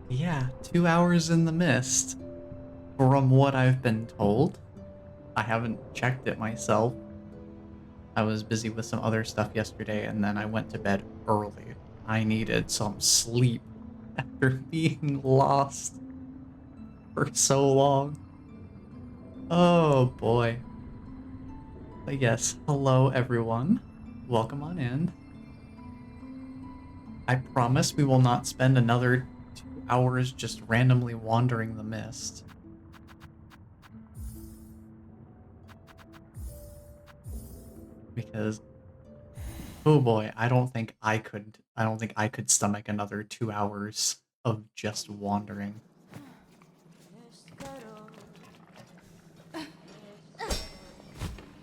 Yeah, 2 hours in the mist. From what I've been told, I haven't checked it myself. I was busy with some other stuff yesterday, and then I went to bed early. I needed some sleep after being lost for so long. Oh boy. But yes, hello everyone. Welcome on in. I promise we will not spend another 2 hours just randomly wandering the mist. Because oh boy, I don't think I could stomach another 2 hours of just wandering.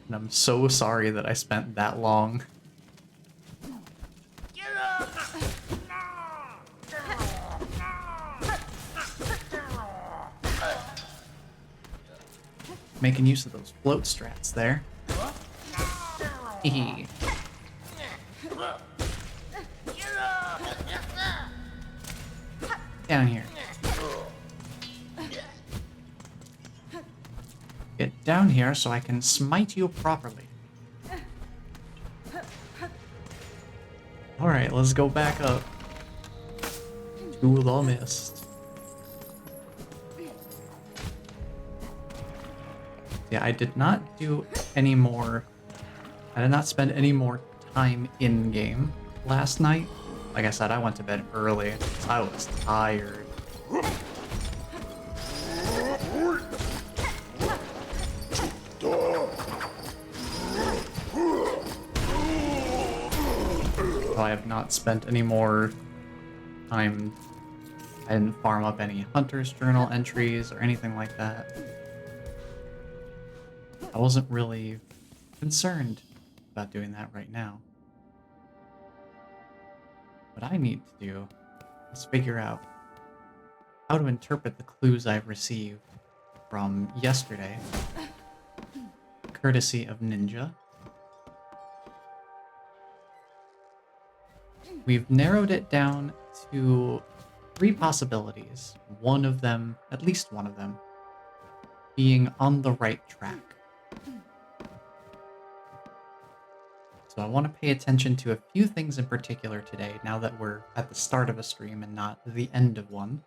And I'm so sorry that I spent that long making use of those float strats there. Hehe. Down here. Get down here so I can smite you properly. Alright, let's go back up to the mist. Yeah, I did not do any more. I did not spend any more time in-game last night. Like I said, I went to bed early because I was tired. So I have not spent any more time. I didn't farm up any Hunter's Journal entries or anything like that. I wasn't really concerned about doing that right now. What I need to do is figure out how to interpret the clues I've received from yesterday, courtesy of Ninja. We've narrowed it down to 3 possibilities, one of them, at least one of them, being on the right track. So I want to pay attention to a few things in particular today, now that we're at the start of a stream and not the end of one.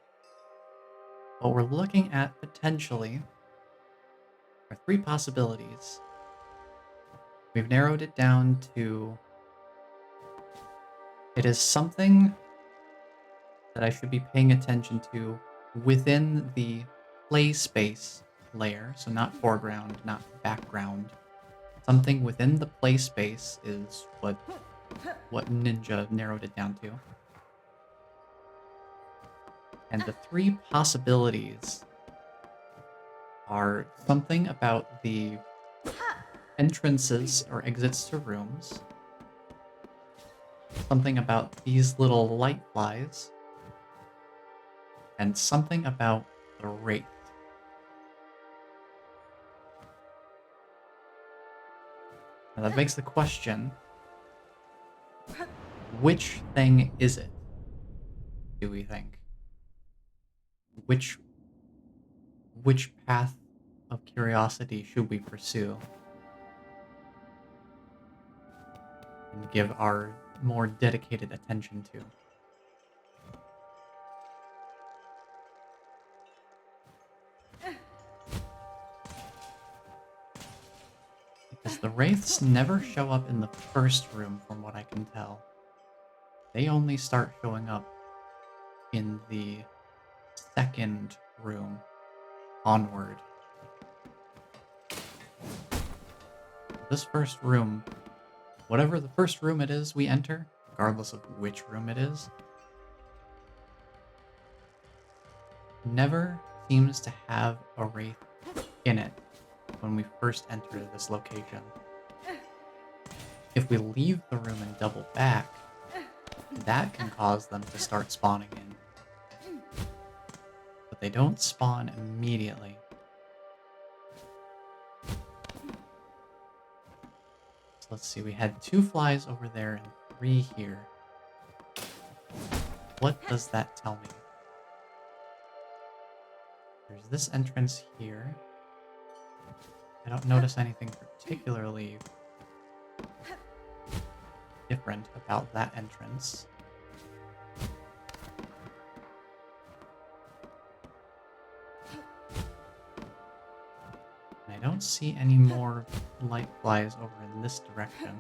What we're looking at potentially are 3 possibilities. We've narrowed it down to it is something that I should be paying attention to within the play space layer, so not foreground, not background. Something within the play space is what Ninja narrowed it down to. And the 3 possibilities are something about the entrances or exits to rooms, something about these little light flies, and something about the wraith. Now that begs the question, which thing is it, do we think? Which path of curiosity should we pursue and give our more dedicated attention to? Because the wraiths never show up in the first room from what I can tell. They only start showing up in the second room onward. This first room, whatever the first room it is we enter, regardless of which room it is, never seems to have a wraith in it when we first enter this location. If we leave the room and double back, that can cause them to start spawning in. But they don't spawn immediately. So let's see, we had 2 flies over there and 3 here. What does that tell me? There's this entrance here. I don't notice anything particularly different about that entrance. And I don't see any more light flies over in this direction.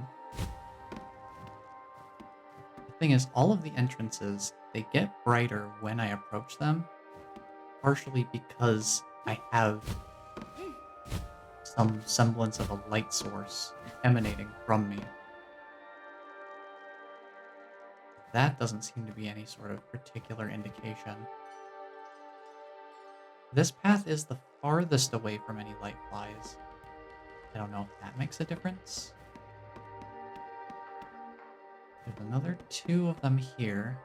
The thing is, all of the entrances, they get brighter when I approach them, partially because I have some semblance of a light source emanating from me. That doesn't seem to be any sort of particular indication. This path is the farthest away from any light flies. I don't know if that makes a difference. There's another 2 of them here.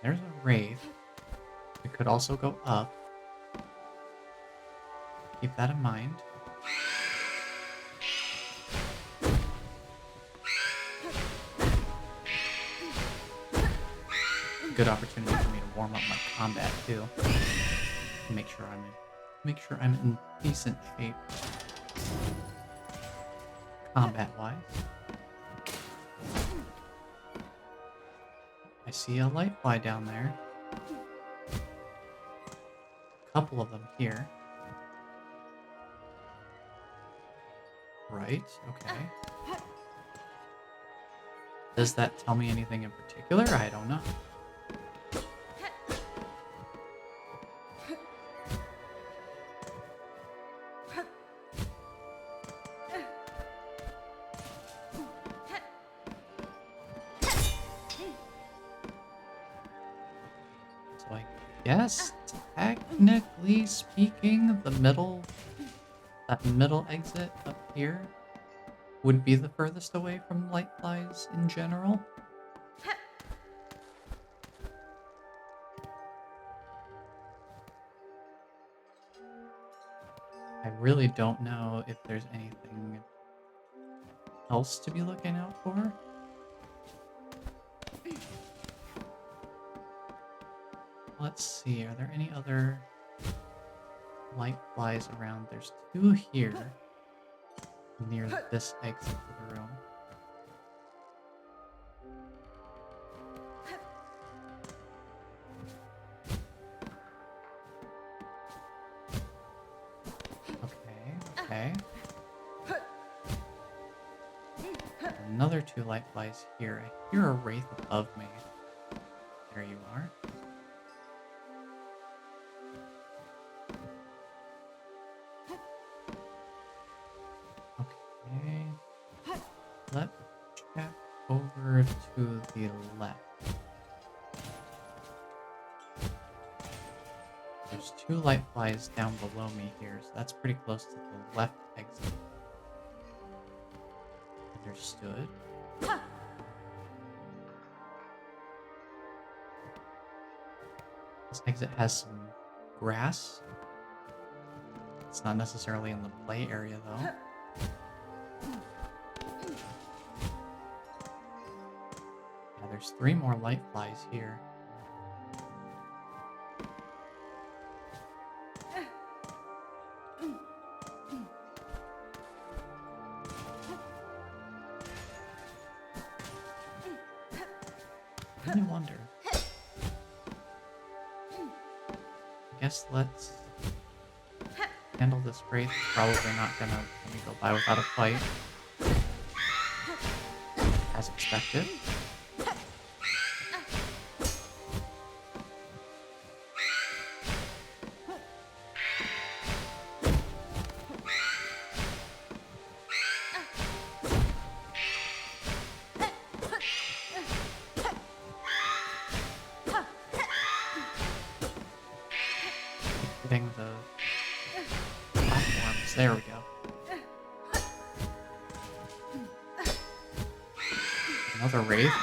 There's a wraith. It could also go up. Keep that in mind. Good opportunity for me to warm up my combat too. Make sure I'm in decent shape combat-wise. I see a light fly down there. A couple of them here. Right, okay. Does that tell me anything in particular? I don't know. So I guess, technically speaking, that middle exit up here would be the furthest away from light flies in general. I really don't know if there's anything else to be looking out for. Let's see, are there any other light flies around? There's 2 here near this exit to the room. Okay. Another 2 light flies here. I hear a wraith above me. There you are. Okay. Let's check over to the left. There's 2 light flies down below me here, so that's pretty close to the left exit. Understood. This exit has some grass. It's not necessarily in the play area, though. Yeah, there's 3 more light flies here. I wonder. I guess let's handle this wraith. Probably not gonna let me go by without a fight. As expected. Hitting the platforms. There we go. Another wraith.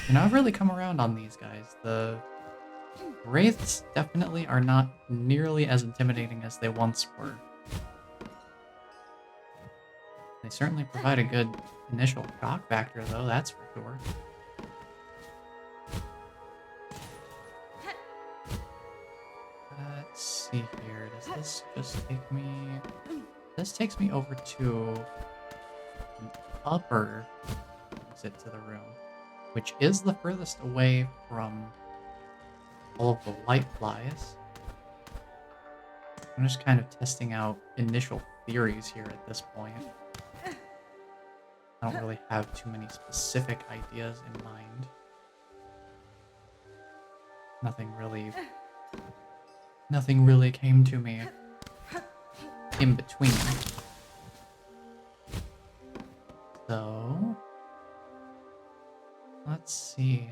You know, I've really come around on these guys. The wraiths definitely are not nearly as intimidating as they once were. They certainly provide a good initial shock factor, though, that's for sure. Let's see here. Does this just take me... This takes me over to an upper exit to the room, which is the furthest away from all of the light flies. I'm just kind of testing out initial theories here at this point. I don't really have too many specific ideas in mind. Nothing really came to me in between. So, let's see.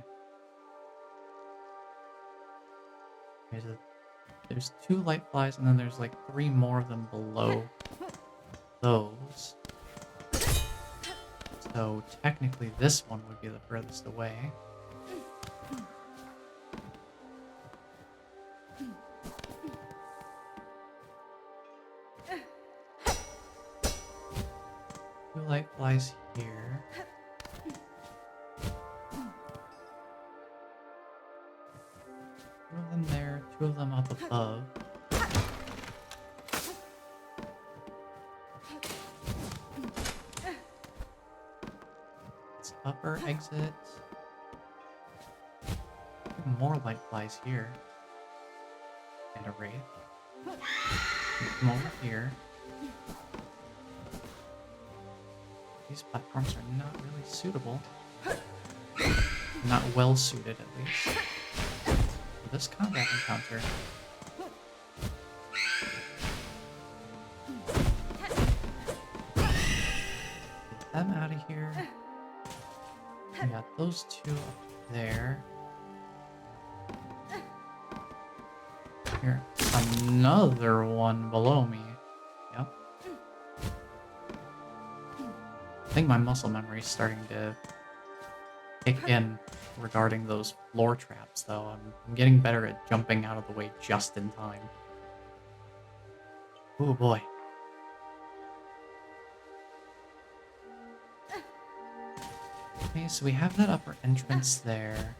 There's 2 light flies, and then there's like 3 more of them below those. So technically this one would be the furthest away. Two light flies here. Two of them there, 2 of them up above. Upper exit. More light flies here. And a wraith. Come over here. These platforms are not really suitable. Not well suited, at least, for this combat encounter. Get them out of here. We got those 2 up there. Here, another one below me. Yep. I think my muscle memory is starting to kick in regarding those floor traps, though. I'm getting better at jumping out of the way just in time. Oh boy. Okay, so we have that upper entrance there.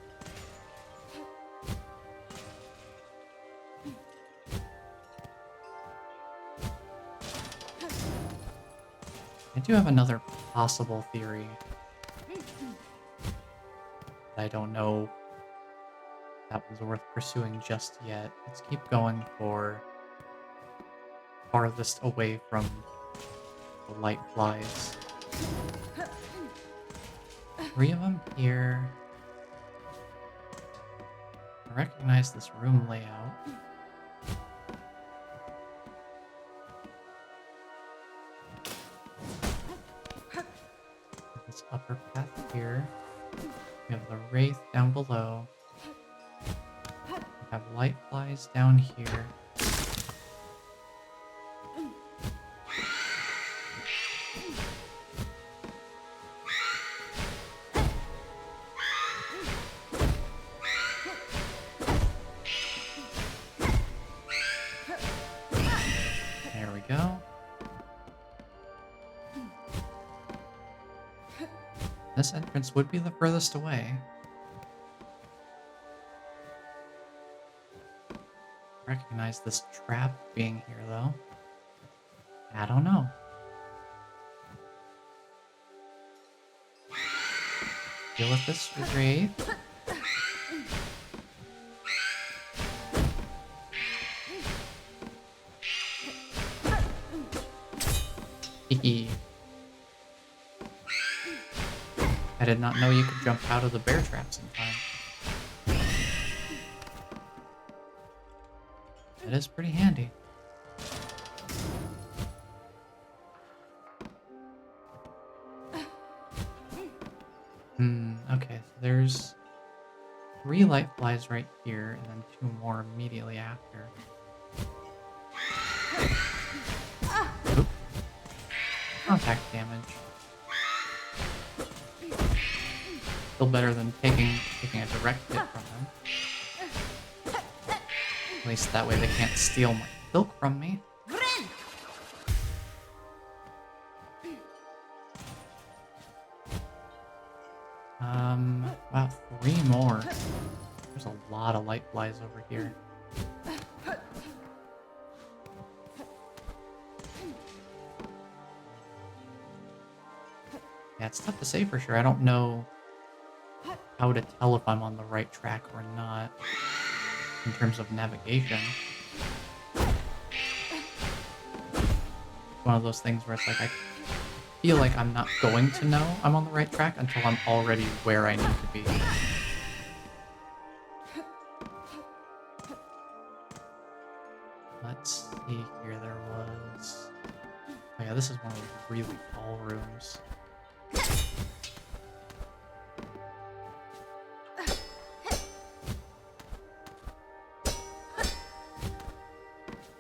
I do have another possible theory. I don't know if that was worth pursuing just yet. Let's keep going for farthest away from the light flies. 3 of them here. I recognize this room layout. This upper path here. We have the wraith down below. We have light flies down here. There we go. This entrance would be the furthest away. Recognize this trap being here, though. I don't know. Deal with this wraith. Hehe. I did not know you could jump out of the bear traps in time. That is pretty handy. Okay, so there's 3 light flies right here, and then 2 more immediately after. Oop. Contact damage. Still better than taking a direct hit from them. At least that way they can't steal my silk from me. Wow, 3 more. There's a lot of light flies over here. Yeah, it's tough to say for sure. I don't know how to tell if I'm on the right track or not in terms of navigation. One of those things where it's like I feel like I'm not going to know I'm on the right track until I'm already where I need to be. Let's see here, there was... Oh yeah, this is one of those really tall rooms.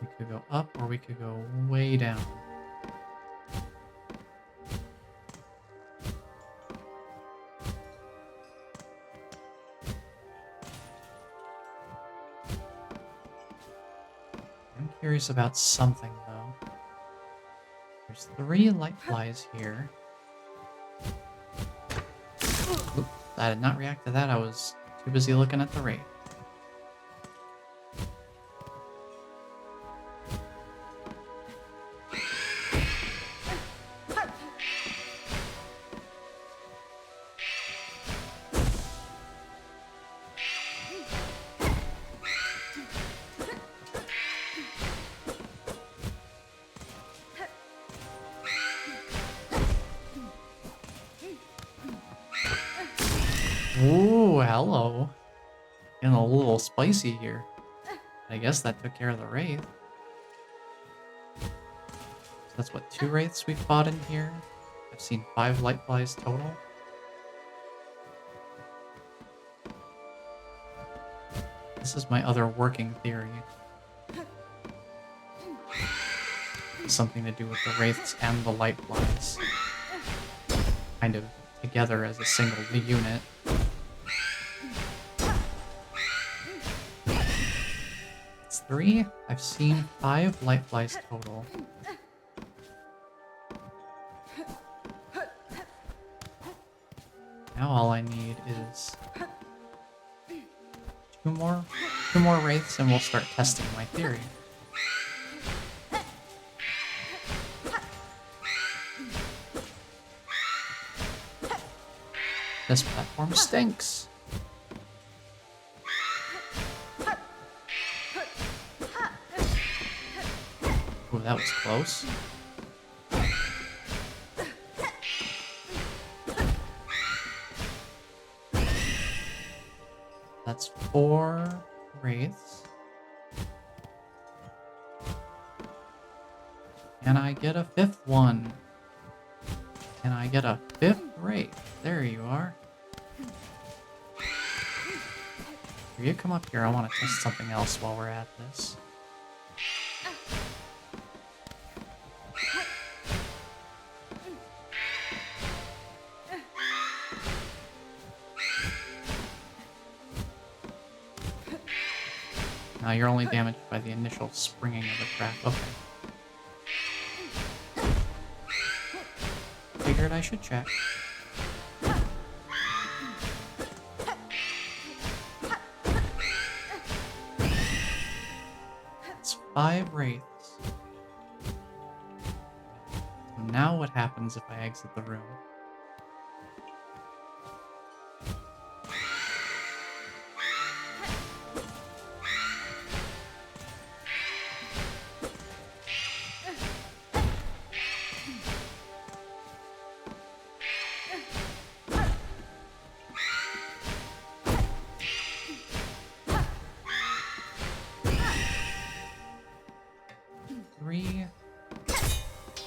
We could go up or we could go way down. I'm curious about something though. There's 3 light flies here. Oop, I did not react to that. I was too busy looking at the rate. Ooh, hello. Getting a little spicy here. I guess that took care of the wraith. So that's what, 2 wraiths we fought in here? I've seen 5 light flies total. This is my other working theory. Something to do with the wraiths and the light flies. Kind of together as a single unit. It's 3. I've seen 5 light flies total. Now all I need is two more wraiths and we'll start testing my theory. This platform stinks. Ooh, that was close. That's 4 wraiths. Can I get a 5th one? Can I get a 5th wraith? There you are. Will you come up here? I want to test something else while we're at this. Now you're only damaged by the initial springing of the trap. Okay. Figured I should check. It's 5 wraiths. So now what happens if I exit the room?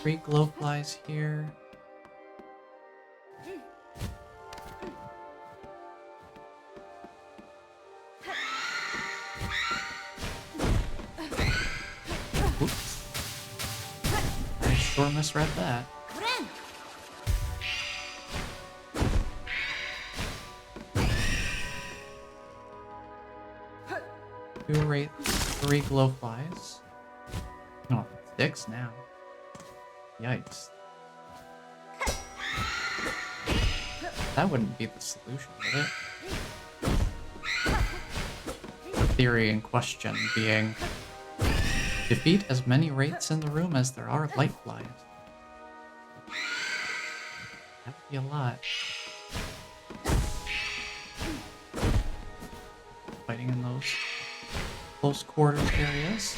Three glowflies here. Oops. I sure misread that. 2 rate, 3 glowflies. Oh, 6 now. Yikes. That wouldn't be the solution, would it? The theory in question being defeat as many wraiths in the room as there are light flies. That would be a lot. Fighting in those close quarters areas.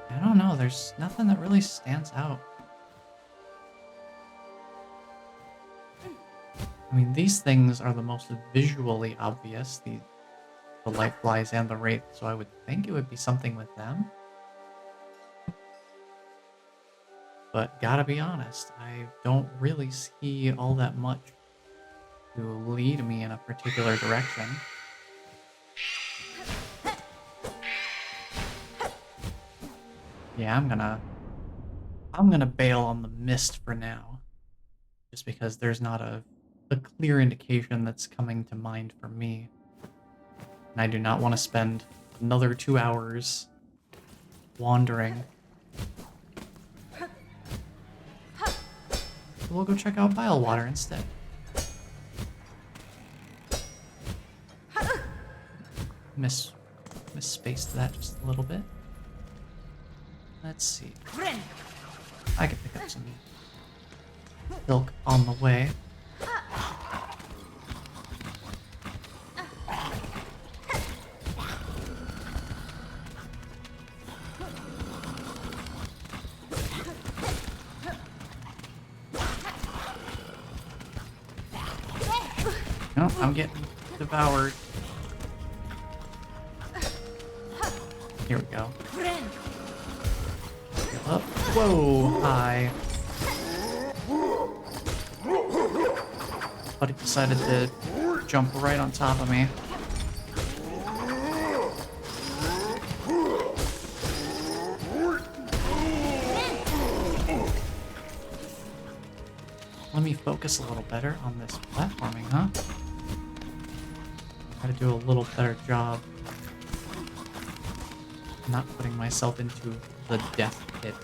I don't know, there's nothing that really stands out. I mean, these things are the most visually obvious, the light flies and the wraith, so I would think it would be something with them. But gotta be honest, I don't really see all that much to lead me in a particular direction. Yeah, I'm gonna bail on the mist for now. Just because there's not a clear indication that's coming to mind for me. And I do not want to spend another 2 hours wandering. So we'll go check out Bilewater instead. Misspaced that just a little bit. Let's see. I can pick up some silk on the way. No, I'm getting devoured. Here we go. Go up. Whoa, hi. Buddy decided to jump right on top of me. Let me focus a little better on this platforming, huh? Try to do a little better job not putting myself into the death pit.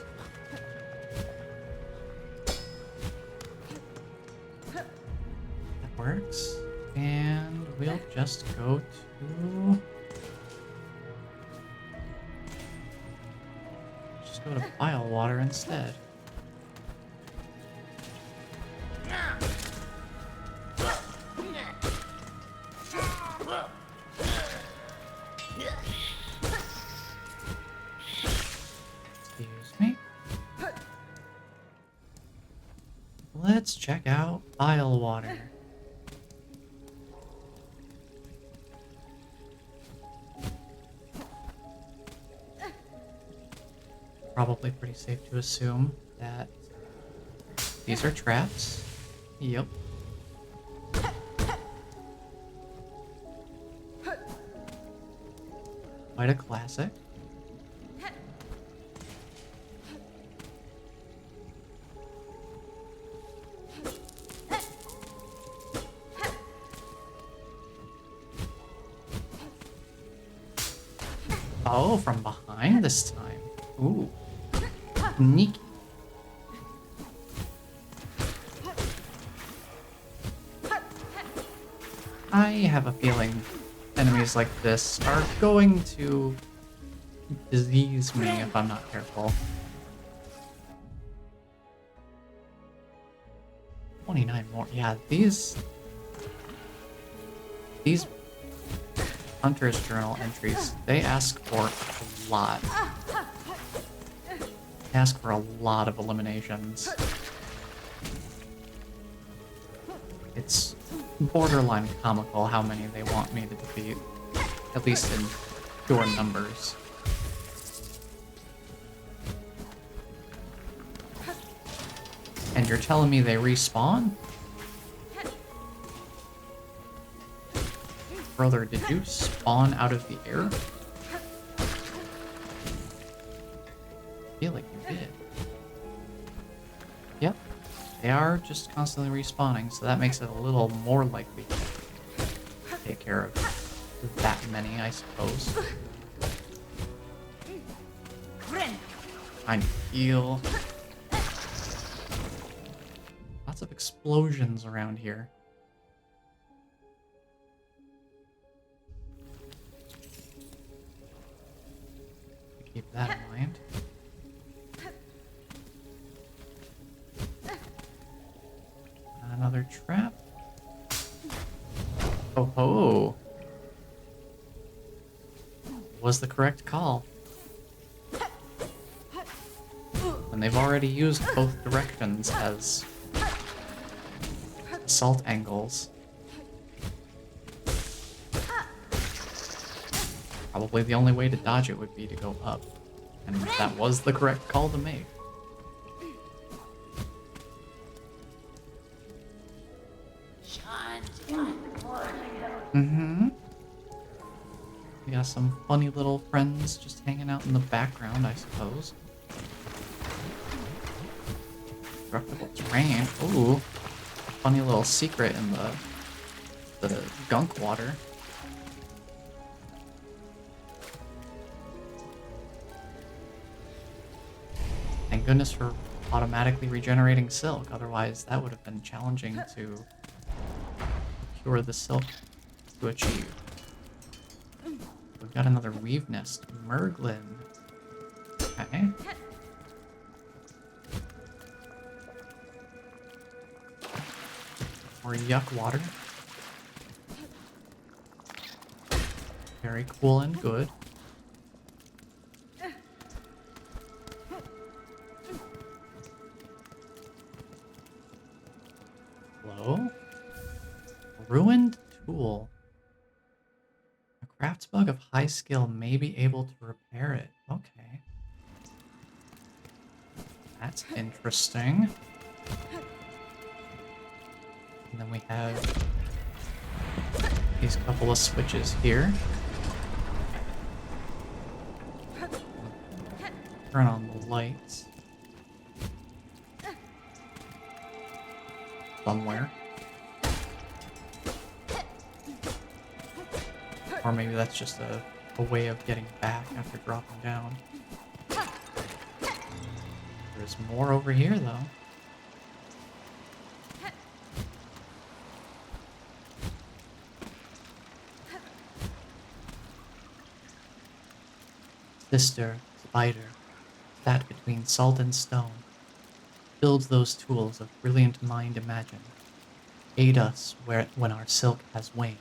That works. And we'll just go to... Just go to Bilewater instead. Let's check out Bilewater. Probably pretty safe to assume that these are traps. Yep. Quite a classic. Oh, from behind this time. Ooh. Sneaky. I have a feeling enemies like this are going to disease me if I'm not careful. 29 more. Yeah, these Hunter's Journal entries, they ask for a lot. They ask for a lot of eliminations. It's borderline comical how many they want me to defeat, at least in pure numbers. And you're telling me they respawn? Brother, did you spawn out of the air? I feel like you did. Yep. They are just constantly respawning, so that makes it a little more likely to take care of that many, I suppose. I feel lots of explosions around here. Keep that in mind. Another trap. Oh ho! Was the correct call. And they've already used both directions as assault angles. Probably the only way to dodge it would be to go up. And that was the correct call to make. Mm-hmm. We got some funny little friends just hanging out in the background, I suppose. Destructible terrain. Ooh. Funny little secret in the gunk water. Thank goodness for automatically regenerating silk, otherwise that would have been challenging to procure the silk to achieve. We've got another weave nest. Merglin. Okay. More yuck water. Very cool and good. Hello? Ruined tool. A crafts bug of high skill may be able to repair it. Okay. That's interesting. And then we have these couple of switches here. Turn on the lights. Somewhere. Or maybe that's just a way of getting back after dropping down. There's more over here, though. Sister, spider, sat between salt and stone. Builds those tools of brilliant mind imagined. Aid us when our silk has waned.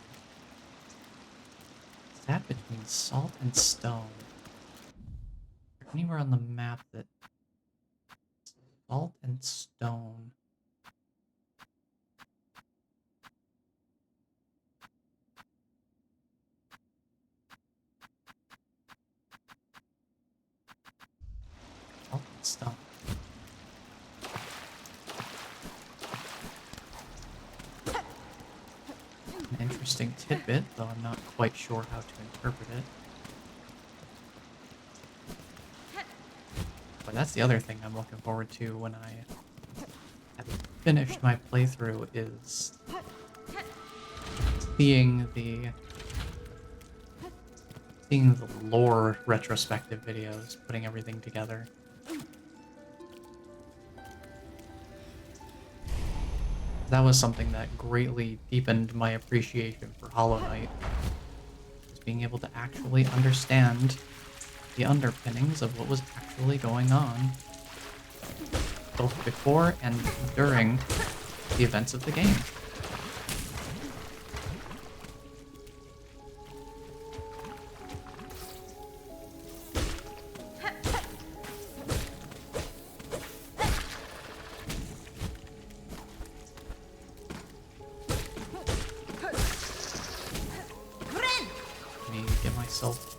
Sat between salt and stone. Is there anywhere on the map that salt and stone? Salt and stone. An interesting tidbit, though I'm not quite sure how to interpret it. But that's the other thing I'm looking forward to when I have finished my playthrough, is seeing the lore retrospective videos, putting everything together. That was something that greatly deepened my appreciation for Hollow Knight. Was being able to actually understand the underpinnings of what was actually going on, both before and during the events of the game. Let me get myself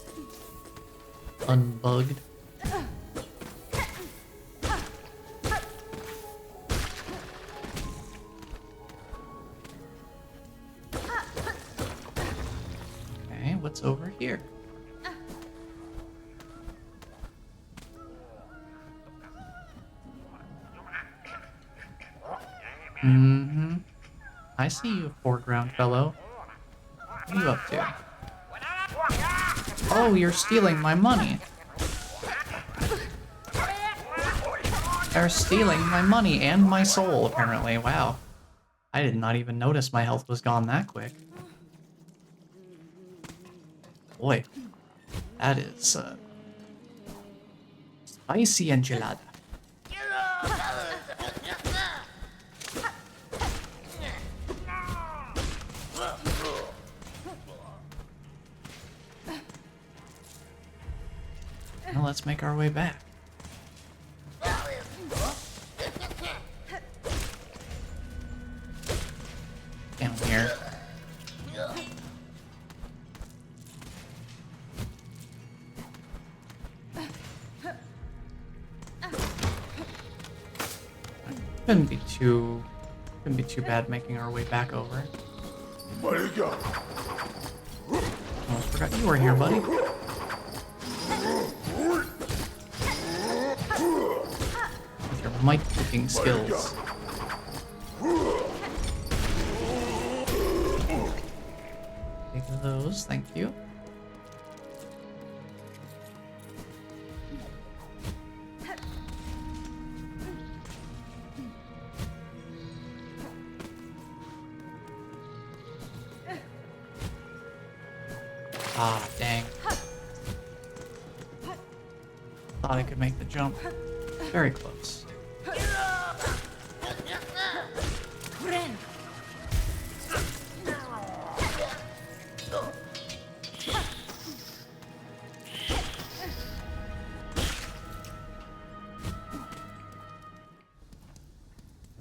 unbugged. Okay, what's over here? Mm-hmm. I see you, foreground fellow. What are you up to? Oh, you're stealing my money. They're stealing my money and my soul, apparently. Wow. I did not even notice my health was gone that quick. Boy, that is spicy enchilada. Now let's make our way back. Down here. Couldn't be too bad making our way back over. Almost forgot you were here, buddy. With your mic cooking skills. Take those, thank you. Ah, dang. Thought I could make the jump. Very close.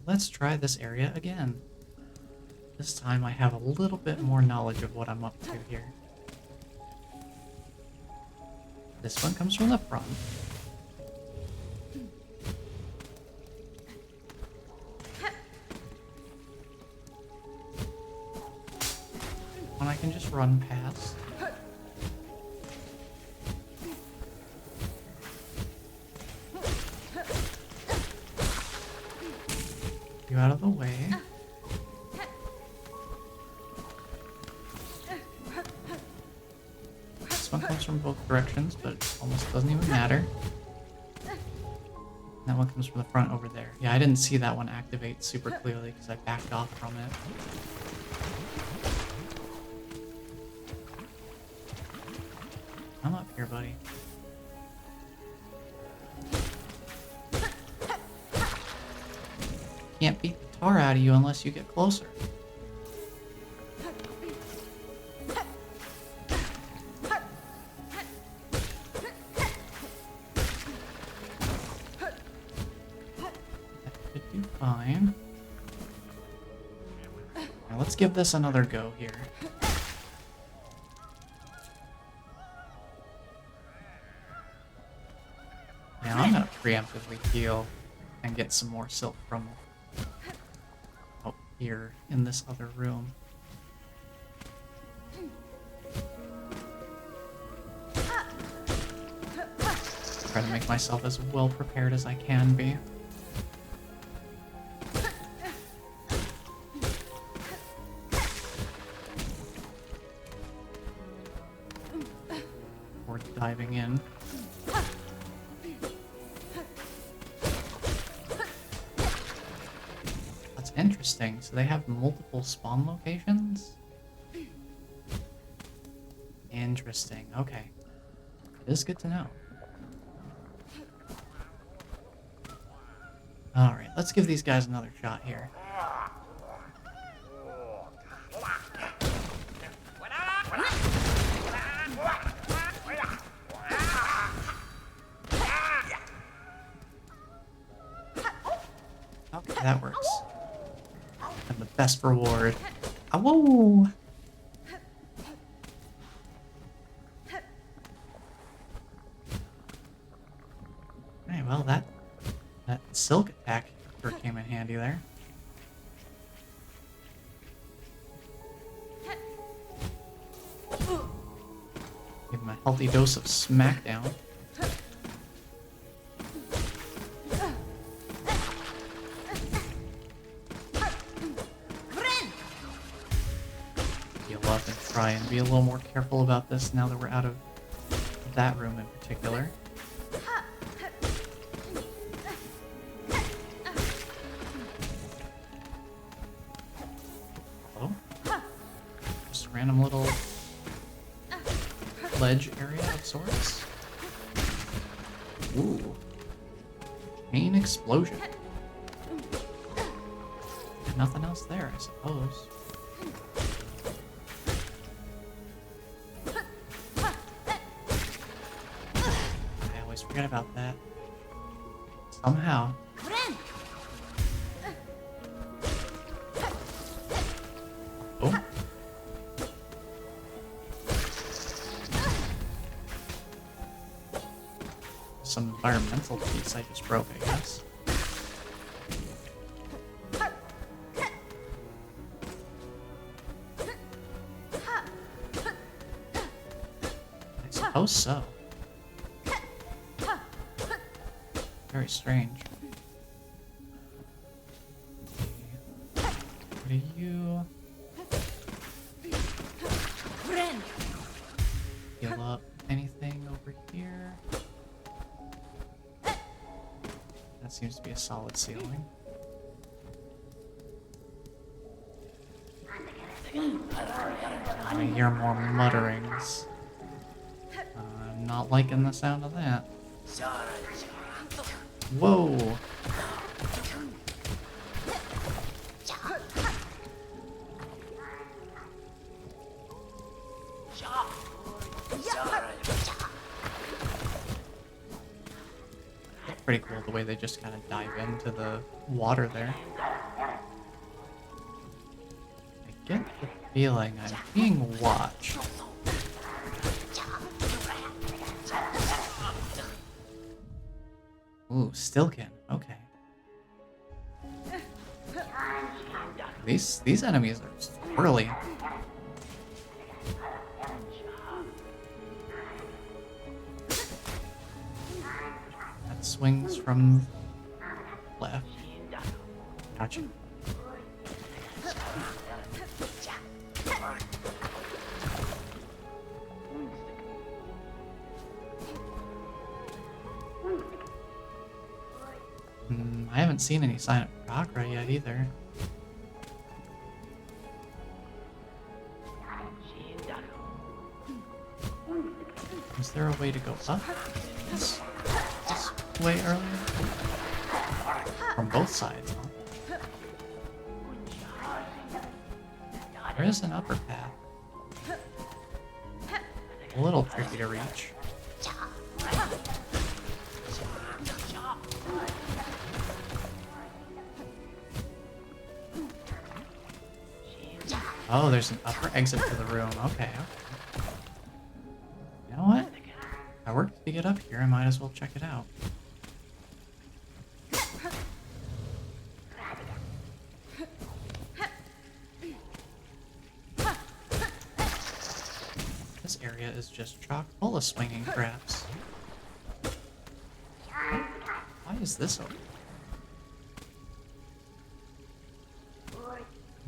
Let's try this area again. This time I have a little bit more knowledge of what I'm up to here. This one comes from the front. One I can just run past. You out of the way. This one comes from both directions, but almost doesn't even matter. That one comes from the front over there. Yeah, I didn't see that one activate super clearly because I backed off from it. I'm up here, buddy. Can't beat the tar out of you unless you get closer. That should do fine. Now let's give this another go here. Now I'm gonna preemptively heal and get some more silk from out here in this other room. Try to make myself as well prepared as I can be. Before diving in. That's interesting. So they have multiple spawn locations? Interesting. Okay. It is good to know. Alright, let's give these guys another shot here. Okay, that works. And the best reward. Ah, whoa! Alright, well, that silk attack sure came in handy there. Give him a healthy dose of smackdown. try and be a little more careful about this now that we're out of that room in particular. Oh, just a random little ledge area of sorts. Ooh. Chain explosion. Nothing else there, I suppose. I always forget about that. Somehow. Oh. Some environmental piece I just broke, I guess. I suppose so. Very strange. What are you? Heal up anything over here? That seems to be a solid ceiling. I hear more mutterings. I'm not liking the sound of that. Whoa! Pretty cool the way they just kind of dive into the water there. I get the feeling I'm being watched. Ooh, Stilkin. Okay. These enemies are squirrely. That swings from left. Gotcha. I haven't seen any sign of chakra yet either. Is there a way to go up this way earlier? From both sides, huh? There is an upper path. A little tricky to reach. Oh, there's an upper exit to the room. Okay, okay. You know what? I worked to get up here, I might as well check it out. This area is just chock full of swinging crabs. Why is this open?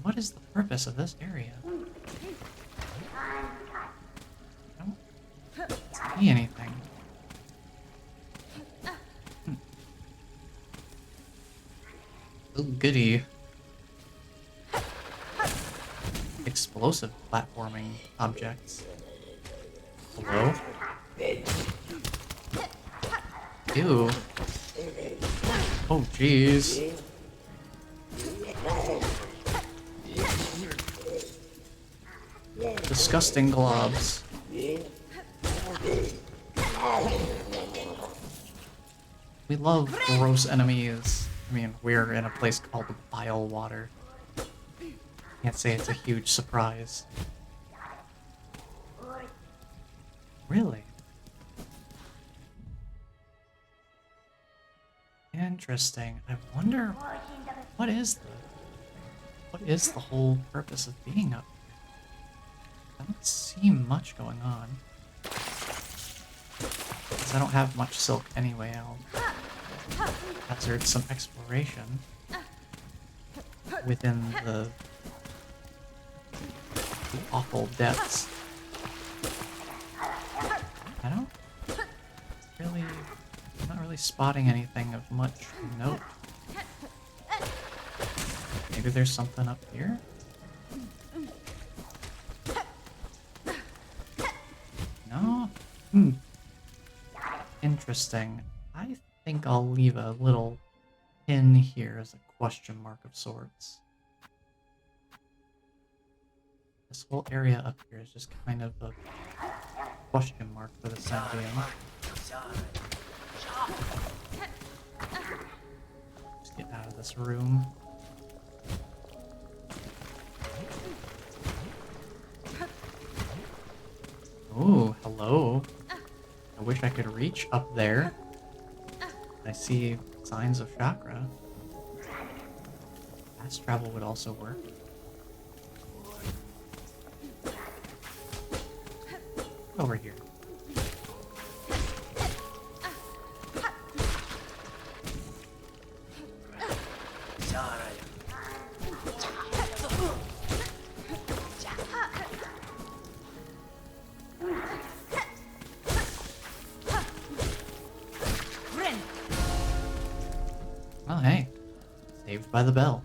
What is the purpose of this area? I don't see anything. Oh, goody. Explosive platforming objects. Hello? Ew. Oh, jeez. Disgusting globs. We love gross enemies. I mean, we're in a place called Bile Water. Can't say it's a huge surprise. Really? Interesting. I wonder what is the whole purpose of being up here? I don't see much going on. Since I don't have much silk anyway, I'll hazard some exploration within the to awful depths. I don't really... I'm not really spotting anything of much note. Maybe there's something up here? No? Interesting. I think I'll leave a little pin here as a question mark of sorts. This whole area up here is just kind of a question mark for the time being. Just get out of this room. Ooh, hello. I wish I could reach up there. I see signs of chakra. Fast travel would also work. Over here. Oh, hey. Saved by the bell.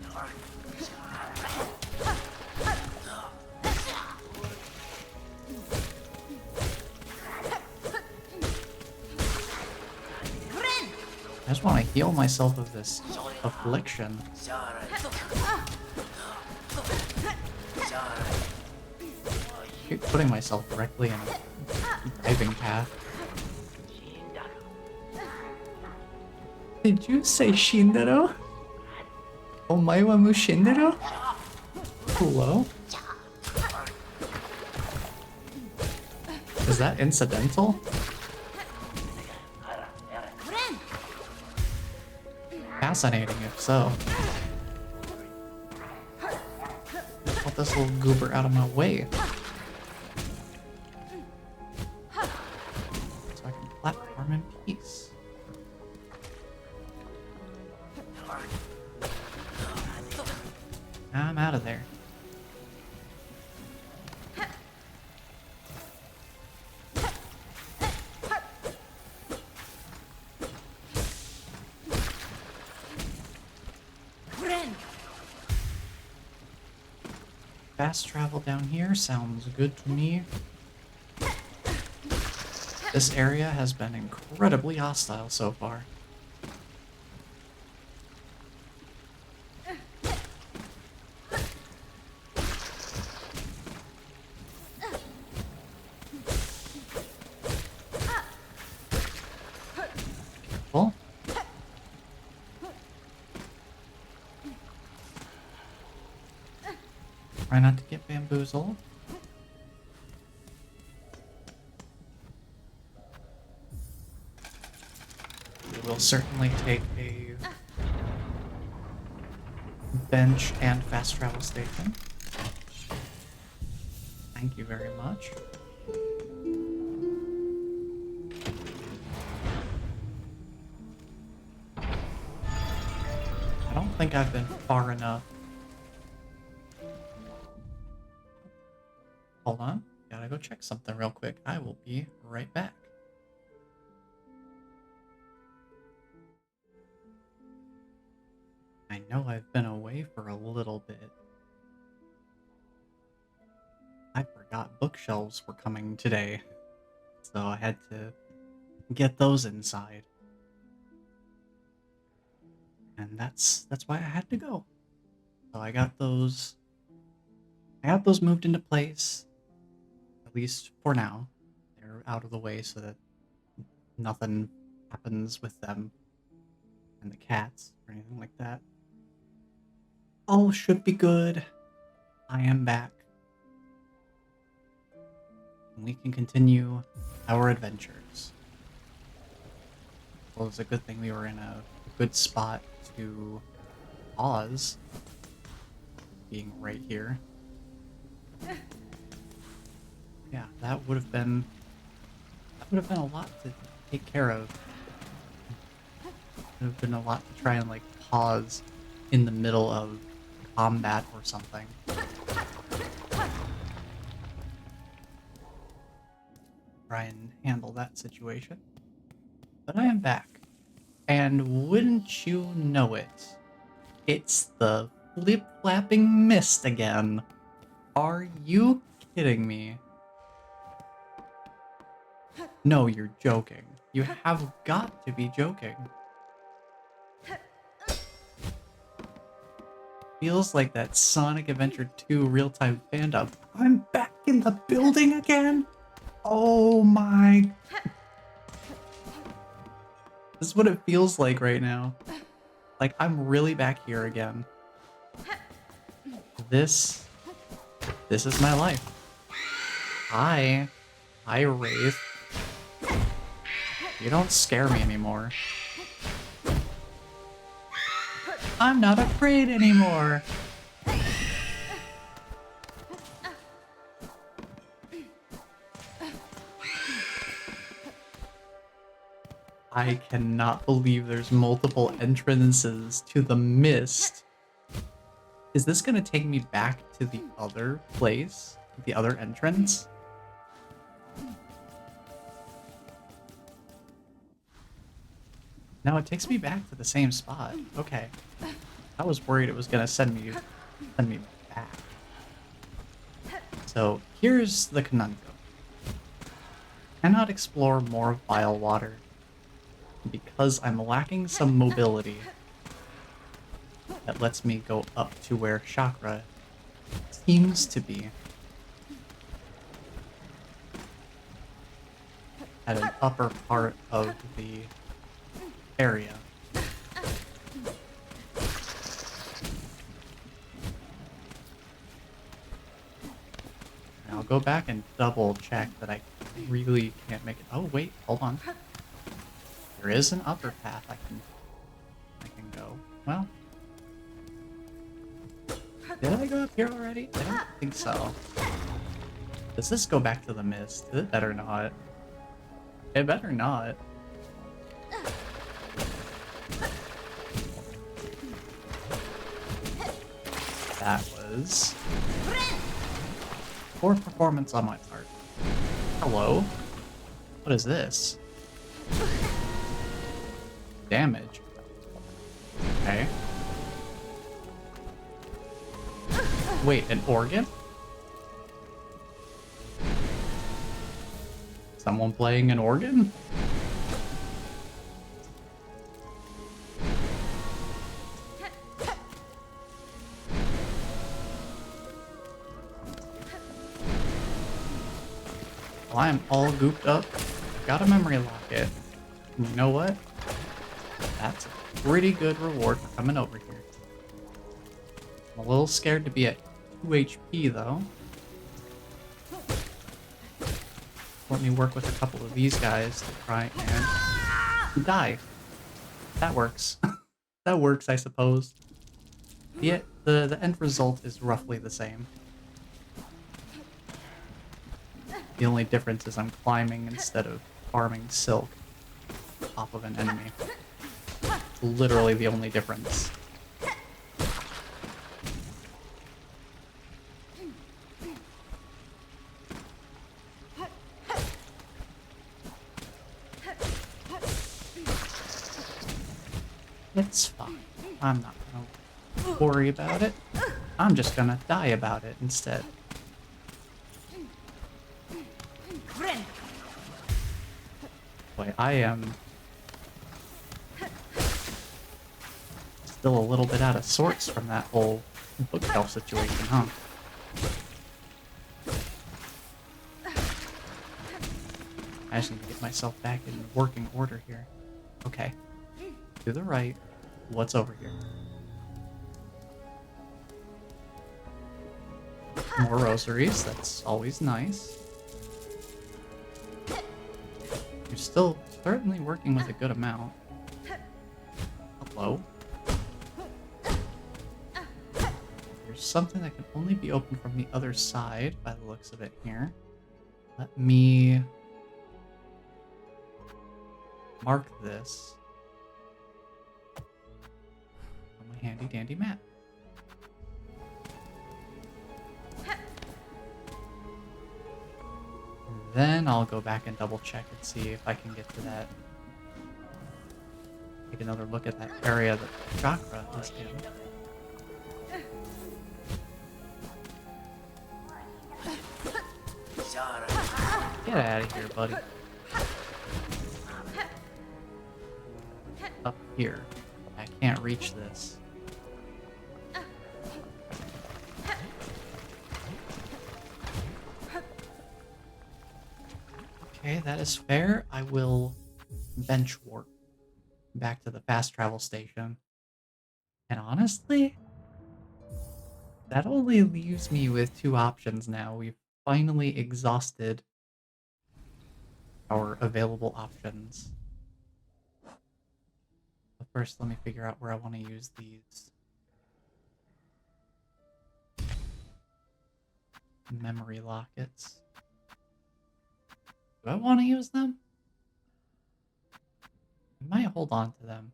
I just want to heal myself of this affliction. Keep putting myself directly in a diving path. Did you say Shindero? Omae wa mu Shindero? Hello? Is that incidental? Fascinating, if so. Get this little goober out of my way. So I can platform in peace. I'm out of there. Fast travel down here sounds good to me. This area has been incredibly hostile so far. Careful. Try not to get bamboozled. We will certainly take a bench and fast travel station. Thank you very much. I don't think I've been far enough. Hold on, gotta go check something real quick. I will be right back. I know I've been away for a little bit. I forgot bookshelves were coming today, so I had to get those inside. And that's why I had to go. So I got those moved into place. At least for now. They're out of the way so that nothing happens with them and the cats or anything like that. All should be good. I am back. And we can continue our adventures. Well, it's a good thing we were in a good spot to pause, being right here. Yeah, that would have been a lot to take care of. It would have been a lot to try and like pause in the middle of combat or something. try and handle that situation. But I am back. And wouldn't you know it, it's the flip-flapping mist again. Are you kidding me? No, you're joking. You have got to be joking. Feels like that Sonic Adventure 2 real-time fandom. I'm back in the building again? Oh my... This is what it feels like right now. Like, I'm really back here again. This is my life. Hi, Wraith. You don't scare me anymore. I'm not afraid anymore. I cannot believe there's multiple entrances to the mist. Is this gonna take me back to the other place? The other entrance? No, it takes me back to the same spot. Okay. I was worried it was gonna send me back. So here's the conundrum. Cannot explore more vile water because I'm lacking some mobility that lets me go up to where chakra seems to be. At an upper part of the area. And I'll go back and double check that I really can't make it. Oh wait, hold on. There is an upper path I can go. Well, did I go up here already? I don't think so. Does this go back to the mist? It better not. It better not. That was poor performance on my part. Hello? What is this? Damage. Okay. Wait, an organ? Someone playing an organ? Well, I'm all gooped up. Got a memory locket. And you know what? That's a pretty good reward for coming over here. I'm a little scared to be at 2 HP though. Let me work with a couple of these guys to try and die. That works. That works, I suppose. Yet the end result is roughly the same. The only difference is I'm climbing instead of farming silk off of an enemy. Literally the only difference. It's fine. I'm not gonna worry about it. I'm just gonna die about it instead. Boy, I am still a little bit out of sorts from that whole bookshelf situation, huh? I just need to get myself back in working order here. Okay. To the right. What's over here? More rosaries. That's always nice. You're still certainly working with a good amount. Hello? There's something that can only be opened from the other side, by the looks of it here. Let me mark this on my handy dandy map. Then I'll go back and double check and see if I can get to that. Take another look at that area that the chakra is in. Get out of here, buddy. Up here. I can't reach this. Okay, that is fair. I will bench warp back to the fast travel station. And honestly, that only leaves me with two options now. We've finally exhausted our available options. But first, let me figure out where I want to use these memory lockets. Do I want to use them? I might hold on to them.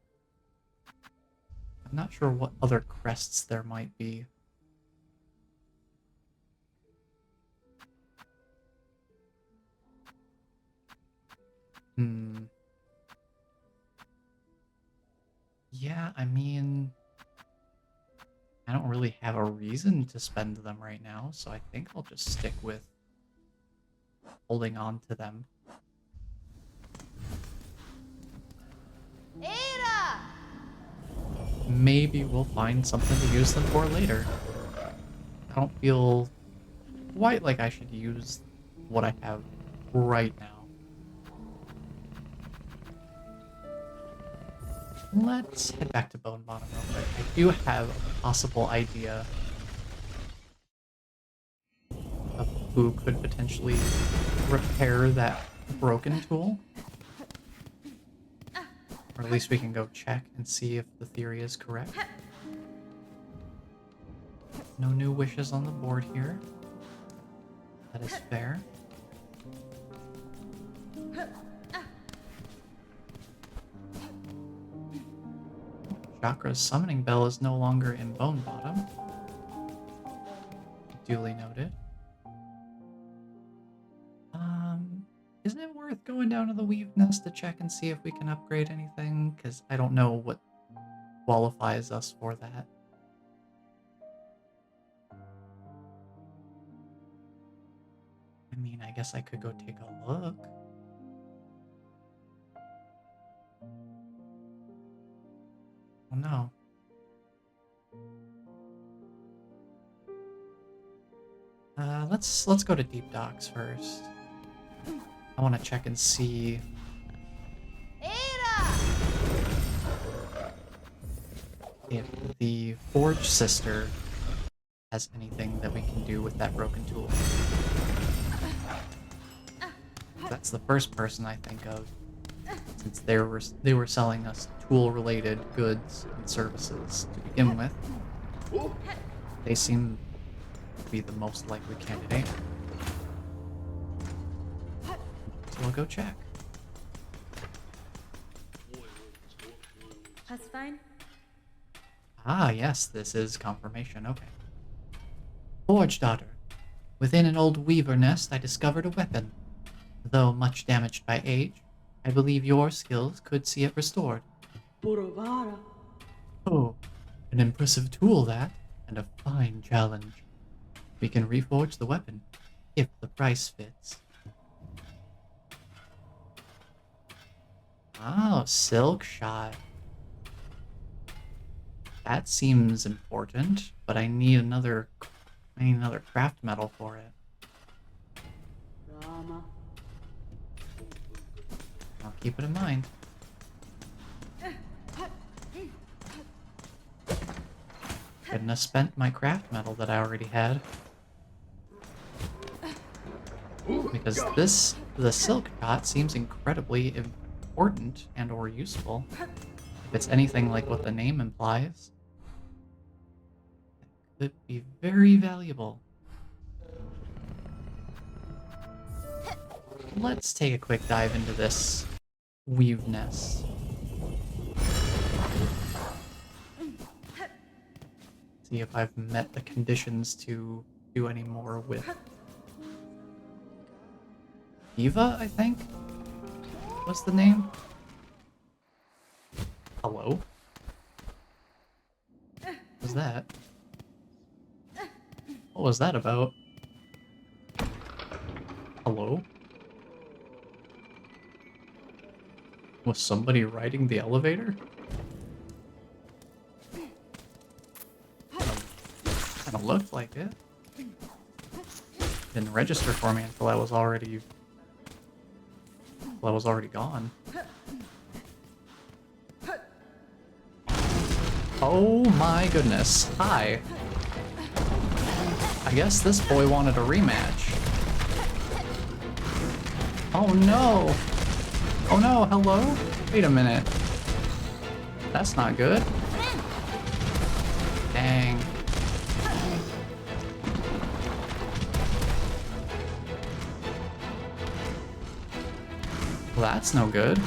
I'm not sure what other crests there might be. Yeah, I mean, I don't really have a reason to spend them right now, so I think I'll just stick with holding on to them. Ada! Maybe we'll find something to use them for later. I don't feel quite like I should use what I have right now. Let's head back to Bone Bottom real quick. I do have a possible idea of who could potentially repair that broken tool. Or at least we can go check and see if the theory is correct. No new wishes on the board here. That is fair. Chakra's summoning bell is no longer in Bone Bottom. Duly noted. Isn't it worth going down to the Weave Nest to check and see if we can upgrade anything? Because I don't know what qualifies us for that. I mean, I guess I could go take a look. Oh no. Let's go to Deep Docks first. I want to check and see. Ada! If the Forge Sister has anything that we can do with that broken tool. That's the first person I think of, since they were selling us tool-related goods and services to begin with. They seem to be the most likely candidate. So we'll go check. That's fine. Ah, yes, this is confirmation. Okay. Forge Daughter. Within an old weaver nest, I discovered a weapon. Though much damaged by age, I believe your skills could see it restored. Oh, an impressive tool that, and a fine challenge. We can reforge the weapon, if the price fits. Oh, Silk Shot. That seems important, but I need another craft metal for it. I'll keep it in mind. Couldn't have spent my craft metal that I already had. Because the Silk Shot seems incredibly important and or useful. If it's anything like what the name implies. It could be very valuable. Let's take a quick dive into this Weave Nest. See if I've met the conditions to do any more with Eva, I think? What's the name? Hello? What was that? What was that about? Hello? Was somebody riding the elevator? Kinda looked like it. Didn't register for me until I was already gone. Oh my goodness. Hi. I guess this boy wanted a rematch. Oh no! Oh no, hello? Wait a minute. That's not good. Dang. Well, that's no good.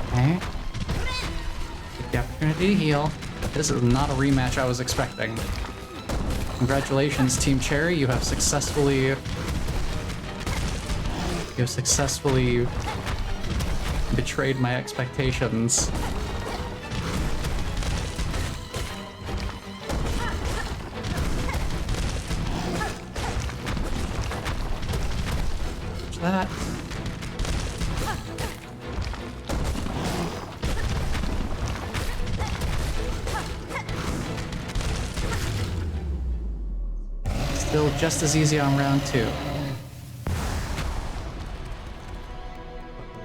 Okay. Get the opportunity to heal. This is not a rematch I was expecting. Congratulations, Team Cherry. You have successfully betrayed my expectations. Watch that. Still just as easy on round 2.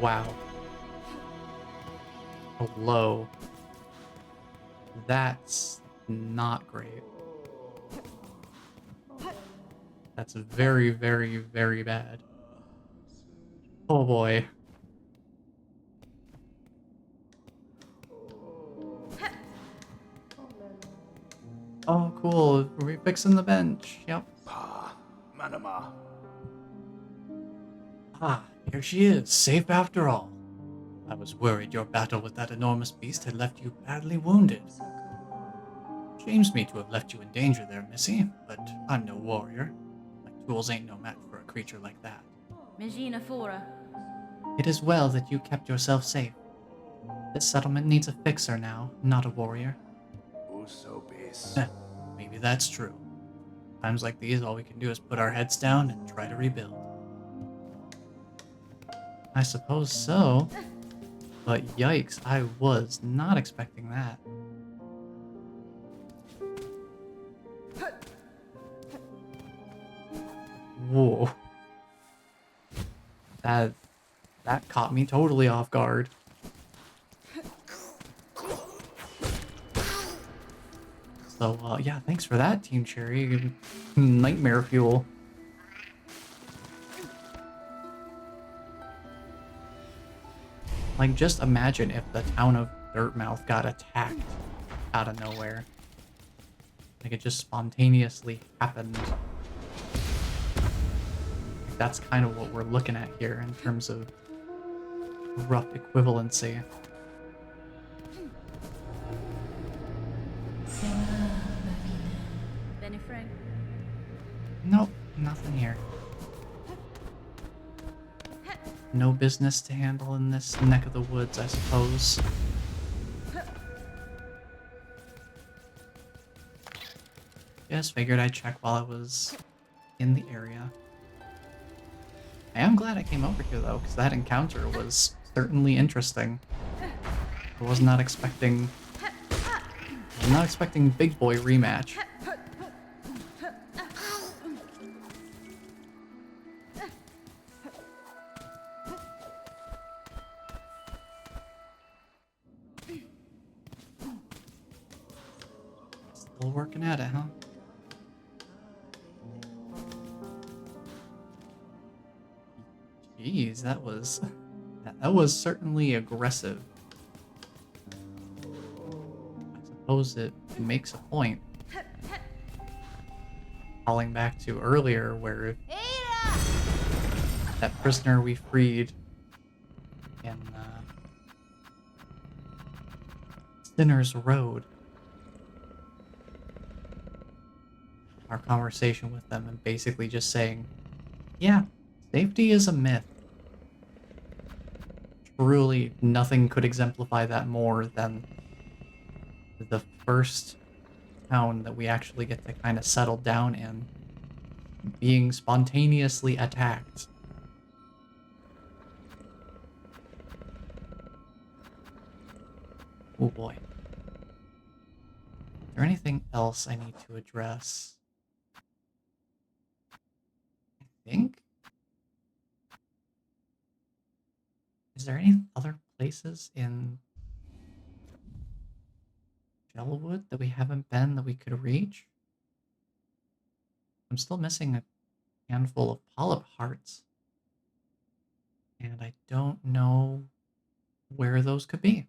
Wow. Hello. That's not great. That's very, very, very bad. Oh boy. Oh cool, we're fixing the bench. Yep. Manama. Ah, here she is, safe after all. I was worried your battle with that enormous beast had left you badly wounded. Shames me to have left you in danger there, Missy, but I'm no warrior. My tools ain't no match for a creature like that. Megina Fora. It is well that you kept yourself safe. This settlement needs a fixer now, not a warrior. Usobis. Maybe that's true. Times like these, all we can do is put our heads down and try to rebuild. I suppose so. But yikes, I was not expecting that. Whoa. That caught me totally off guard. So, yeah, thanks for that, Team Cherry. Nightmare fuel. Like, just imagine if the town of Dirtmouth got attacked out of nowhere. Like, it just spontaneously happened. Like, that's kind of what we're looking at here in terms of rough equivalency. Benifrang. Nope, nothing here. No business to handle in this neck of the woods, I suppose. Just figured I'd check while I was in the area. I am glad I came over here though, because that encounter was certainly interesting. I was not expecting big boy rematch. Still working at it, huh? Jeez, that was certainly aggressive. I suppose it makes a point. Calling back to earlier where that prisoner we freed in Sinner's Road. Our conversation with them and basically just saying, yeah, safety is a myth. Truly, nothing could exemplify that more than the first town that we actually get to kind of settle down in being spontaneously attacked. Oh boy. Is there anything else I need to address? I think. Is there any other places in Jellwood that we haven't been that we could reach? I'm still missing a handful of polyp hearts. And I don't know where those could be.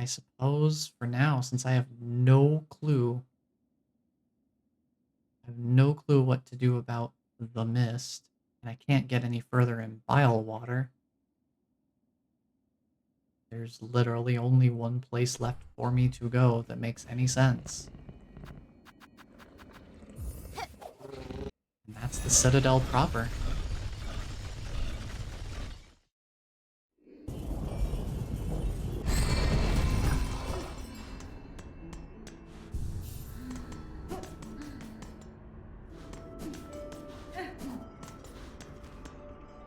I suppose for now, since I have no clue, what to do about the mist, and I can't get any further in bile water. There's literally only one place left for me to go that makes any sense. And that's the Citadel proper.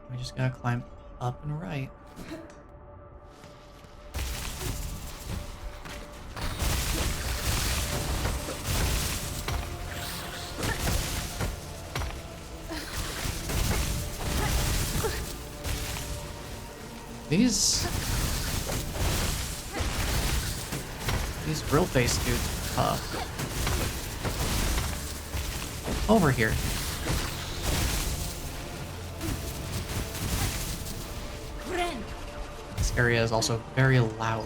We just gotta climb up and right. These grill face dudes are tough. Over here. This area is also very loud.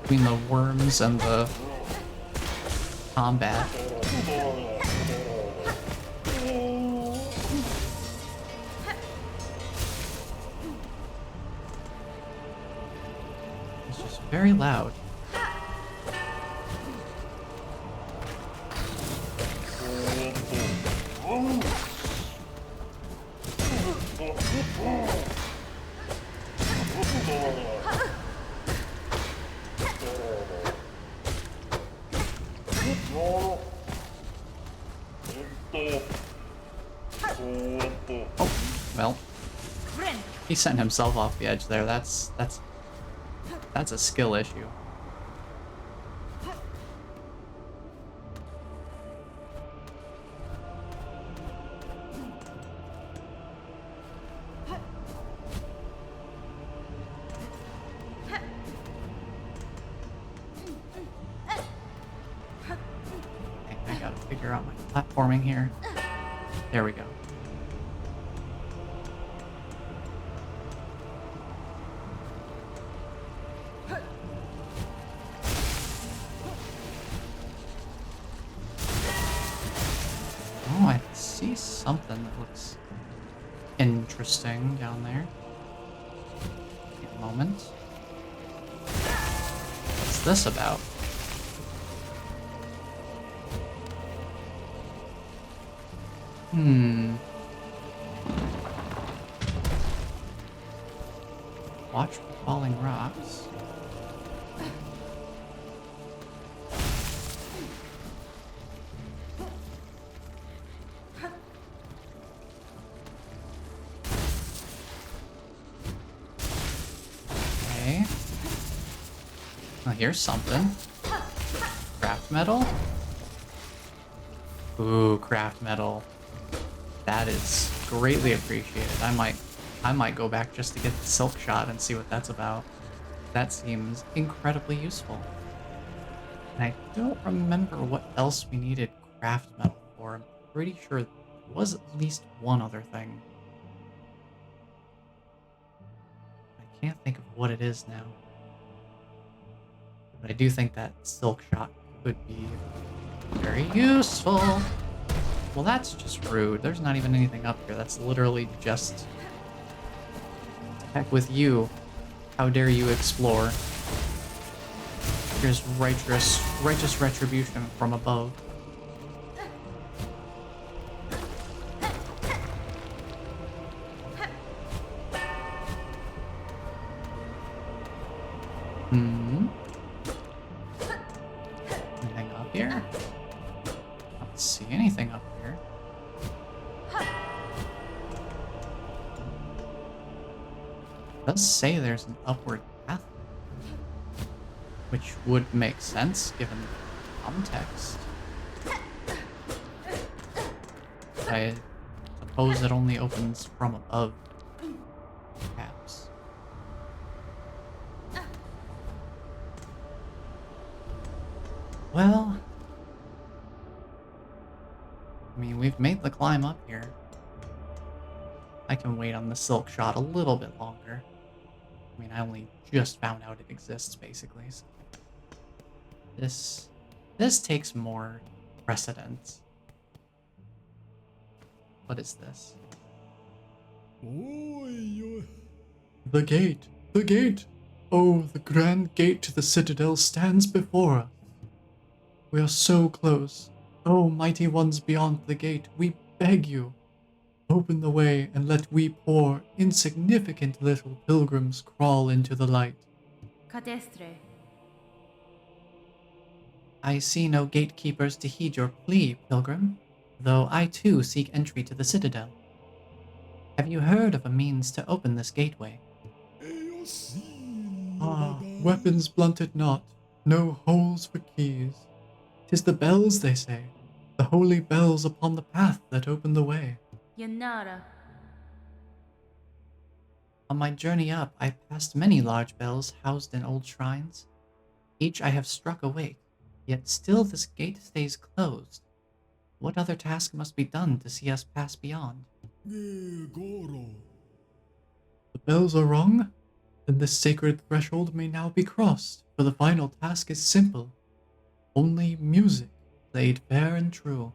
Between the worms and the combat. It's just very loud. Oh, well. He sent himself off the edge there. That's a skill issue. Okay, I gotta figure out my platforming here. There we go. Oh, I see something that looks interesting down there. Give me a moment. What's this about? Watch for falling rocks. Okay. Well, here's something. Craft metal? Ooh, craft metal. That is greatly appreciated. I might go back just to get the silk shot and see what that's about. That seems incredibly useful. And I don't remember what else we needed craft metal for. I'm pretty sure was at least one other thing. I can't think of what it is now. But I do think that silk shot could be very useful. Well, that's just rude. There's not even anything up here. That's literally just... Heck with you. How dare you explore? Here's righteous retribution from above. Anything up here? I don't see anything up here. It does say there's an upward path, which would make sense given the context. I suppose it only opens from above, perhaps. Well, I mean, we've made the climb up here. I can wait on the silk shot a little bit longer. I mean, I only just found out it exists, basically. So this takes more precedence. What is this? The gate! The gate! Oh, the grand gate to the Citadel stands before us. We are so close. Oh, mighty ones beyond the gate, we beg you. Open the way and let we poor, insignificant little pilgrims crawl into the light. Cadestre. I see no gatekeepers to heed your plea, pilgrim, though I too seek entry to the Citadel. Have you heard of a means to open this gateway? Ah, weapons blunted not, no holes for keys. 'Tis the bells, they say, the holy bells upon the path that open the way. Yanara. On my journey up, I passed many large bells housed in old shrines. Each I have struck awake, yet still this gate stays closed. What other task must be done to see us pass beyond? The bells are rung? Then this sacred threshold may now be crossed, for the final task is simple. Only music, played fair and true.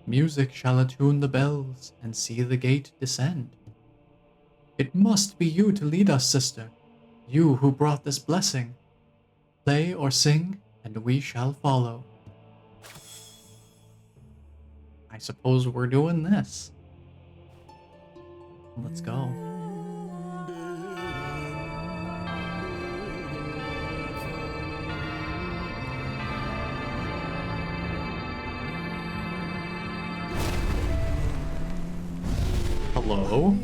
Music shall attune the bells and see the gate descend. It must be you to lead us, sister, you who brought this blessing. Play or sing, and we shall follow. I suppose we're doing this. Let's go. Hello?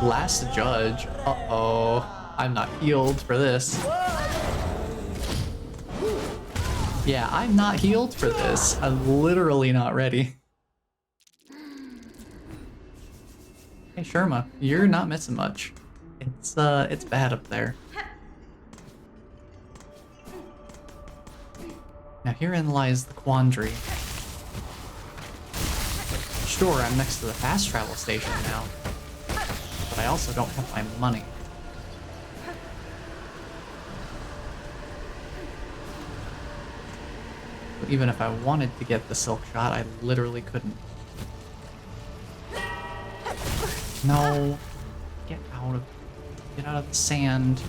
Last judge. Uh-oh. I'm not healed for this. Yeah, I'm not healed for this. I'm literally not ready. Hey, Sherma, you're not missing much. It's bad up there. Now herein lies the quandary. Sure, I'm next to the fast travel station now, but I also don't have my money. But even if I wanted to get the silk shot, I literally couldn't. No. Get out of the sand.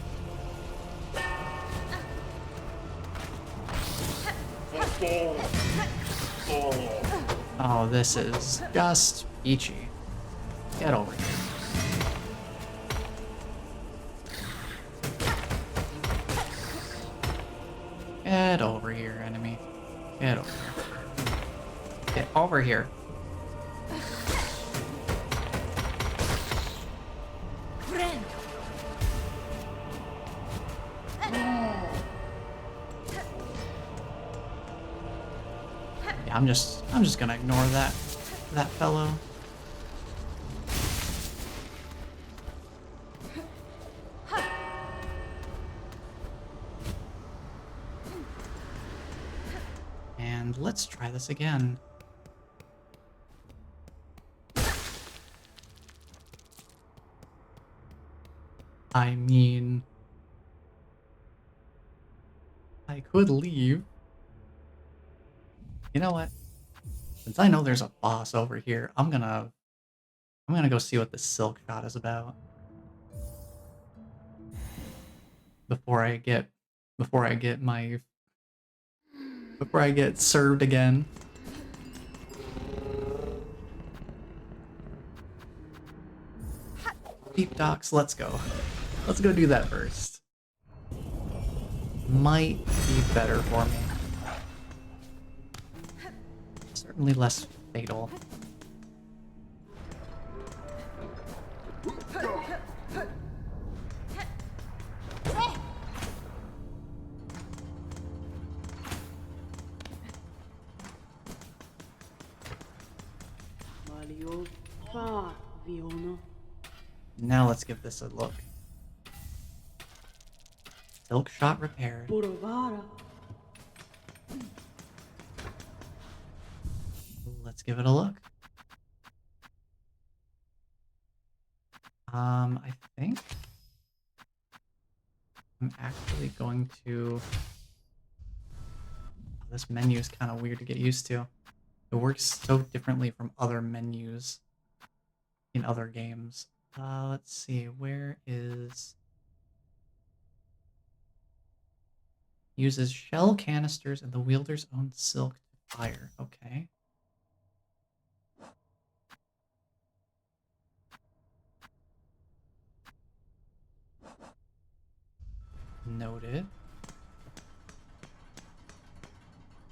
Oh, this is just peachy. Get over here. Get over here, enemy. Get over here. Get over here. Yeah, I'm just gonna ignore that fellow. And let's try this again. I mean, I could leave. You know what? Since I know there's a boss over here, I'm gonna go see what this silk shot is about before I get before I get my before I get served again. Deep docks, let's go. Let's go do that first. Might be better for me. Certainly less fatal. Valio fa Viono. Now let's give this a look. Silk shot repaired. Borovara. Let's give it a look. I think I'm actually going to... This menu is kind of weird to get used to. It works so differently from other menus in other games. Let's see, where is... Uses shell canisters and the wielder's own silk to fire. Okay. Noted.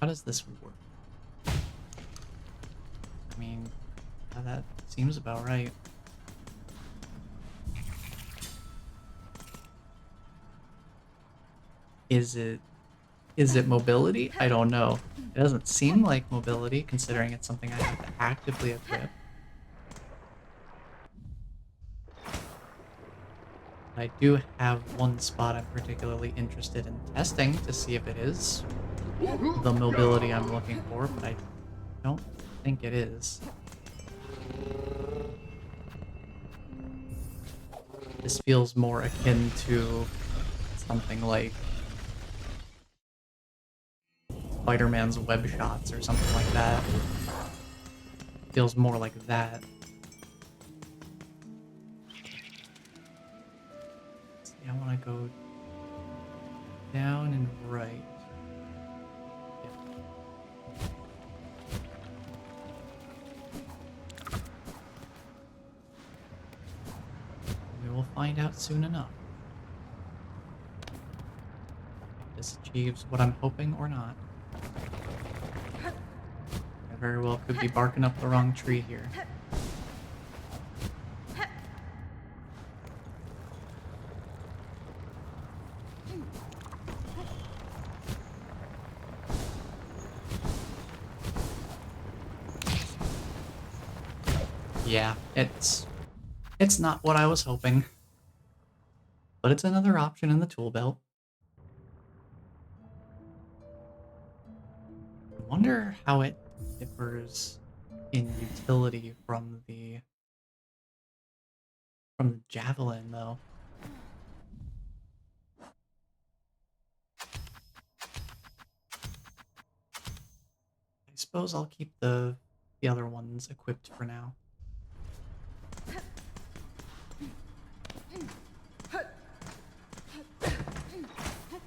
How does this work? I mean, that seems about right. Is it mobility? I don't know. It doesn't seem like mobility, considering it's something I have to actively equip. I do have one spot I'm particularly interested in testing to see if it is the mobility I'm looking for, but I don't think it is. This feels more akin to something like Spider-Man's web shots or something like that. Feels more like that. See, I want to go down and right. We will find out soon enough. If this achieves what I'm hoping or not. I very well could be barking up the wrong tree here. Yeah, it's not what I was hoping. But it's another option in the tool belt. I wonder how it differs in utility from the javelin, though. I suppose I'll keep the other ones equipped for now.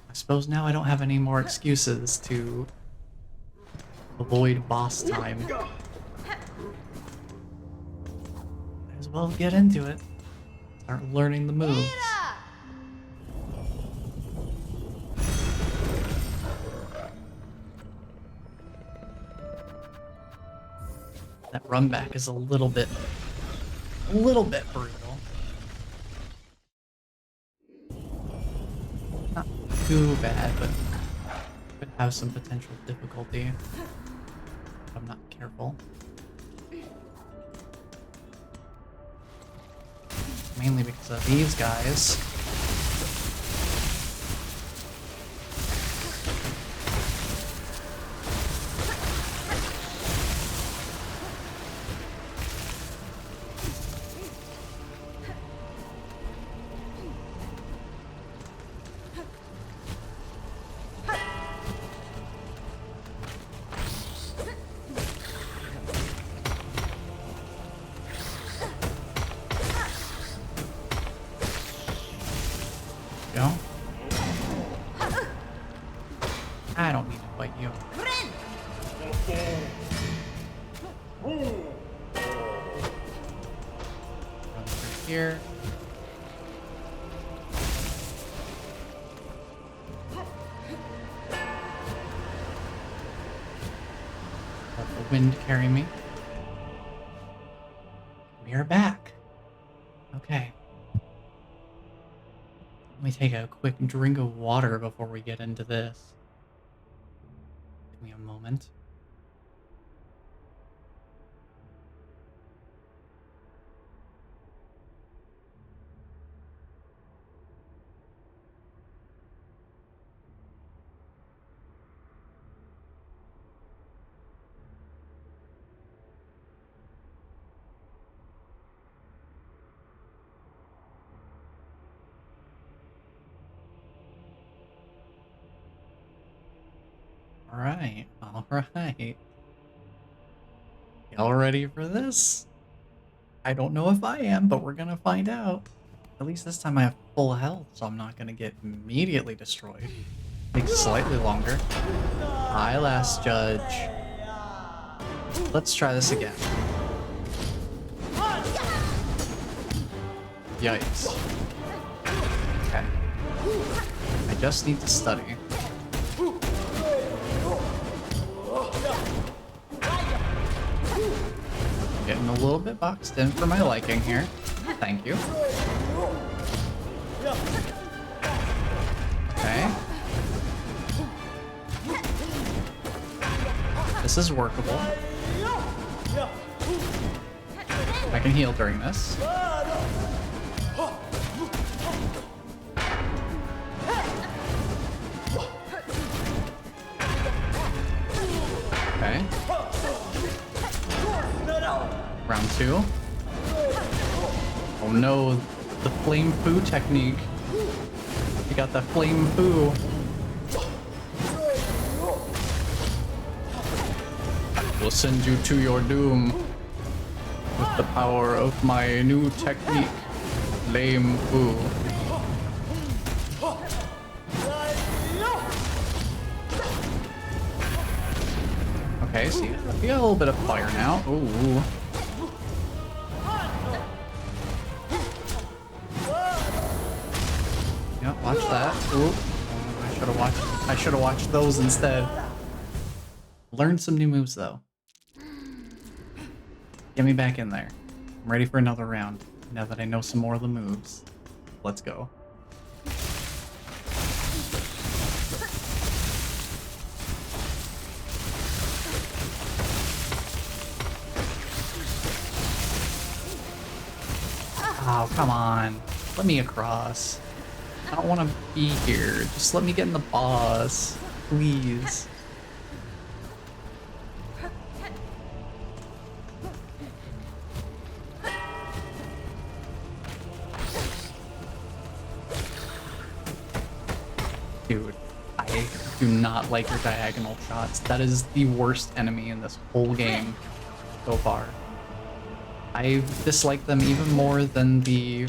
I suppose now I don't have any more excuses to avoid boss time. Might as well get into it. Start learning the moves. That run back is a little bit brutal. Not too bad, but could have some potential difficulty if I'm not careful. Mainly because of these guys. Go. I don't need to fight you. Run through here. Let the wind carry me. We are back. Okay. Let me take a quick drink of water before we get into this. Give me a moment. All right. Y'all ready for this? I don't know if I am, but we're gonna find out. At least this time I have full health, so I'm not gonna get immediately destroyed. Takes slightly longer. Hi, last judge. Let's try this again. Yikes. Okay. I just need to study. Getting a little bit boxed in for my liking here. Thank you. Okay. This is workable. I can heal during this. Okay. Round 2. Oh no, the flame foo technique. You got the flame foo. I will send you to your doom with the power of my new technique, flame foo. Okay, see, I feel a little bit of fire now. Ooh. Yeah, watch that. Ooh. I should have watched those instead. Learned some new moves though. Get me back in there. I'm ready for another round. Now that I know some more of the moves. Let's go. Oh, come on. Let me across. I don't want to be here. Just let me get in the boss. Please. Dude, I do not like your diagonal shots. That is the worst enemy in this whole game so far. I dislike them even more than the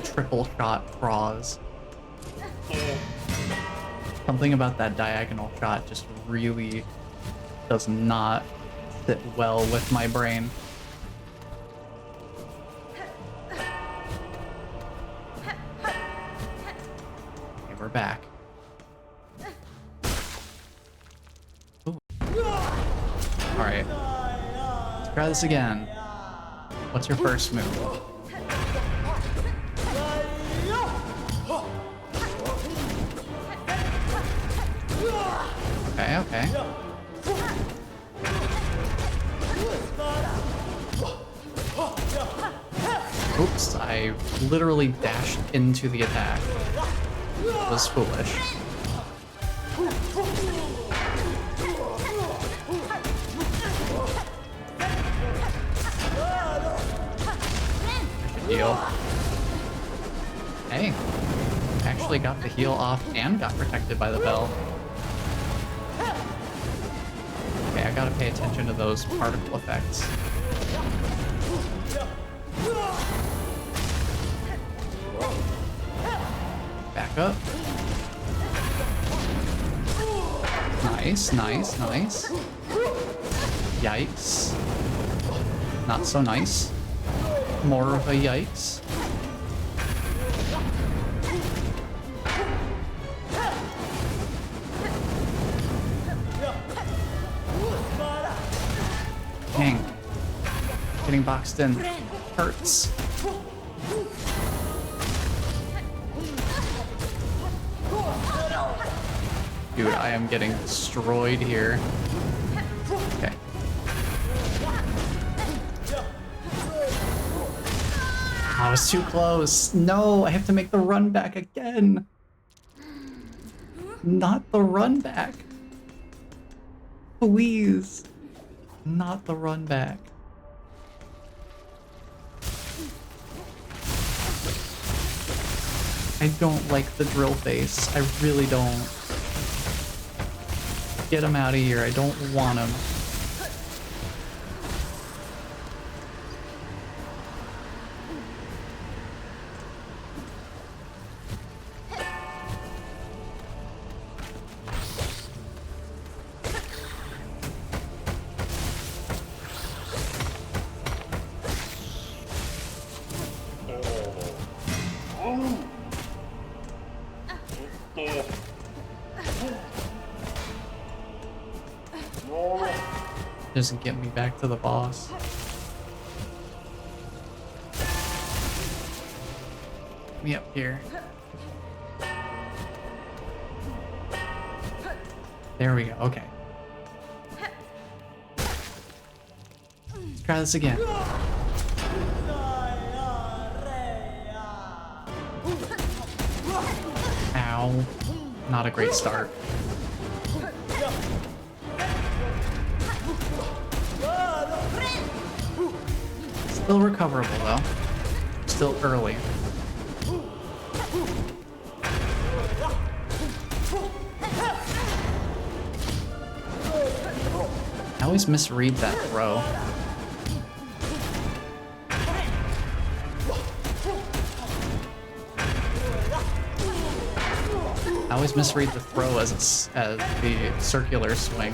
triple shot pros. Something about that diagonal shot just really does not sit well with my brain. Okay, we're back. Alright. Let's try this again. What's your first move? Okay, okay. Oops, I literally dashed into the attack. It was foolish. Heal. Hey, actually got the heal off and got protected by the bell. Okay, I gotta pay attention to those particle effects. Back up. Nice, nice, nice. Yikes. Not so nice. More of a yikes. Dang. Getting boxed in hurts. Dude, I am getting destroyed here. Okay. I was too close. No, I have to make the run back again. Not the run back. Please. Not the run back. I don't like the drill face. I really don't. Get him out of here. I don't want him. Doesn't get me back to the boss. Get me up here. There we go. Okay. Let's try this again. Ow. Not a great start. Still recoverable though. Still early. I always misread that throw. I always misread the throw as the circular swing.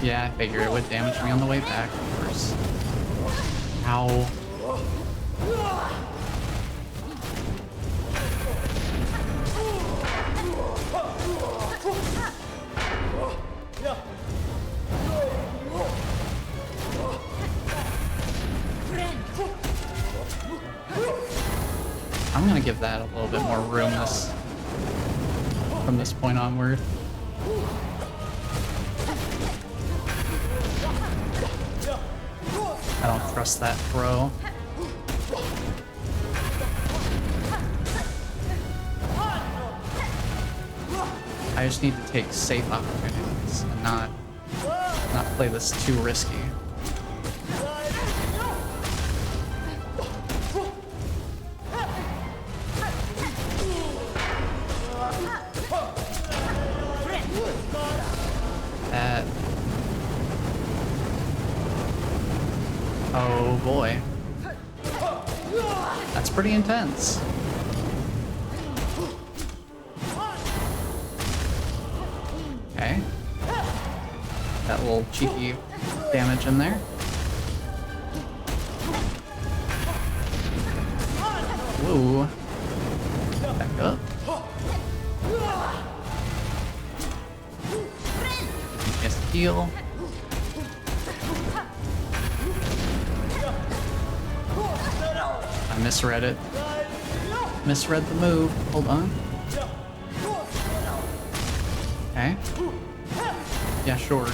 Yeah, I figured it would damage me on the way back, of course. Ow. I'm gonna give that a little bit more room from this point onward. I don't trust that throw. I just need to take safe opportunities and not play this too risky. Oh boy. That's pretty intense. Okay. That little cheeky damage in there. Whoa. Back up. Just heal. I misread it. Misread the move. Hold on. Okay. Yeah, sure.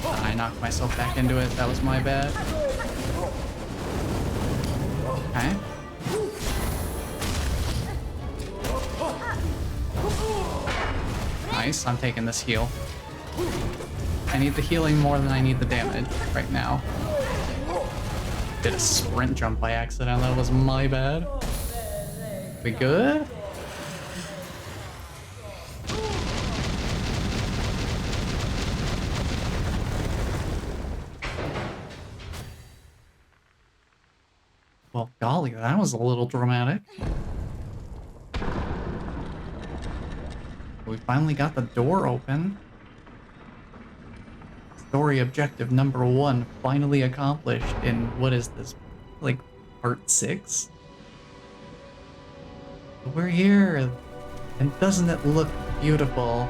I knocked myself back into it. That was my bad. Okay. Nice. I'm taking this heal. I need the healing more than I need the damage right now. Did a sprint jump by accident. That was my bad. We good? Well, golly, that was a little dramatic. We finally got the door open. Story objective number 1 finally accomplished in, what is this, like, part 6? We're here, and doesn't it look beautiful?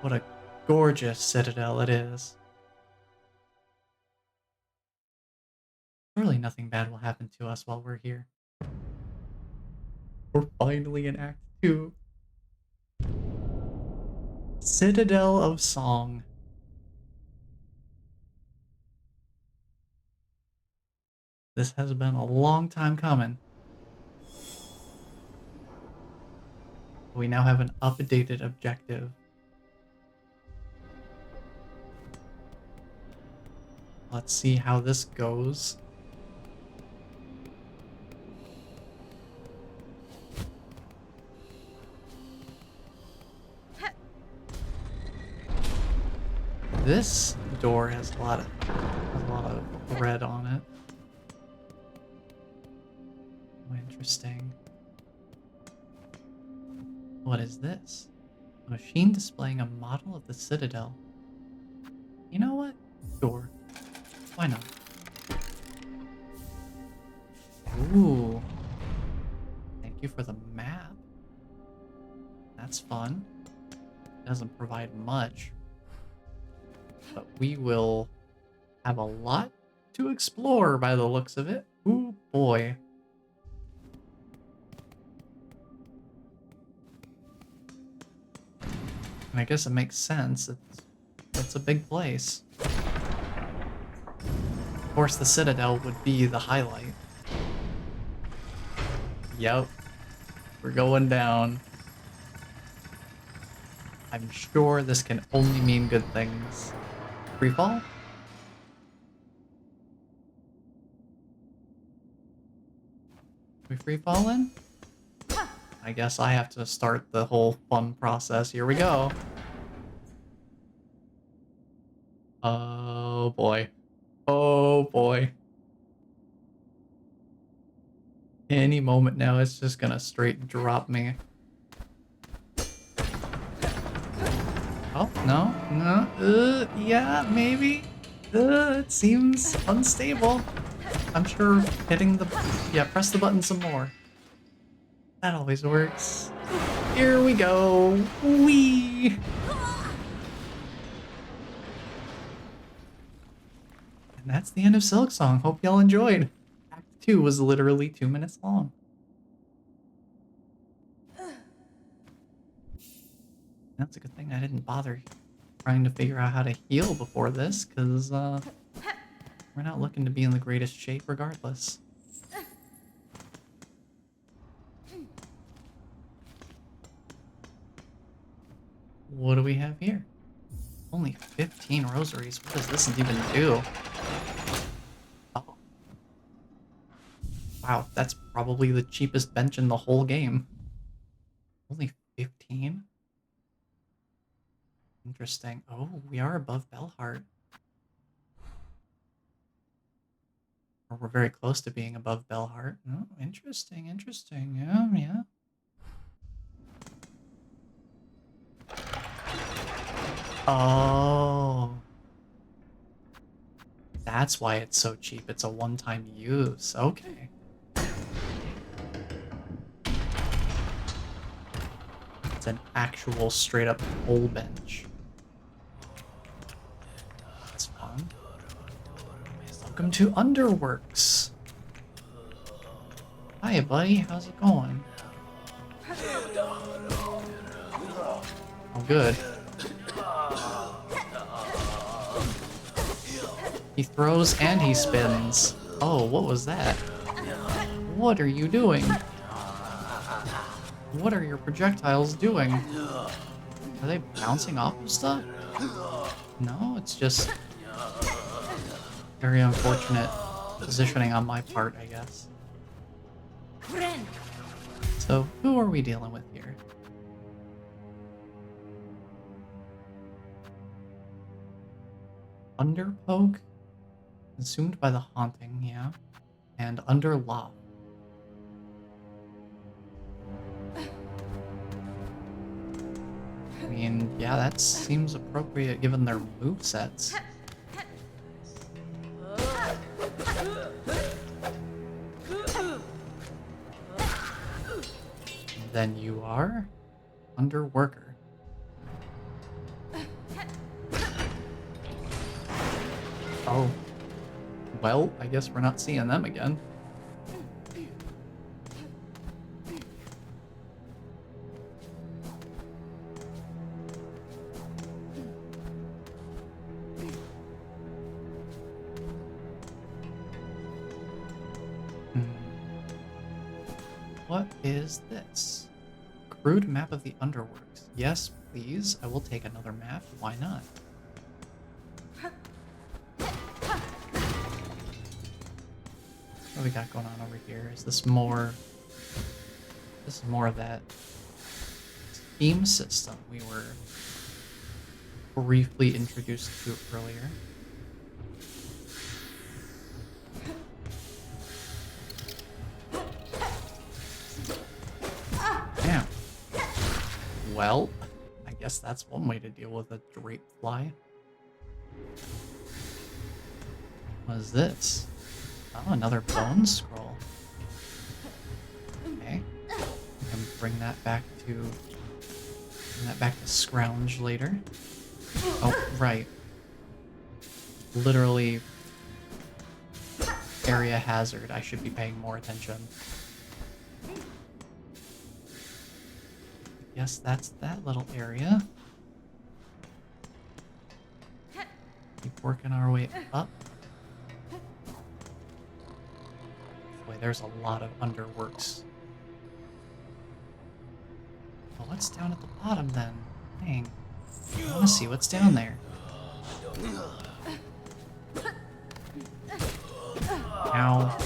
What a gorgeous citadel it is. Surely nothing bad will happen to us while we're here. We're finally in Act 2. Citadel of Song. This has been a long time coming. We now have an updated objective. Let's see how this goes. This door has a lot of red on it. Oh, interesting. What is this? A machine displaying a model of the Citadel. You know what? Sure. Why not? Ooh. Thank you for the map. That's fun. It doesn't provide much. But we will have a lot to explore by the looks of it. Ooh, boy. And I guess it makes sense. It's a big place. Of course, the Citadel would be the highlight. Yep. We're going down. I'm sure this can only mean good things. Free fall? We free falling? I guess I have to start the whole fun process. Here we go. Oh boy. Oh boy. Any moment now, it's just gonna straight drop me. Oh, no, no, yeah, maybe. It seems unstable. I'm sure hitting the, yeah, press the button some more. That always works. Here we go. Whee! And that's the end of Silksong. Hope y'all enjoyed. Act 2 was literally 2 minutes long. That's a good thing I didn't bother trying to figure out how to heal before this, because we're not looking to be in the greatest shape regardless. What do we have here? Only 15 rosaries. What does this even do? Oh. Wow, that's probably the cheapest bench in the whole game. Only 15? Interesting. Oh, we are above Bellheart. Or we're very close to being above Bellheart. Oh, interesting, interesting. Yeah, yeah. Oh. That's why it's so cheap. It's a one-time use. Okay. It's an actual straight-up whole bench. That's fun. Welcome to Underworks. Hi, buddy. How's it going? Oh, good. He throws and he spins. Oh, what was that? What are you doing? What are your projectiles doing? Are they bouncing off of stuff? No, it's just very unfortunate positioning on my part, I guess. So, who are we dealing with here? Underpoke? Consumed by the haunting, yeah. And under lock. I mean, yeah, that seems appropriate given their movesets. And then you are under worker. Oh. Well, I guess we're not seeing them again. What is this? Crude map of the Underworks. Yes, please. I will take another map. Why not? What do we got going on over here? Is this more... This is more of that theme system we were briefly introduced to earlier. Damn. Well, I guess that's one way to deal with a drape fly. What is this? Oh, another bone scroll. Okay. We can bring that back to Scrounge later. Oh, right. Literally area hazard. I should be paying more attention. Yes, that's that little area. Keep working our way up. Boy, there's a lot of underworks. Well, what's down at the bottom then? Dang. I want to see what's down there. Ow.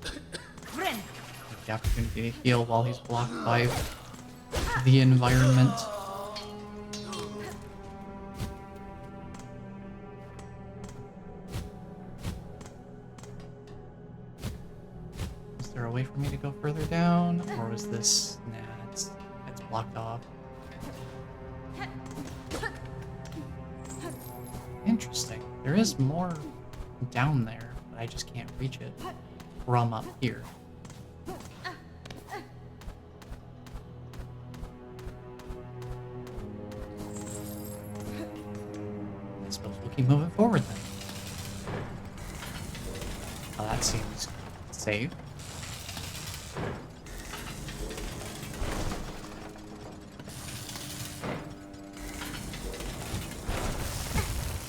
Take the opportunity to heal while he's blocked by the environment. Is there a way for me to go further down? Or was this... Nah, it's blocked off. Interesting. There is more down there, but I just can't reach it from up here. I suppose we'll keep moving forward then. Oh, that seems safe.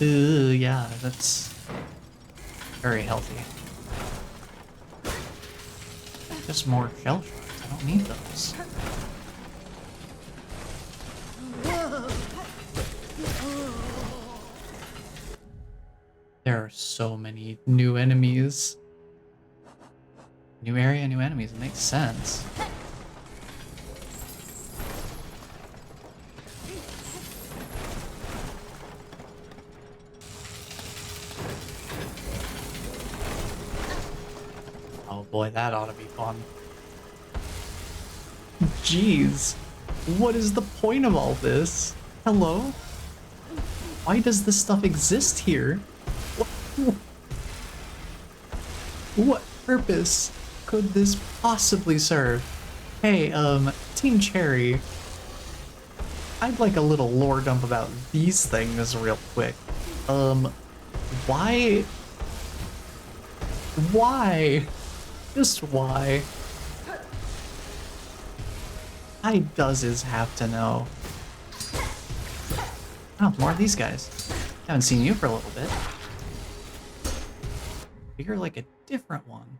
Yeah, that's very healthy. Just more shell shards. I don't need those. There are so many new enemies. New area, new enemies. It makes sense. Boy, that ought to be fun. Jeez. What is the point of all this? Hello? Why does this stuff exist here? What purpose could this possibly serve? Hey, Team Cherry. I'd like a little lore dump about these things real quick. Why? Why? Just why? I does have to know. Oh, more of these guys. Haven't seen you for a little bit. You're like a different one.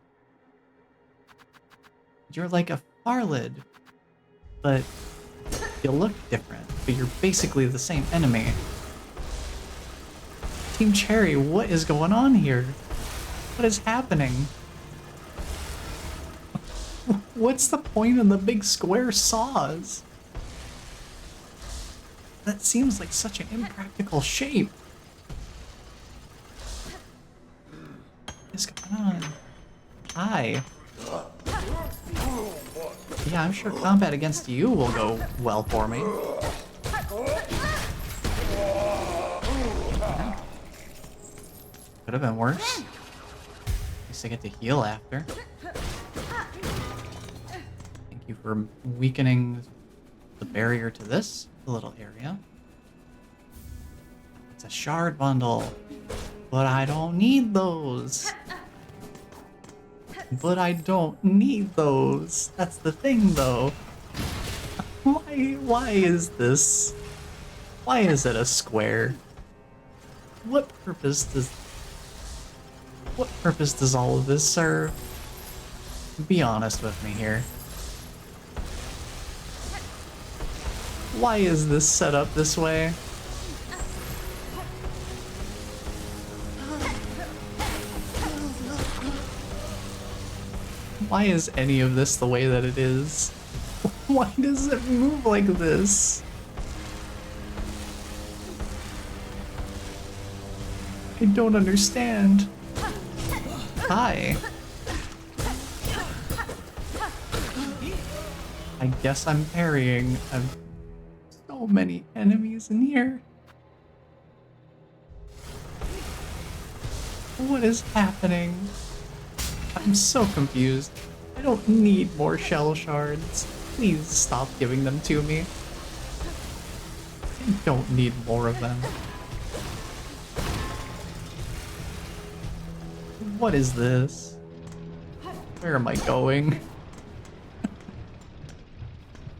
You're like a Farlid, but you look different, but you're basically the same enemy. Team Cherry, what is going on here? What is happening? What's the point in the big square saws? That seems like such an impractical shape. is going on? Hi. Yeah, I'm sure combat against you will go well for me. Could have been worse. At least I get to heal after. Thank you for weakening the barrier to this little area. It's a shard bundle. But I don't need those. But I don't need those. That's the thing, though. Why is this? Why is it a square? What purpose does all of this serve? Be honest with me here. Why is this set up this way? Why is any of this the way that it is? Why does it move like this? I don't understand. Hi. I guess I'm parrying. I've so many enemies in here. What is happening? I'm so confused. I don't need more shell shards. Please stop giving them to me. I don't need more of them. What is this? Where am I going?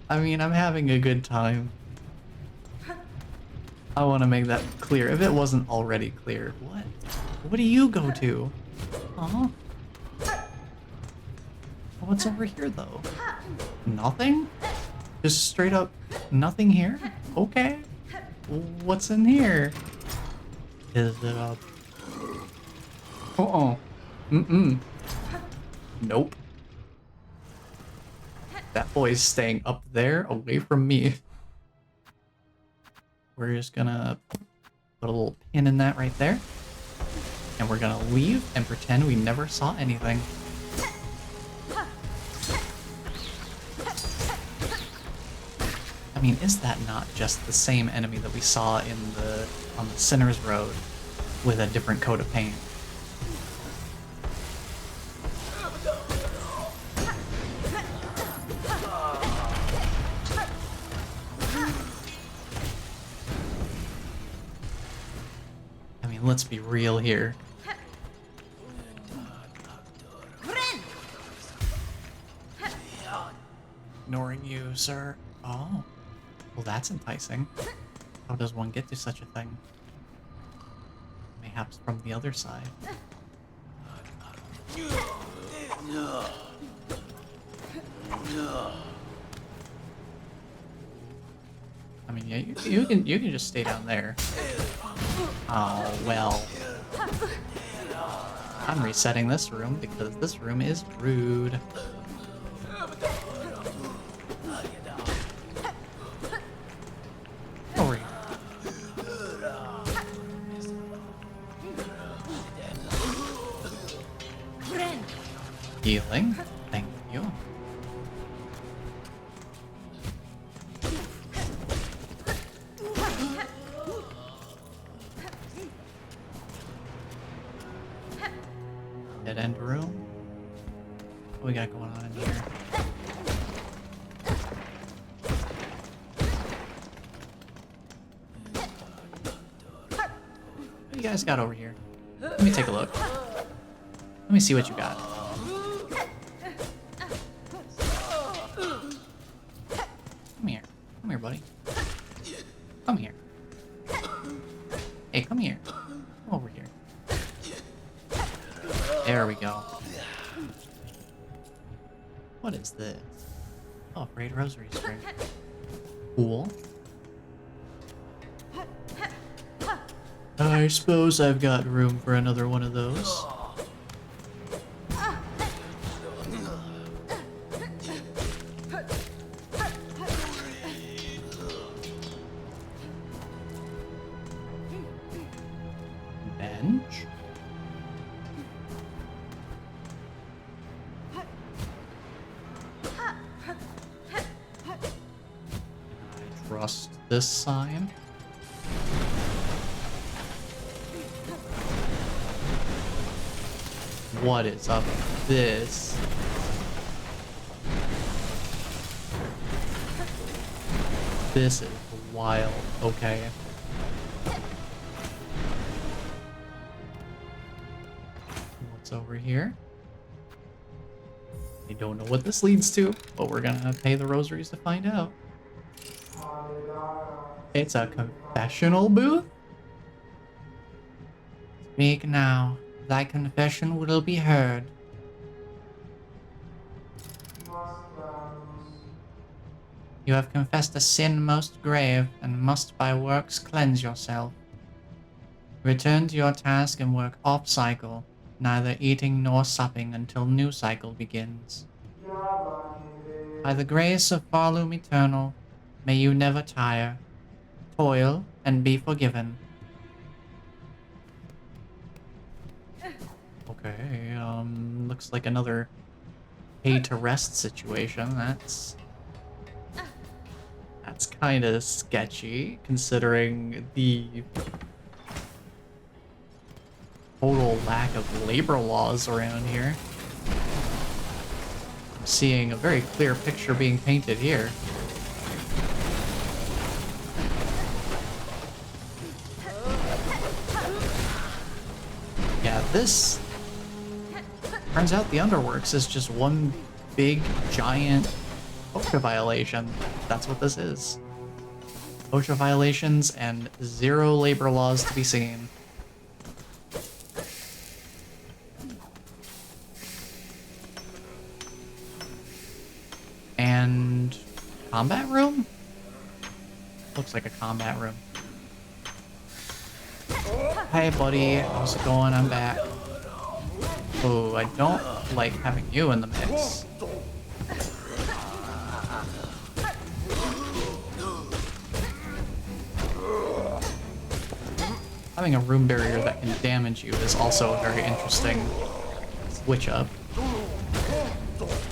I mean, I'm having a good time. I want to make that clear. If it wasn't already clear. What? What do you go to? Huh? What's over here, though? Nothing? Just straight up nothing here? Okay. What's in here? Is it a... Uh-oh. Mm-mm. Nope. That boy's staying up there, away from me. We're just gonna put a little pin in that right there. And we're gonna leave and pretend we never saw anything. I mean, is that not just the same enemy that we saw on the Sinner's Road with a different coat of paint? I mean, let's be real here. Ignoring you, sir. Oh. Well, that's enticing. How does one get to such a thing? Mayhaps from the other side. I mean, yeah, you can just stay down there. Oh well. I'm resetting this room because this room is rude. Over here. Healing. Thank you. Dead end room. What we got going on in here? What you guys got over here? Let me take a look. Let me see what you got. Come here. Come here, buddy. Come here. Hey, come here. Come over here. There we go. What is this? Oh, Braid Rosary String. Cool. I suppose I've got room for another one of those. Bench. trust this sign. What is up with this? This is wild. Okay. What's over here? I don't know what this leads to, but we're gonna pay the rosaries to find out. It's a confessional booth? Speak now. Thy confession will be heard. You have confessed a sin most grave, and must by works cleanse yourself. Return to your task and work off-cycle, neither eating nor supping until new cycle begins. By the grace of Farloom Eternal, may you never tire, toil, and be forgiven. Okay, looks like another pay to rest situation. That's kind of sketchy, considering the total lack of labor laws around here. I'm seeing a very clear picture being painted here. Yeah, this turns out the Underworks is just one big, giant OSHA violation. That's what this is. OSHA violations and 0 labor laws to be seen. And combat room? Looks like a combat room. Hey buddy, how's it going? I'm back. Oh, I don't like having you in the mix. Having a room barrier that can damage you is also a very interesting switch up.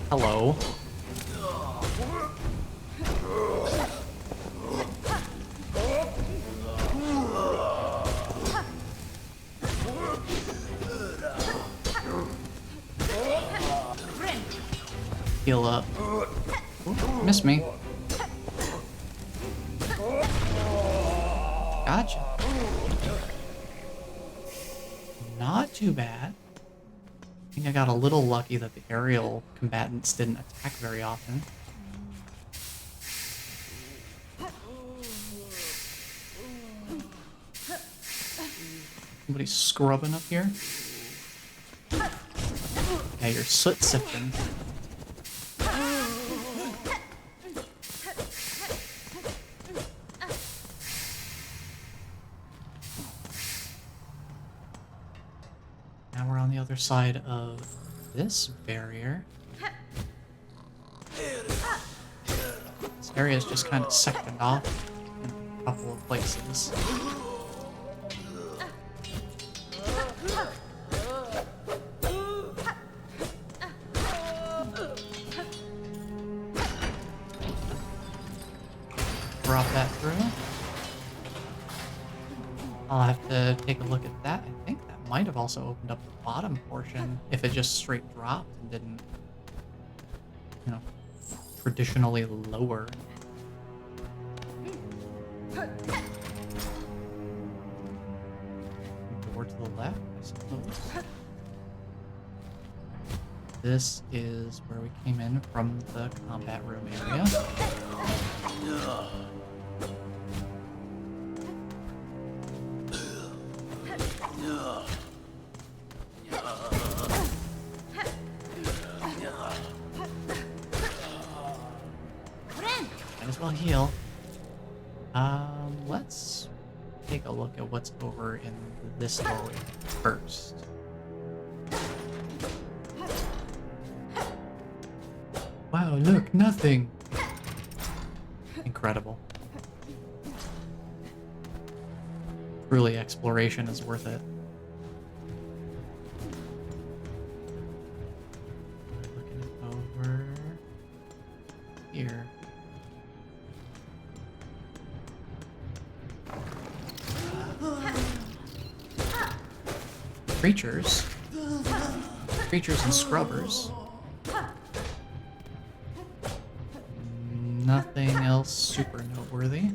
Hello. Heal up. Ooh, missed me. Gotcha. Not too bad. I think I got a little lucky that the aerial combatants didn't attack very often. Somebody's scrubbing up here. Yeah, you're soot sifting. Now we're on the other side of this barrier. This area is just kind of sectioned off in a couple of places. Drop that through. I'll have to take a look at that. I think that might have also opened up the bottom portion if it just straight dropped and didn't, you know, traditionally lower. Door to the left, I suppose. This is where we came in from the combat room area. Might as well heal. Let's take a look at what's over in this doorway first. Wow, look, nothing. Incredible. Truly, exploration is worth it. Looking over here. creatures. Creatures and scrubbers. Nothing else super noteworthy.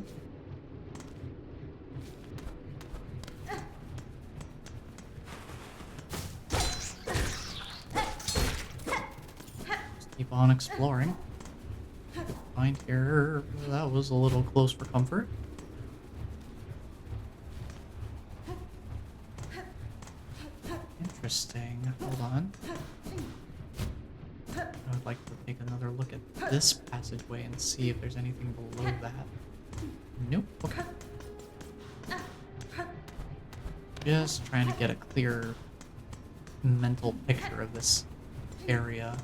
Just keep on exploring. Find here. That was a little close for comfort. Interesting. Hold on. I would like to take another look at this passageway and see if there's anything below that. Nope. Okay. Just trying to get a clear mental picture of this area.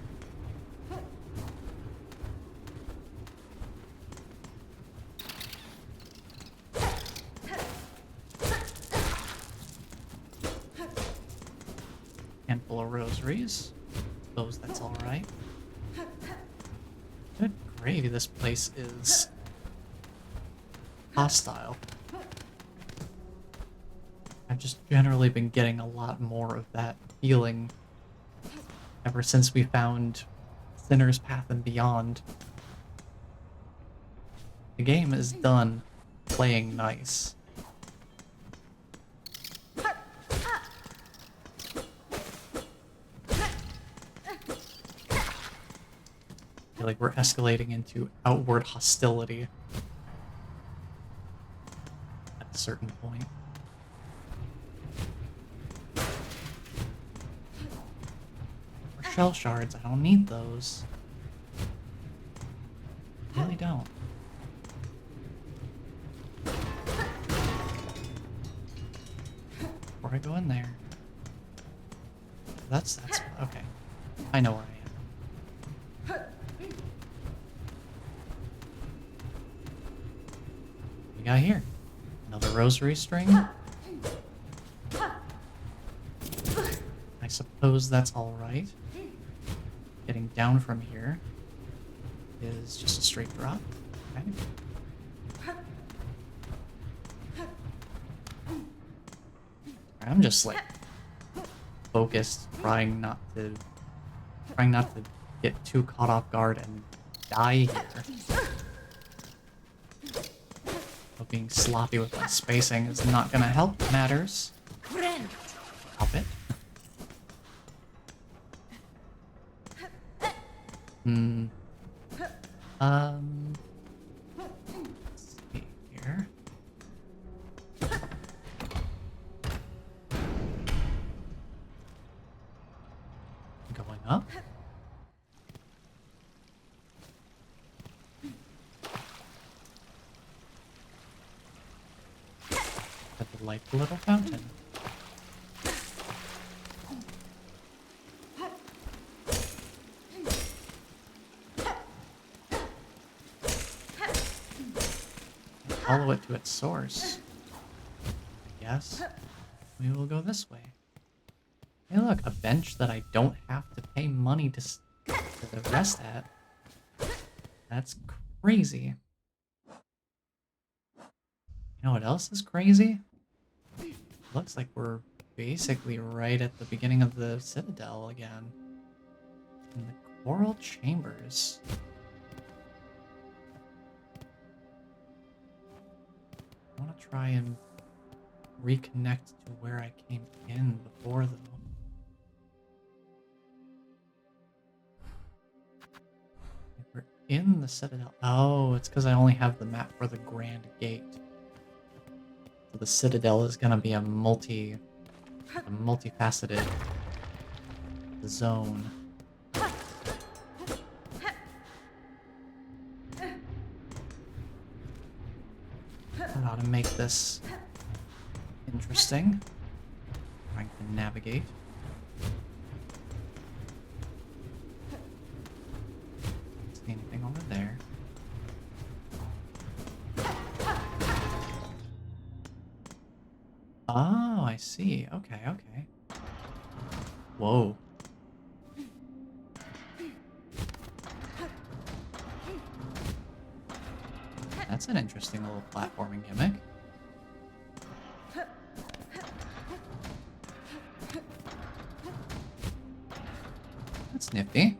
Handful of rosaries. Suppose that's alright. Good gravy, this place is hostile. I've just generally been getting a lot more of that feeling ever since we found Sinner's Path and Beyond. The game is done playing nice. I feel like we're escalating into outward hostility at a certain point. Or shell shards, I don't need those. I really don't. Before I go in there. That's okay. I know where I am. Got here? Another rosary string? I suppose that's alright. Getting down from here is just a straight drop. Okay. I'm just like focused, trying not to get too caught off guard and die here. But being sloppy with my spacing is not gonna help matters. Stop it. Let's see here. Going up. A delightful little fountain. Follow it to its source. I guess we will go this way. Hey look, a bench that I don't have to pay money to rest at. That's crazy. You know what else is crazy? Looks like we're basically right at the beginning of the Citadel again. In the Coral Chambers. I want to try and reconnect to where I came in before, though. We're in the Citadel. Oh, it's because I only have the map for the Grand Gate. So the Citadel is going to be a multifaceted zone. How to make this interesting. Trying to navigate. See anything over there? Oh, I see. Okay, okay. Whoa. That's an interesting little platforming gimmick. That's nifty.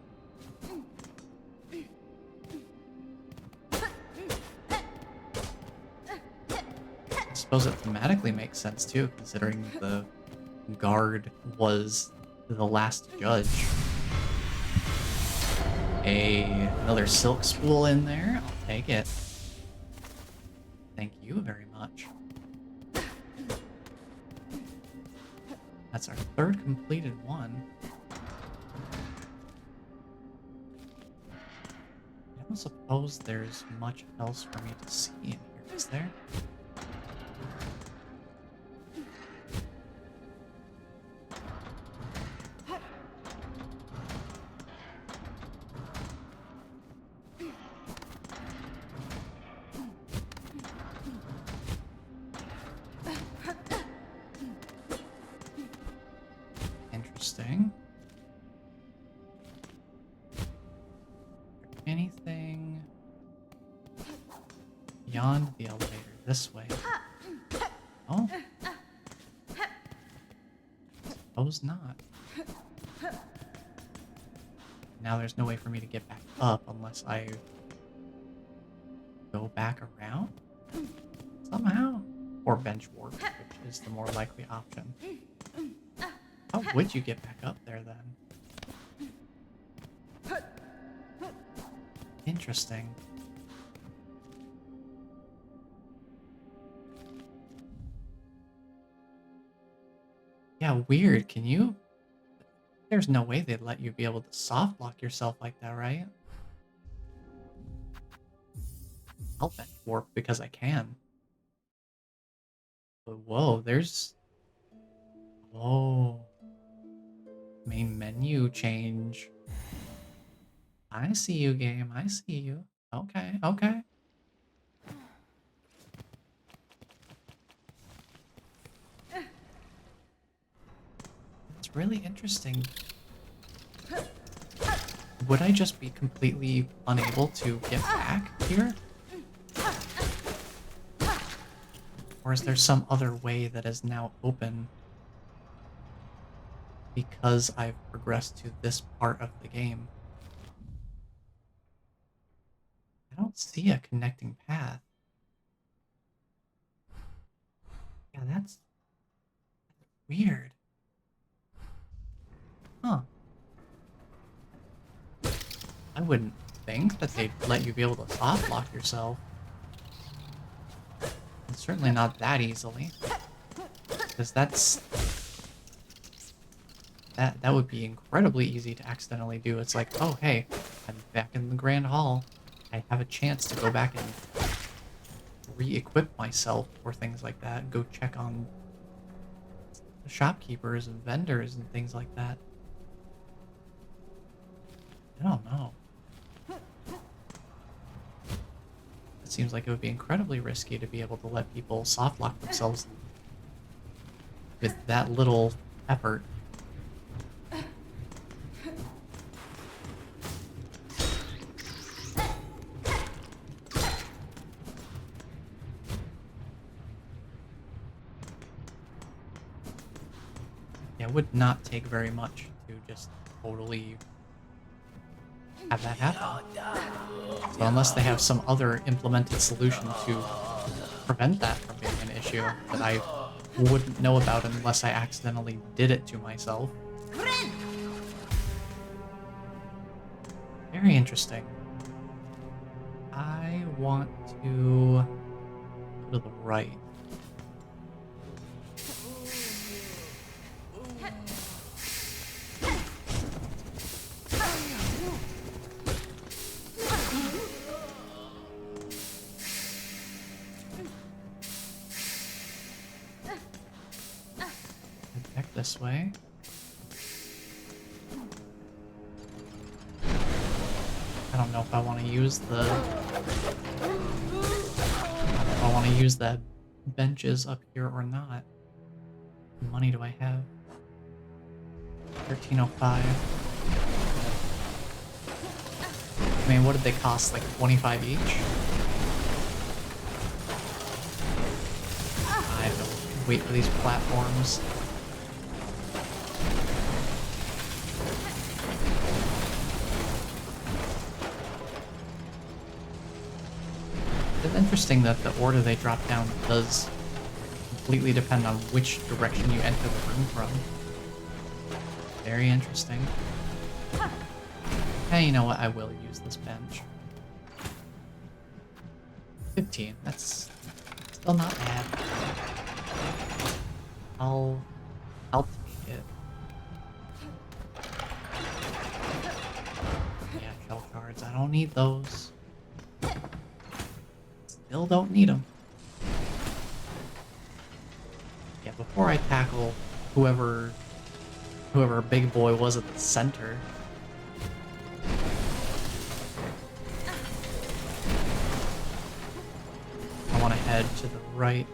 I suppose it thematically makes sense too, considering the guard was the last judge. Another silk spool in there. I'll take it. Thank you very much. That's our third completed one. I don't suppose there's much else for me to see in here, is there? Interesting. Anything beyond the elevator this way? Oh. Suppose not. Now there's no way for me to get back up unless I go back around somehow. Or bench warp, which is the more likely option. How would you get back up there then? Interesting. Yeah, weird. Can you? There's no way they'd let you be able to soft lock yourself like that, right? I'll bench warp because I can. But whoa, there's... Whoa. Main menu change. I see you, game. I see you. Okay, okay. It's really interesting. Would I just be completely unable to get back here? Or is there some other way that is now open because I've progressed to this part of the game? I don't see a connecting path. Yeah, that's weird. Huh. I wouldn't think that they'd let you be able to soft lock yourself. And certainly not that easily. Because that would be incredibly easy to accidentally do. It's like, oh hey, I'm back in the Grand Hall. I have a chance to go back and re-equip myself or things like that. Go check on the shopkeepers and vendors and things like that. I don't know. It seems like it would be incredibly risky to be able to let people soft lock themselves with that little effort. Yeah, it would not take very much to just totally have that happen. So unless they have some other implemented solution to prevent that from being an issue that I wouldn't know about unless I accidentally did it to myself. Very interesting. I want to go to the right. Back this way. I don't know if I want to use the... I don't know if I want to use the benches up here or not. How much money do I have? 1305. I mean, what did they cost? Like 25 each? I have to wait for these platforms. Interesting that the order they drop down does completely depend on which direction you enter the room from. Very interesting. Hey, you know what? I will use this bench. 15. That's still not bad. I'll take it. Yeah, shell cards. I don't need those. Still don't need them. Yeah, before I tackle whoever big boy was at the center. I want to head to the right.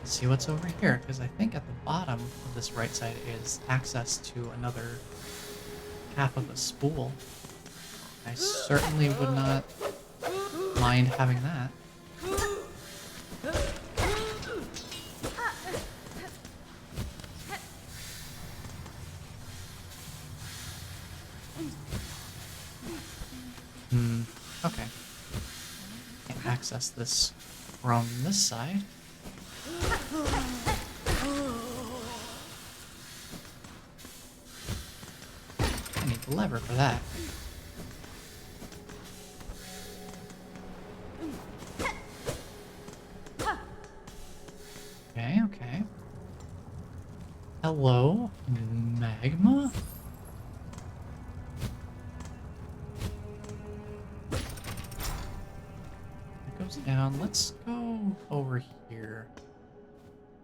See what's over here, because I think at the bottom of this right side is access to another half of a spool. I certainly would not mind having that. Okay. Can't access this from this side. I need the lever for that. Okay, okay. Hello, magma? It goes down. Let's go over here.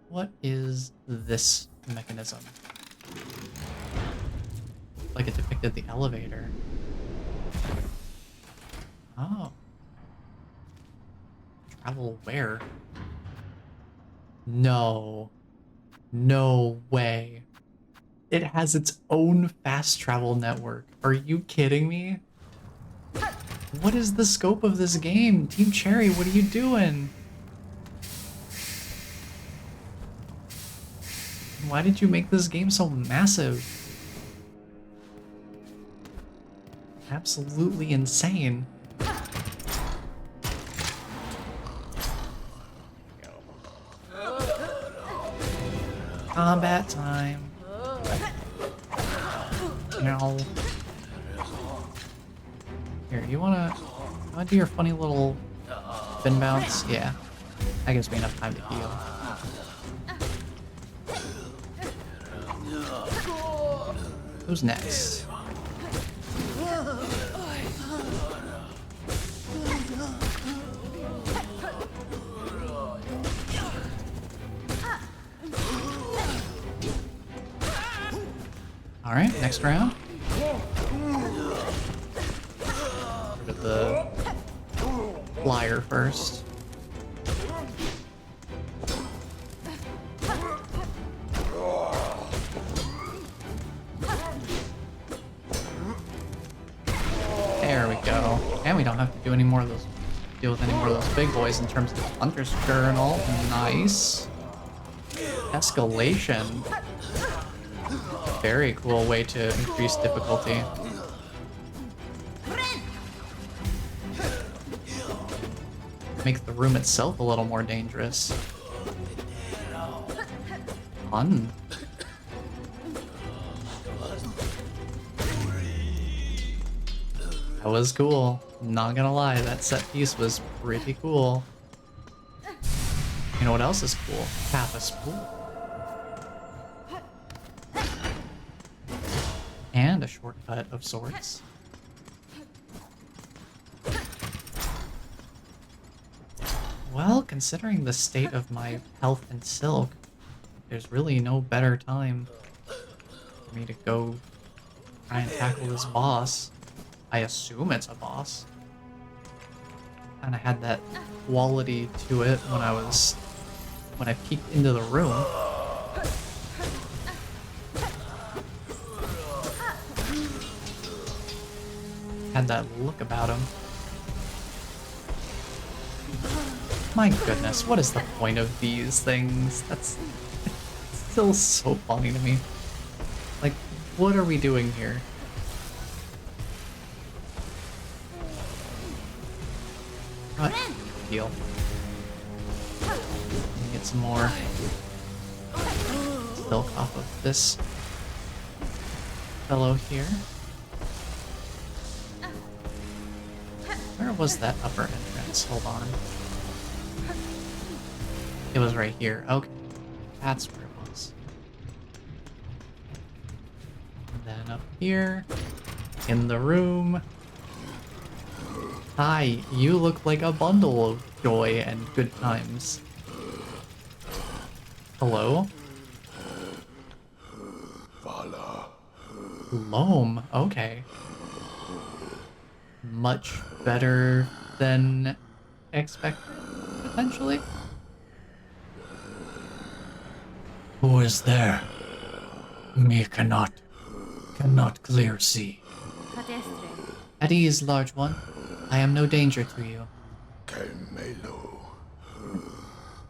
What is this mechanism? Like it depicted the elevator. Oh. Travel where? No. No way. It has its own fast travel network. Are you kidding me? What is the scope of this game? Team Cherry, what are you doing? Why did you make this game so massive? Absolutely insane. Combat time. No. Here, you wanna do your funny little spin bounce? Yeah. That gives me enough time to heal. Who's next? Alright, next round. Rid of the flyer first. There we go. And we don't have to do any more of those, deal with any more of those big boys in terms of Hunter's Journal. Nice. Escalation. Very cool way to increase difficulty. Make the room itself a little more dangerous. Fun. That was cool. Not gonna lie, that set piece was pretty cool. You know what else is cool? Half a spool. And a shortcut of sorts. Well, considering the state of my health and silk, there's really no better time for me to go try and tackle this boss. I assume it's a boss. Kinda had that quality to it when I peeked into the room. Had that look about him. My goodness, what is the point of these things? That's still so funny to me. Like, what are we doing here? Right. Heal. Get some more silk off of this fellow here. Where was that upper entrance? Hold on. It was right here. Okay. That's where it was. And then up here, in the room. Hi, you look like a bundle of joy and good times. Hello? Vala. Loam, okay. Much better than expected, potentially? Who is there? Me cannot clear see. Cadestre. At ease, large one. I am no danger to you. Kemelo.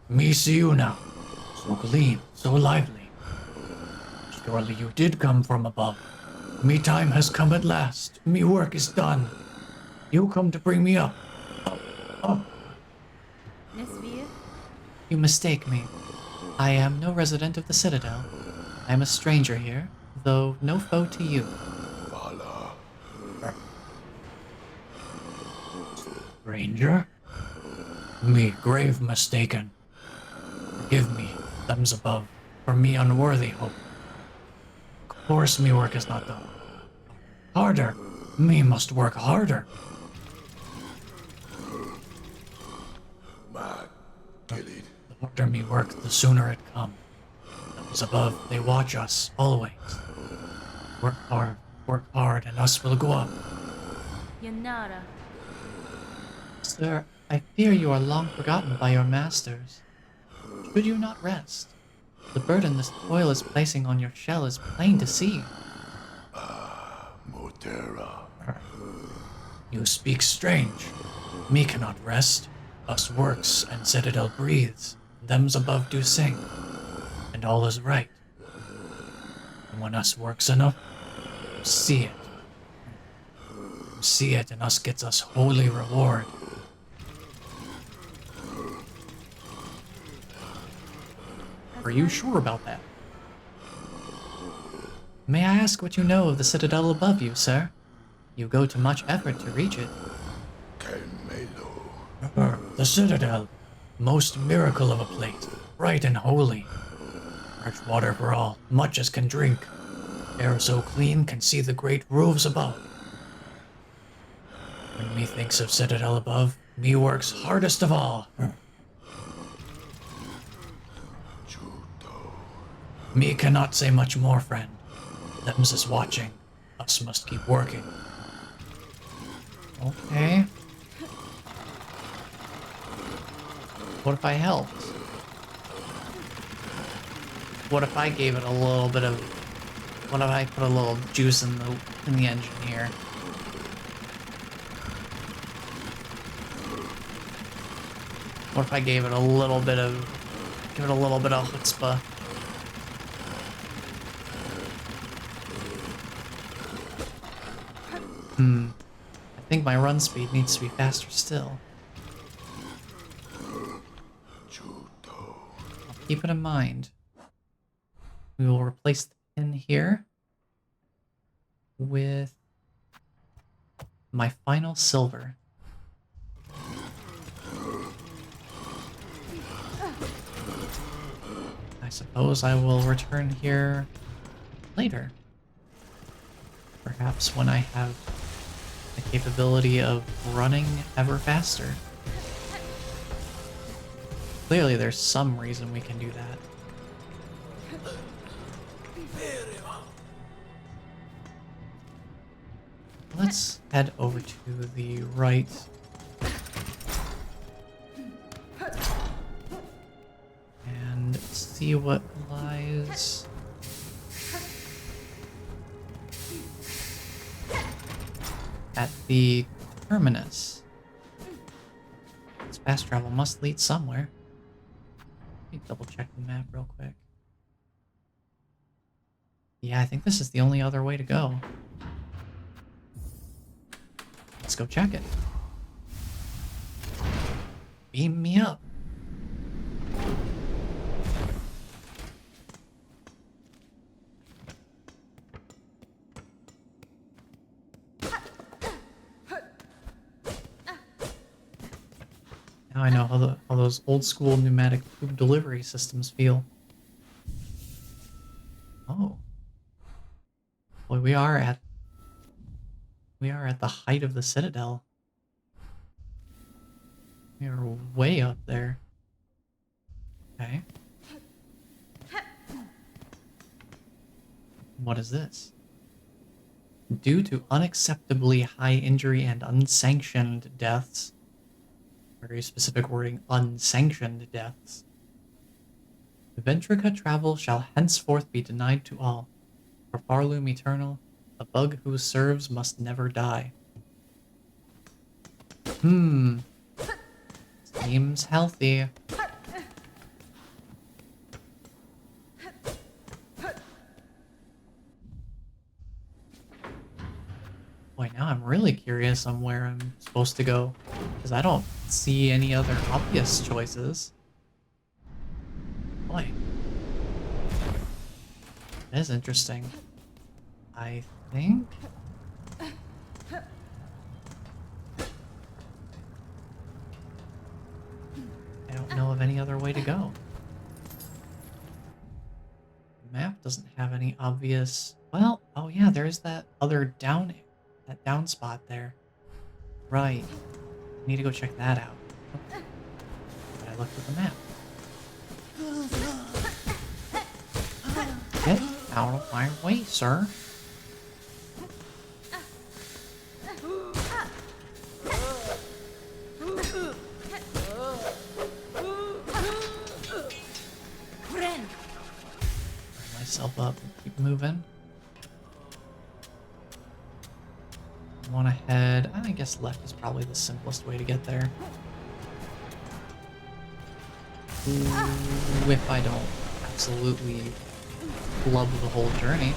Me see you now. So clean, so lively. Surely you did come from above. Me time has come at last. Me work is done. You come to bring me up. Up. Nesvir. You mistake me. I am no resident of the Citadel. I am a stranger here, though no foe to you. Vala. Ranger? Me grave mistaken. Forgive me, thumbs above, for me unworthy hope. Of course me work is not done. Harder! Me must work harder. Mad. Gilid. The harder me work, the sooner it come. Thumbs above, they watch us, always. Work hard, and us will go up. Yanara. Sir, I fear you are long forgotten by your masters. Should you not rest? The burden this toil is placing on your shell is plain to see. Motera. You speak strange. Me cannot rest. Us works, and Citadel breathes. Them's above do sing. And all is right. And when us works enough, see it. See it, and us gets us holy reward. Are you sure about that? May I ask what you know of the Citadel above you, sir? You go to much effort to reach it. Kemelo. The Citadel. Most miracle of a place. Bright and holy. Fresh water for all, much as can drink. Air so clean, can see the great roofs above. When me thinks of Citadel above, me works hardest of all. Judo. Me cannot say much more, friend. Them's is watching. Us must keep working. Okay. What if I helped? What if I gave it a little bit of... What if I put a little juice in the engine here? What if I gave it a little bit of... Give it a little bit of chutzpah? I think my run speed needs to be faster still. Judo. Keep it in mind. We will replace the pin here with my final silver. I suppose I will return here later. Perhaps when I have the capability of running ever faster. Clearly there's some reason we can do that. Let's head over to the right. And see what lies at the terminus. This fast travel must lead somewhere. Let me double check the map real quick. Yeah, I think this is the only other way to go. Let's go check it. beam me up. Now I know how those old school pneumatic food delivery systems feel. Oh. Boy, we are at the height of the Citadel. We are way up there. Okay. What is this? Due to unacceptably high injury and unsanctioned deaths, very specific wording, unsanctioned deaths, Ventrica travel shall henceforth be denied to all. For Farloom Eternal, a bug who serves must never die. Seems healthy. Boy, now I'm really curious on where I'm supposed to go, because I don't see any other obvious choices. Boy. That is interesting. I think... I don't know of any other way to go. The map doesn't have any obvious... Well, oh yeah, there's that other down spot there. Right. Need to go check that out. Oh. But I looked at the map. Get out of my way, sir. Bring myself up and keep moving. I want to head... I guess left is probably the simplest way to get there. Ooh, if I don't absolutely love the whole journey.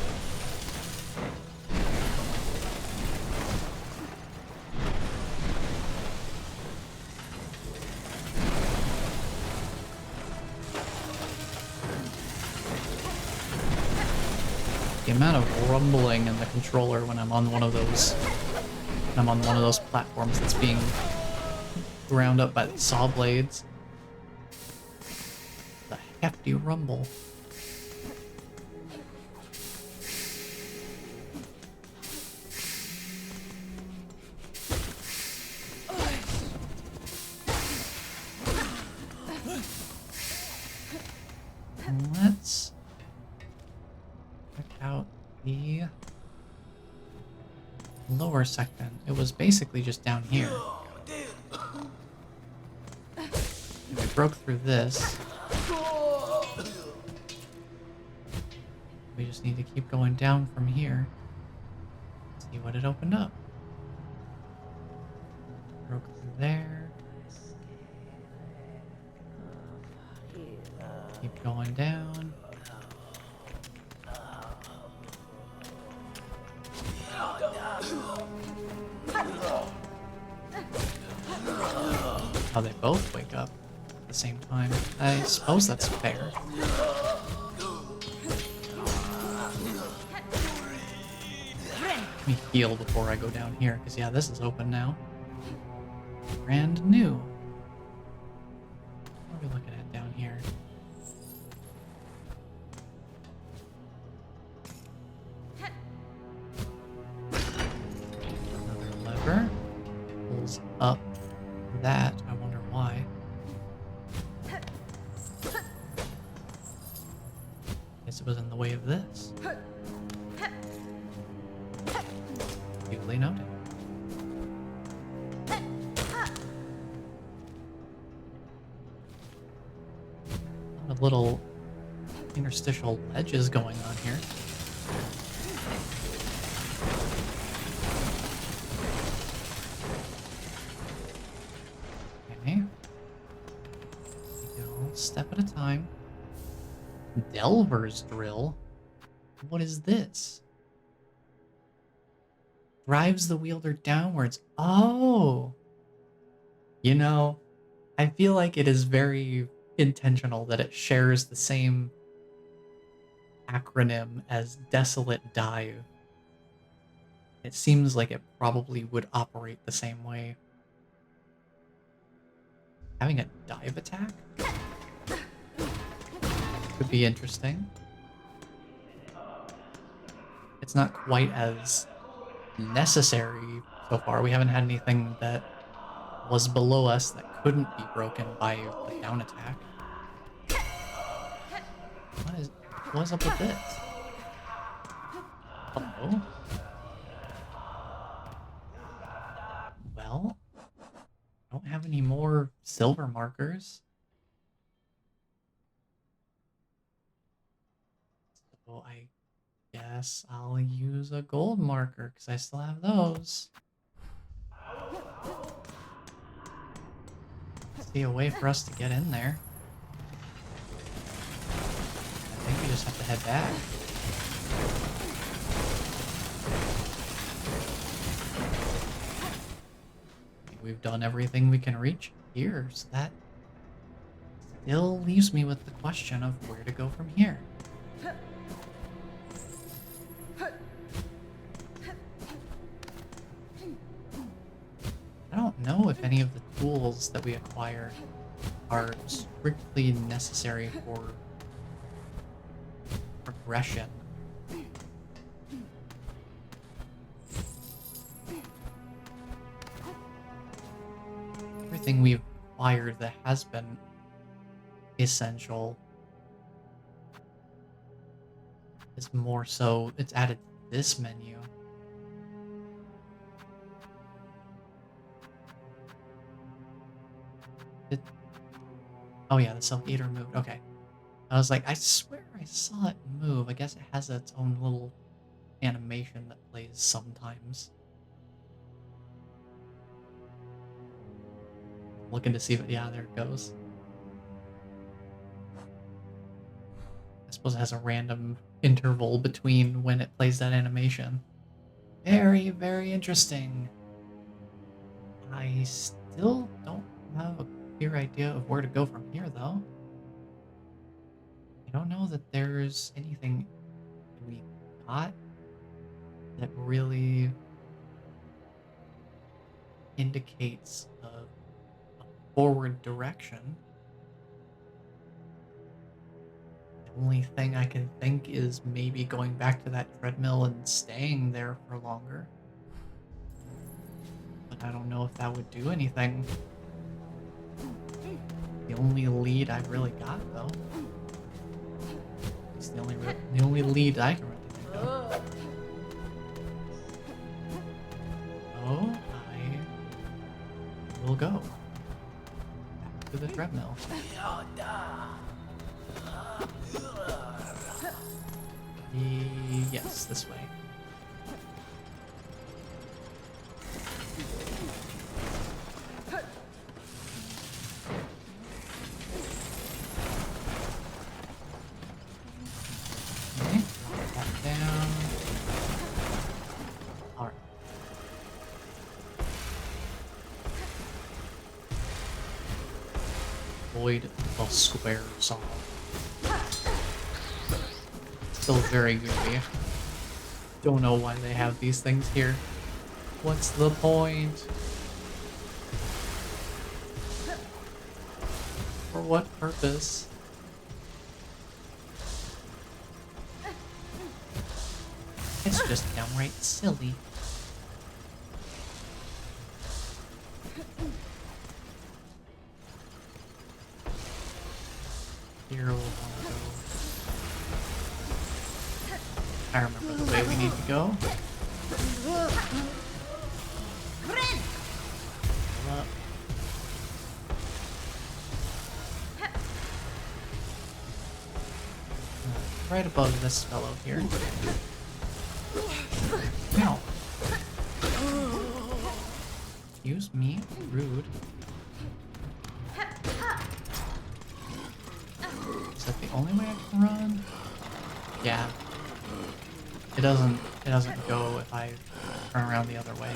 The amount of rumbling in the controller when I'm on one of those platforms that's being ground up by the saw blades. The hefty rumble. Let's check out the lower section. It was basically just down here. If we broke through this, we just need to keep going down from here. See what it opened up. Broke through there. Keep going down. How they both wake up at the same time. I suppose that's fair. Let me heal before I go down here, because yeah, this is open now. Brand new. What are we looking at down here? Another lever. Pulls up that. I wonder why. Guess it was in the way of this. Duly noted. A lot of little interstitial ledges going on here. Okay. Go step at a time. Delver's drill? What is this? Drives the wielder downwards. Oh! You know, I feel like it is very intentional that it shares the same acronym as Desolate Dive. It seems like it probably would operate the same way. Having a dive attack could be interesting. It's not quite as necessary so far. We haven't had anything that was below us that couldn't be broken by a down attack. What is up with this? Hello? Well, I don't have any more silver markers. So I guess I'll use a gold marker because I still have those. See a way for us to get in there. I think we just have to head back. We've done everything we can reach here, so that still leaves me with the question of where to go from here. I don't know if any of the tools that we acquire are strictly necessary for progression. Everything we've acquired that has been essential is more so it's added to this menu. Oh yeah, the self-eater moved. Okay. I was like, I swear I saw it move. I guess it has its own little animation that plays sometimes. Looking to see if yeah, there it goes. I suppose it has a random interval between when it plays that animation. Very, very interesting. I still don't have a clear idea of where to go from here, though. I don't know that there's anything we got that really indicates a forward direction. The only thing I can think is maybe going back to that treadmill and staying there for longer. But I don't know if that would do anything. The only lead I've really got, though. It's the only lead I can really think of. Oh, I will go back to the treadmill. Yes, this way. Okay, drop that down. Alright. Avoid the square saw. Still very goofy. Don't know why they have these things here. What's the point? For what purpose? It's just downright silly. Here we'll want to go. I remember the way we need to go. Up. Right above this fellow here. Ow. Excuse me, rude. Is that the only way I can run? Yeah. It doesn't go if I turn around the other way.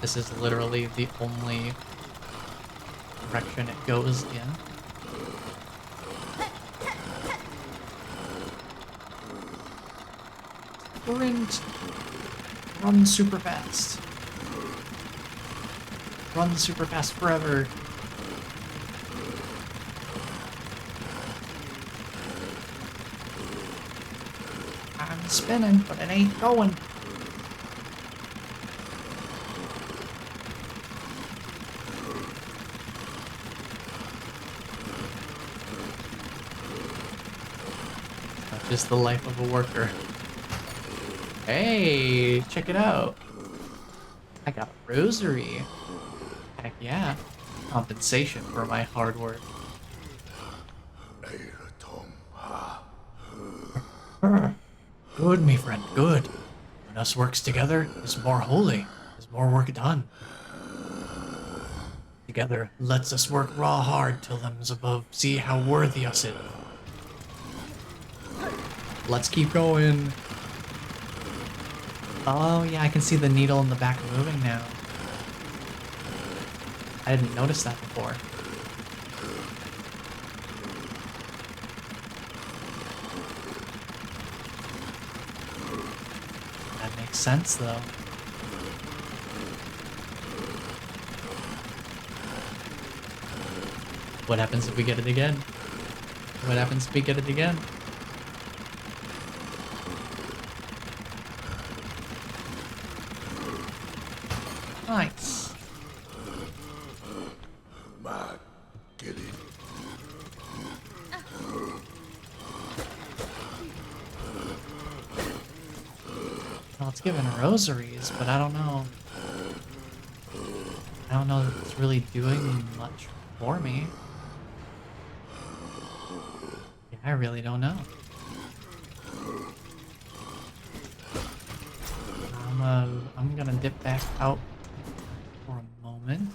This is literally the only direction it goes in. Sprint! Run super fast. Run super fast forever. I'm spinning, but it ain't going. That's just the life of a worker. Hey, check it out. I got a rosary. Heck yeah. Compensation for my hard work. Eiratom ha. Good, me friend, good. When us works together, is more holy, is more work done. Together, lets us work raw hard till them's above see how worthy us is. Let's keep going. Oh yeah, I can see the needle in the back moving now. I didn't notice that before. That makes sense though. What happens if we get it again? What happens if we get it again? Nice. Mad Gilly. Well, it's giving rosaries, but I don't know. I don't know that it's really doing much for me. Yeah, I really don't know. I'm gonna dip back out for a moment.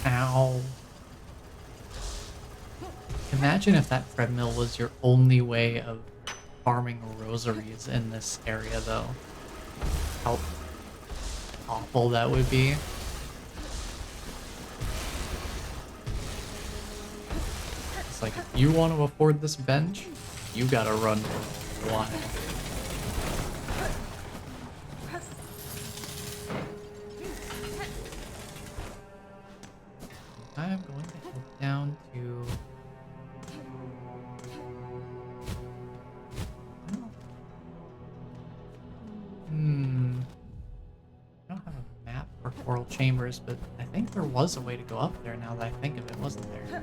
Ow. Imagine if that treadmill was your only way of farming rosaries in this area, though. How awful that would be. It's like, if you want to afford this bench, you gotta run for a while. I'm going to head down to... I don't have a map for Coral Chambers, but I think there was a way to go up there now that I think of it, wasn't there?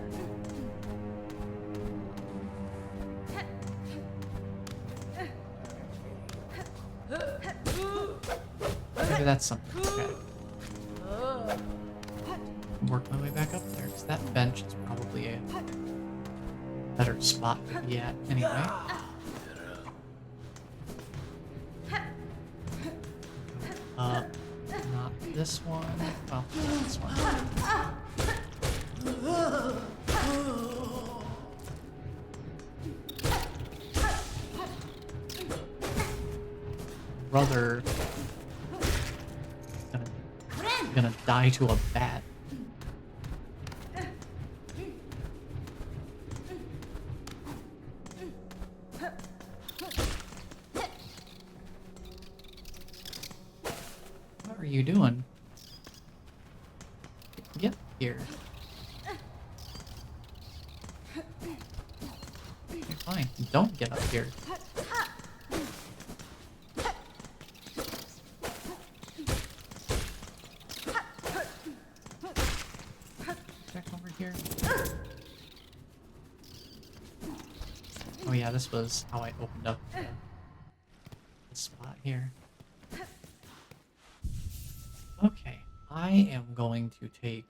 Maybe that's something. Okay. Work my way back up there, because that bench is probably a better spot to be at anyway. Not this one. Well, this one. Brother, gonna die to a bat. What are you doing? Get here. Okay, fine. Don't get up here. Check over here. Oh yeah, this was how I opened up the spot here. Okay, I am going to take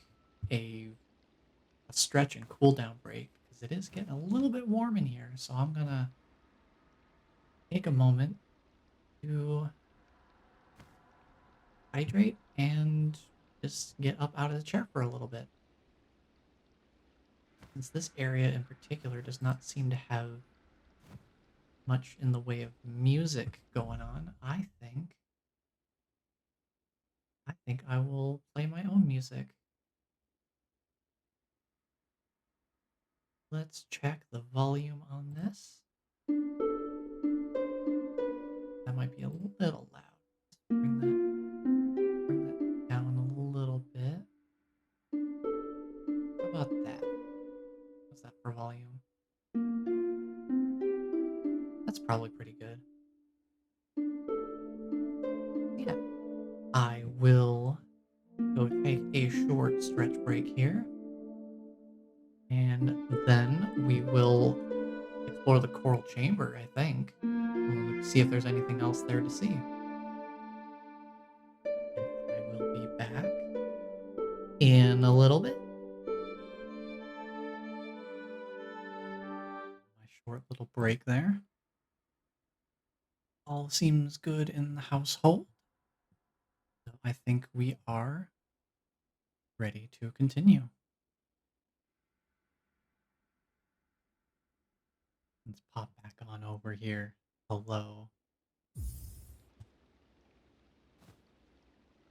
a stretch and cool down break because it is getting a little bit warm in here. So I'm gonna take a moment to hydrate and just get up out of the chair for a little bit. Since this area in particular does not seem to have much in the way of music going on, I think I will play my own music. Let's check the volume on this. That might be a little loud. Bring that down a little bit. How about that? What's that for volume? That's probably pretty good. Yeah. I will go take a short stretch break here. And then we will explore the coral chamber, I think. We'll see if there's anything else there to see. And I will be back in a little bit. My short little break there. All seems good in the household. So I think we are ready to continue. Let's pop back on over here. Hello.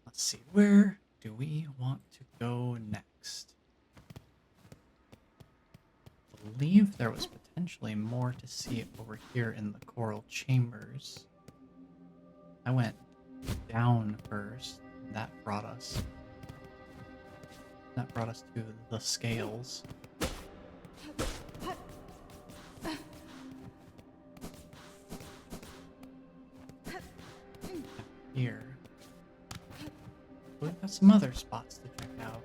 Let's see, where do we want to go next? I believe there was potentially more to see over here in the coral chambers. I went down first. That brought us to the scales. Here. We've got some other spots to check out.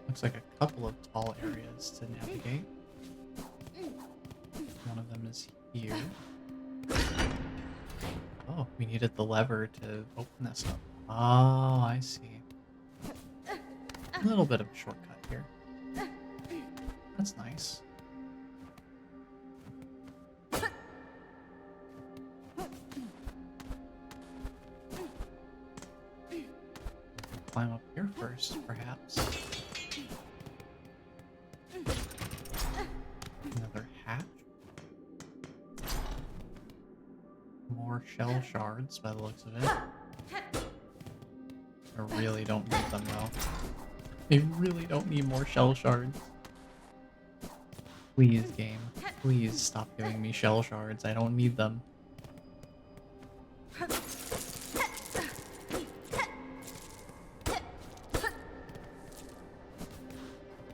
Looks like a couple of tall areas to navigate. One of them is here. Oh, we needed the lever to open this up. Oh, I see. A little bit of a shortcut here. That's nice. Climb up here first, perhaps. Another hatch. More shell shards by the looks of it. I really don't need them though. I really don't need more shell shards. Please, game. Please stop giving me shell shards. I don't need them.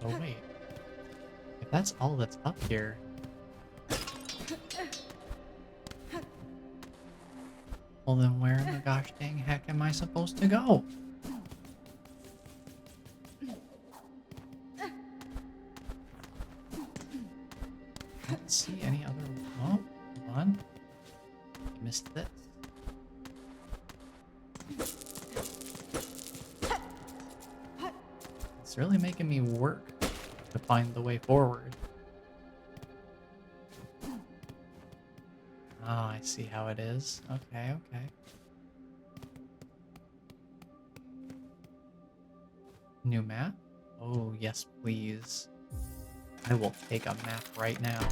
Oh wait. If that's all that's up here, well then where in the gosh dang heck am I supposed to go? I don't see any other... Oh, hold on. I missed this. It's really making me work to find the way forward. Oh, I see how it is. Okay, okay. New map? Oh, yes, please. I will take a map right now.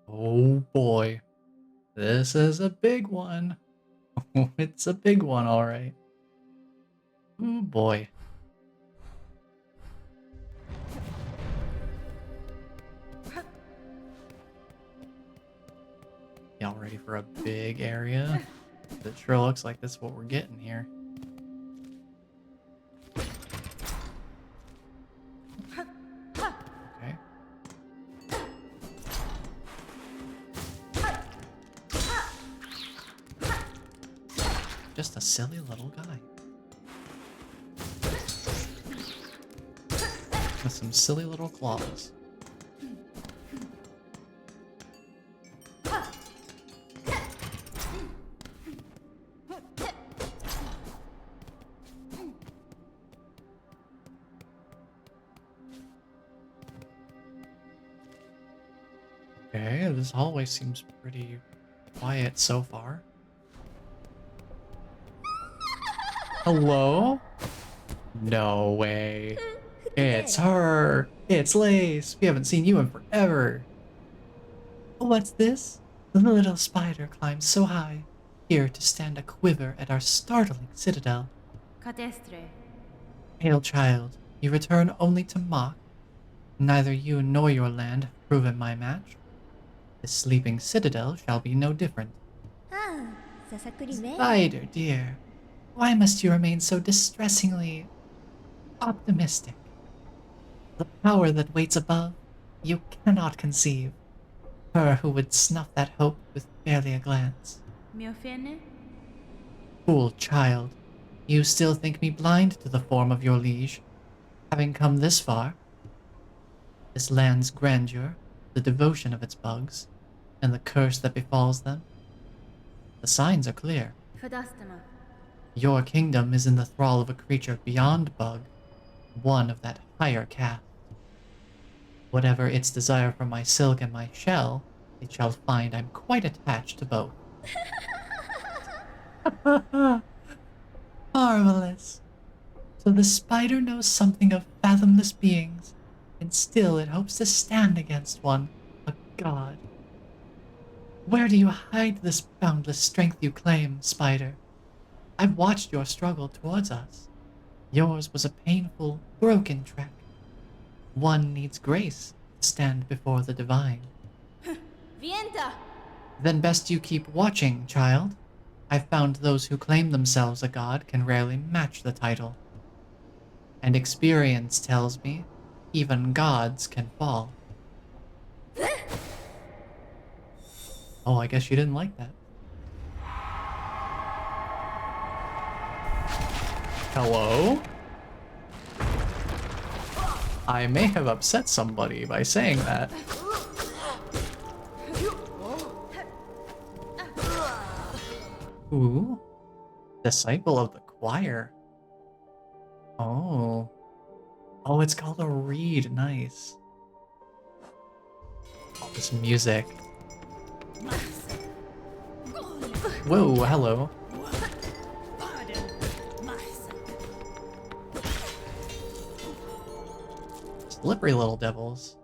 Oh boy. This is a big one. It's a big one, alright. Oh boy. Y'all ready for a big area? It sure looks like this is what we're getting here. Okay. Just a silly little guy. With some silly little claws. Okay, this hallway seems pretty quiet so far. Hello? No way. It's her! It's Lace! We haven't seen you in forever! What's this? The little spider climbed so high, here to stand a quiver at our startling citadel. Cadestre. Hail child, you return only to mock. Neither you nor your land have proven my match. The sleeping citadel shall be no different. Spider, dear, why must you remain so distressingly optimistic? The power that waits above, you cannot conceive. Her who would snuff that hope with barely a glance. Mi offende? Fool child, you still think me blind to the form of your liege, having come this far? This land's grandeur, the devotion of its bugs, and the curse that befalls them? The signs are clear. Fadastama. Your kingdom is in the thrall of a creature beyond bug, one of that higher caste. Whatever its desire for my silk and my shell, it shall find I'm quite attached to both. Marvelous. So the spider knows something of fathomless beings, and still it hopes to stand against one, a god. Where do you hide this boundless strength you claim, spider? I've watched your struggle towards us. Yours was a painful, broken trek. One needs grace to stand before the divine. Vienta! Then best you keep watching, child. I've found those who claim themselves a god can rarely match the title. And experience tells me, even gods can fall. Oh, I guess you didn't like that. Hello? I may have upset somebody by saying that. Ooh. Disciple of the choir. Oh. Oh, it's called a reed. Nice. All this music. Whoa, hello. Slippery little devils.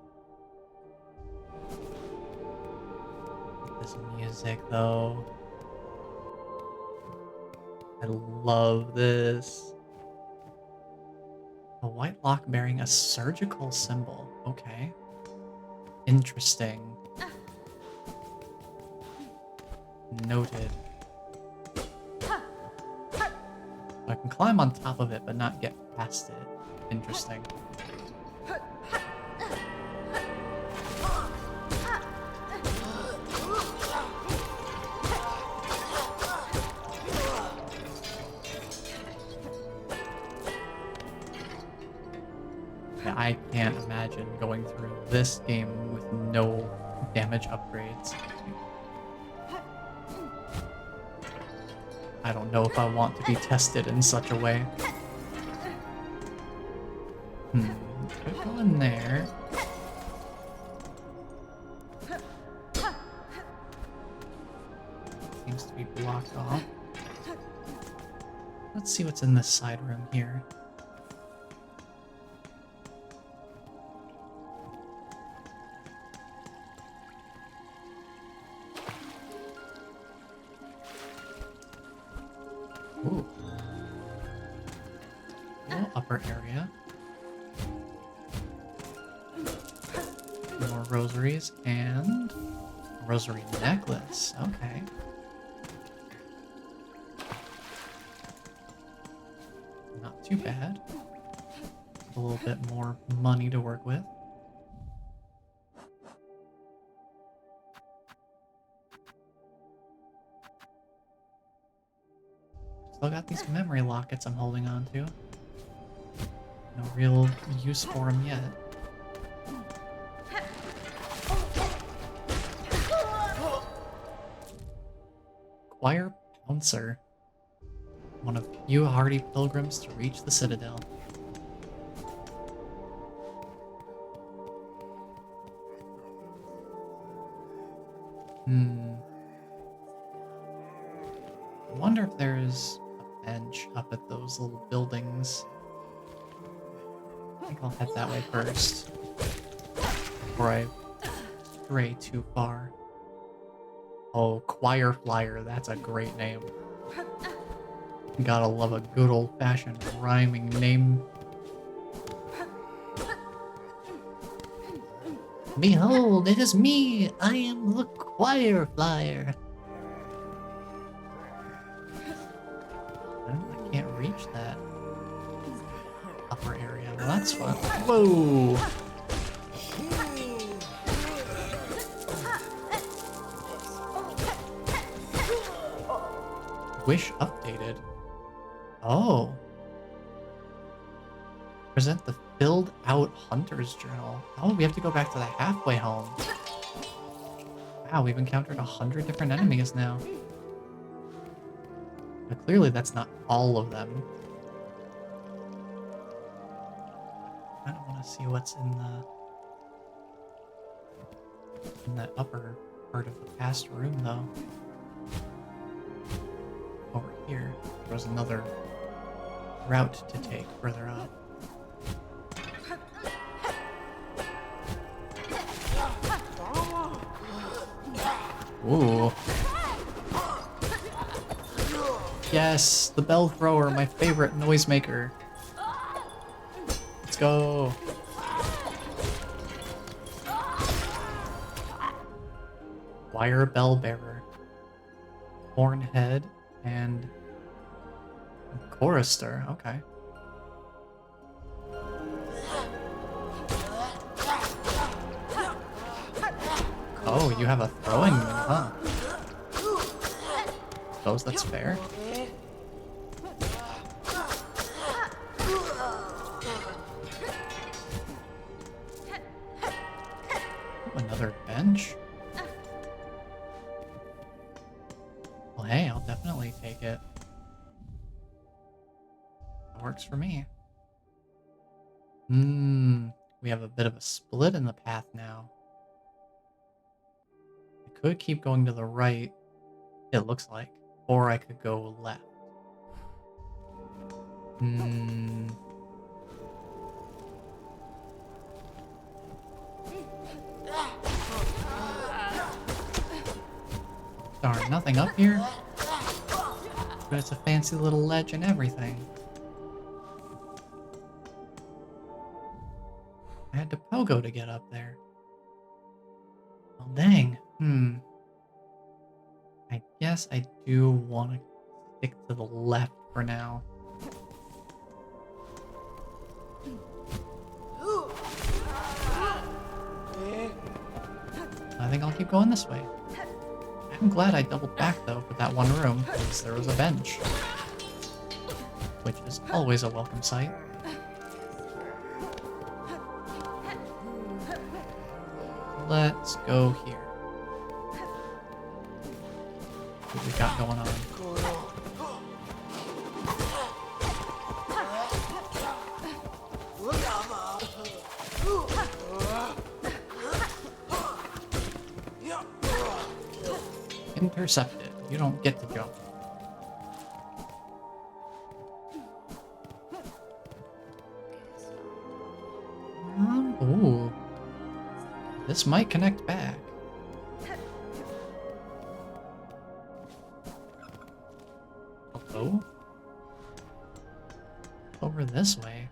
This music, though. I love this. A white lock bearing a surgical symbol. Okay. Interesting. Noted. I can climb on top of it, but not get past it. Interesting. Yeah, I can't imagine going through this game with no damage upgrades. I don't know if I want to be tested in such a way. Could go in there. Seems to be blocked off. Let's see what's in this side room here. Ooh. Little upper area. More rosaries and a rosary necklace. Okay. Not too bad. A little bit more money to work with. Still got these memory lockets I'm holding on to. No real use for them yet. Choir Pouncer. One of few hardy pilgrims to reach the Citadel. Hmm. I wonder if there's a bench up at those little buildings. I think I'll head that way first. Before I stray too far. Oh, Choir Flyer, that's a great name. Gotta love a good old-fashioned rhyming name. Behold, it is me! I am the Choir Flyer! I can't reach that upper area. Well, that's fun. Whoa! Wish updated. Oh. Present the filled out Hunter's Journal. Oh, we have to go back to the halfway home. Wow, we've encountered 100 different enemies now. But clearly that's not all of them. I don't want to see what's in that upper part of the past room though. Over here, there was another route to take further up. Ooh. Yes, the bell thrower, my favorite noisemaker. Let's go. Wire bell bearer. Horn head and chorister. Okay. Oh, you have a throwing move, huh? Suppose that's fair. Ooh, another bench? Well, hey, I'll definitely take it. That works for me. We have a bit of a split in the path now. I could keep going to the right, it looks like, or I could go left. Darn, nothing up here? But it's a fancy little ledge and everything. I had to pogo to get up there. Well, dang. I guess I do want to stick to the left for now. I think I'll keep going this way. I'm glad I doubled back though for that one room, because there was a bench. Which is always a welcome sight. Let's go here. What we got going on? Intercepted. You don't get to jump. Ooh. This might connect back. Hello? Over this way.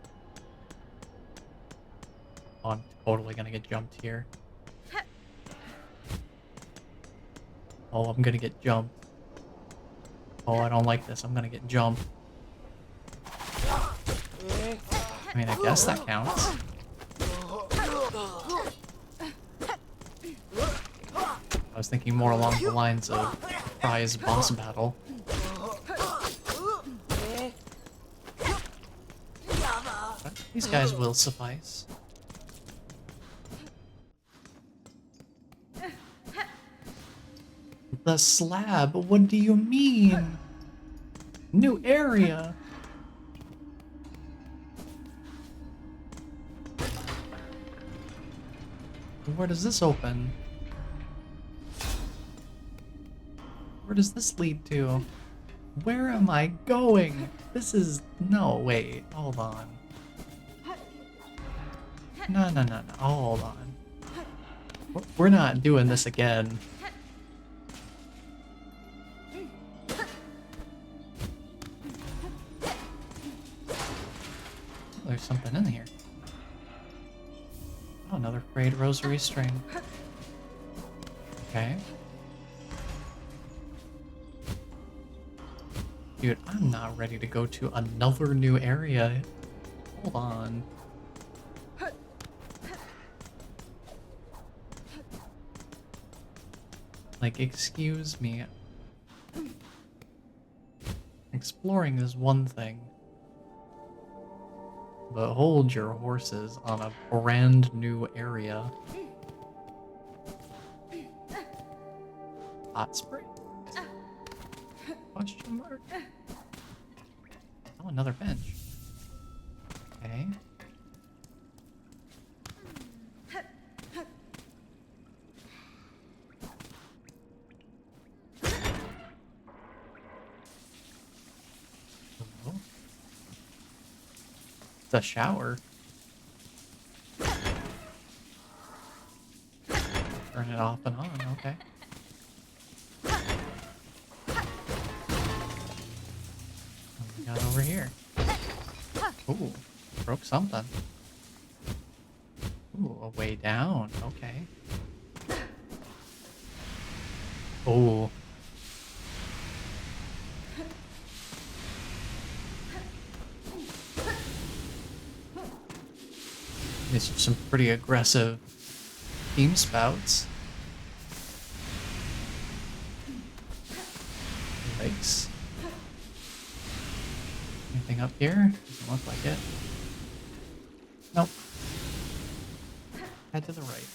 Oh, I'm totally gonna get jumped here. Oh, I'm gonna get jumped. Oh, I don't like this. I'm gonna get jumped. I mean, I guess that counts. I was thinking more along the lines of prize boss battle. But these guys will suffice. The slab? What do you mean? New area? Where does this open? Where does this lead to? Where am I going? This is... No, wait. Hold on. No, no, no, no. Hold on. We're not doing this again. There's something in here. Oh, another frayed rosary string. Okay. Dude, I'm not ready to go to another new area. Hold on. Like, excuse me. Exploring is one thing. But hold your horses on a brand new area. Hot spring? Question mark? Oh, another bench. Okay. Oh. It's a shower. Turn it off and on, okay. What we got over here? Ooh, broke something. Ooh, a way down, okay. Ooh. These are some pretty aggressive beam spouts. Yikes. Anything up here? Doesn't look like it. Nope. Head to the right.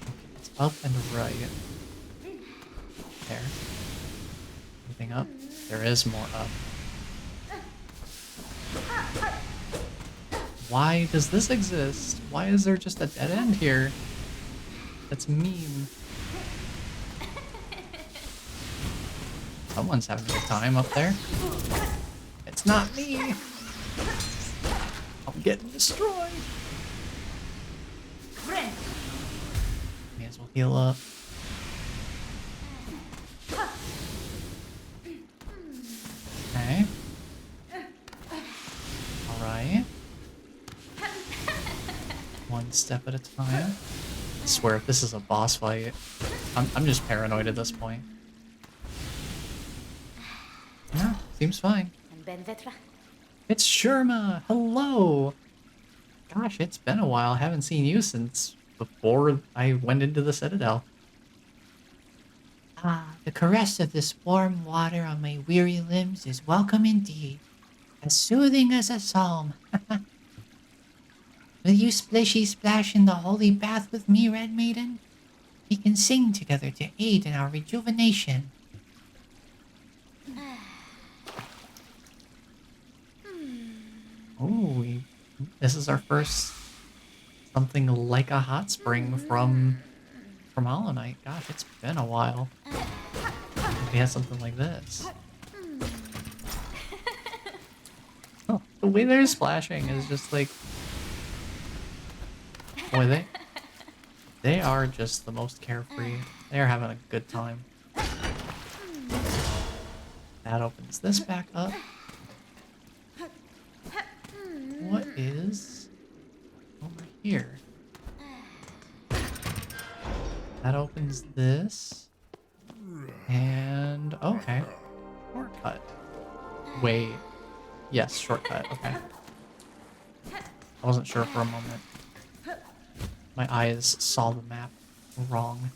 Okay, it's up and right. There. Anything up? There is more up. Why does this exist? Why is there just a dead end here? That's mean. Someone's having a good time up there. It's not me. I'm getting destroyed. May as well heal up. Okay. Alright. One step at a time. I swear if this is a boss fight, I'm just paranoid at this point. Yeah, seems fine. It's Sherma! Hello! Gosh, it's been a while. I haven't seen you since before I went into the Citadel. Ah, the caress of this warm water on my weary limbs is welcome indeed. As soothing as a psalm. Will you splishy splash in the holy bath with me, Red Maiden? We can sing together to aid in our rejuvenation. Oh, this is our first something like a hot spring from Hollow Knight. Gosh, it's been a while. We had something like this. Oh, the way they're splashing is just like, boy, they are just the most carefree. They are having a good time. That opens this back up. What is over here? That opens this. And okay. Shortcut. Wait. Yes, shortcut. Okay. I wasn't sure for a moment. My eyes saw the map wrong.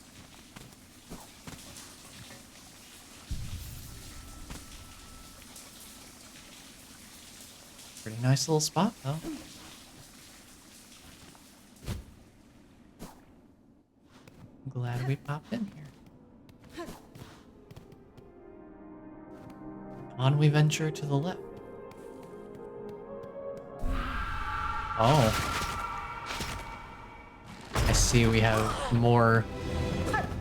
Pretty nice little spot, though. I'm glad we popped in here. On we venture to the left. Oh. see we have more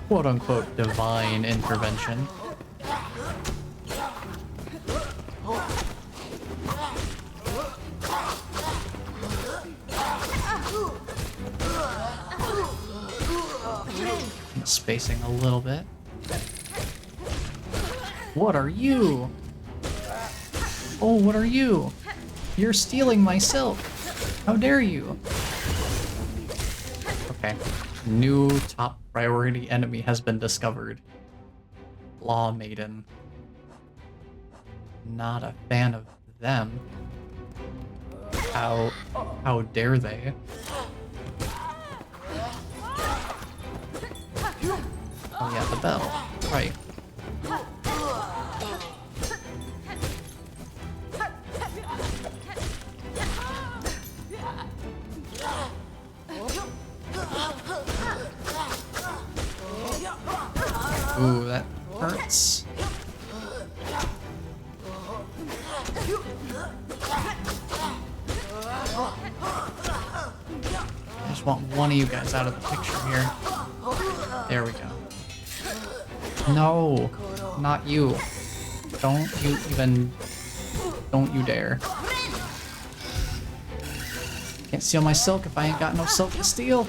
quote-unquote divine intervention. Spacing a little bit. What are you? Oh, what are you? You're stealing my silk. How dare you? Okay. New top priority enemy has been discovered. Law Maiden. Not a fan of them. How dare they? Oh yeah, the bell. Right. Ooh, that hurts. I just want one of you guys out of the picture here. There we go. No, not you. Don't you dare. Can't steal my silk if I ain't got no silk to steal.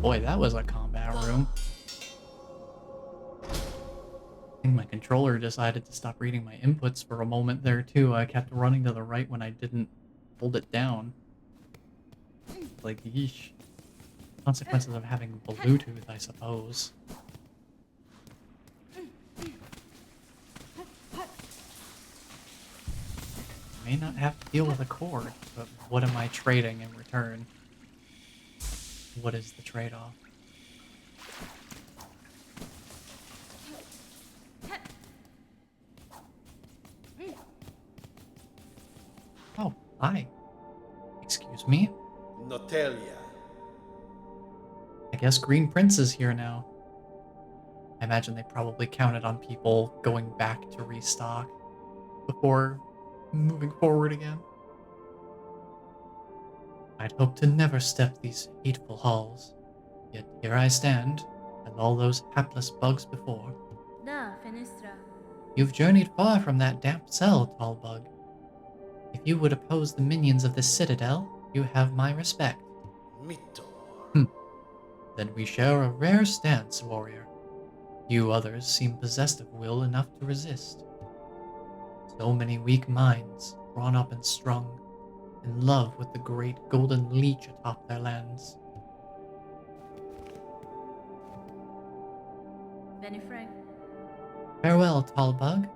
Boy, that was a combat room. I think my controller decided to stop reading my inputs for a moment there too. I kept running to the right when I didn't hold it down. Like, yeesh. Consequences of having Bluetooth, I suppose. May not have to deal with a cord, but what am I trading in return? What is the trade-off? Oh, hi. Excuse me? Notelia. I guess Green Prince is here now. I imagine they probably counted on people going back to restock before moving forward again. I'd hoped to never step these hateful halls, yet here I stand, and all those hapless bugs before. Da, Fenistra. You've journeyed far from that damp cell, Tallbug. If you would oppose the minions of the Citadel, you have my respect. Mito. Then we share a rare stance, warrior. You others seem possessed of will enough to resist. So many weak minds, drawn up and strung, in love with the great golden leech atop their lands. Benifrag. Farewell, Tallbug,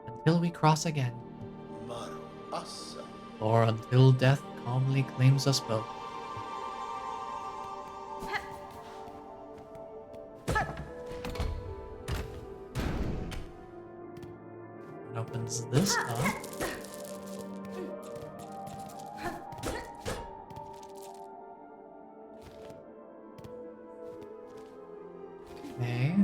until we cross again, Maru Assa. or until death calmly claims us both. What opens this up? Okay.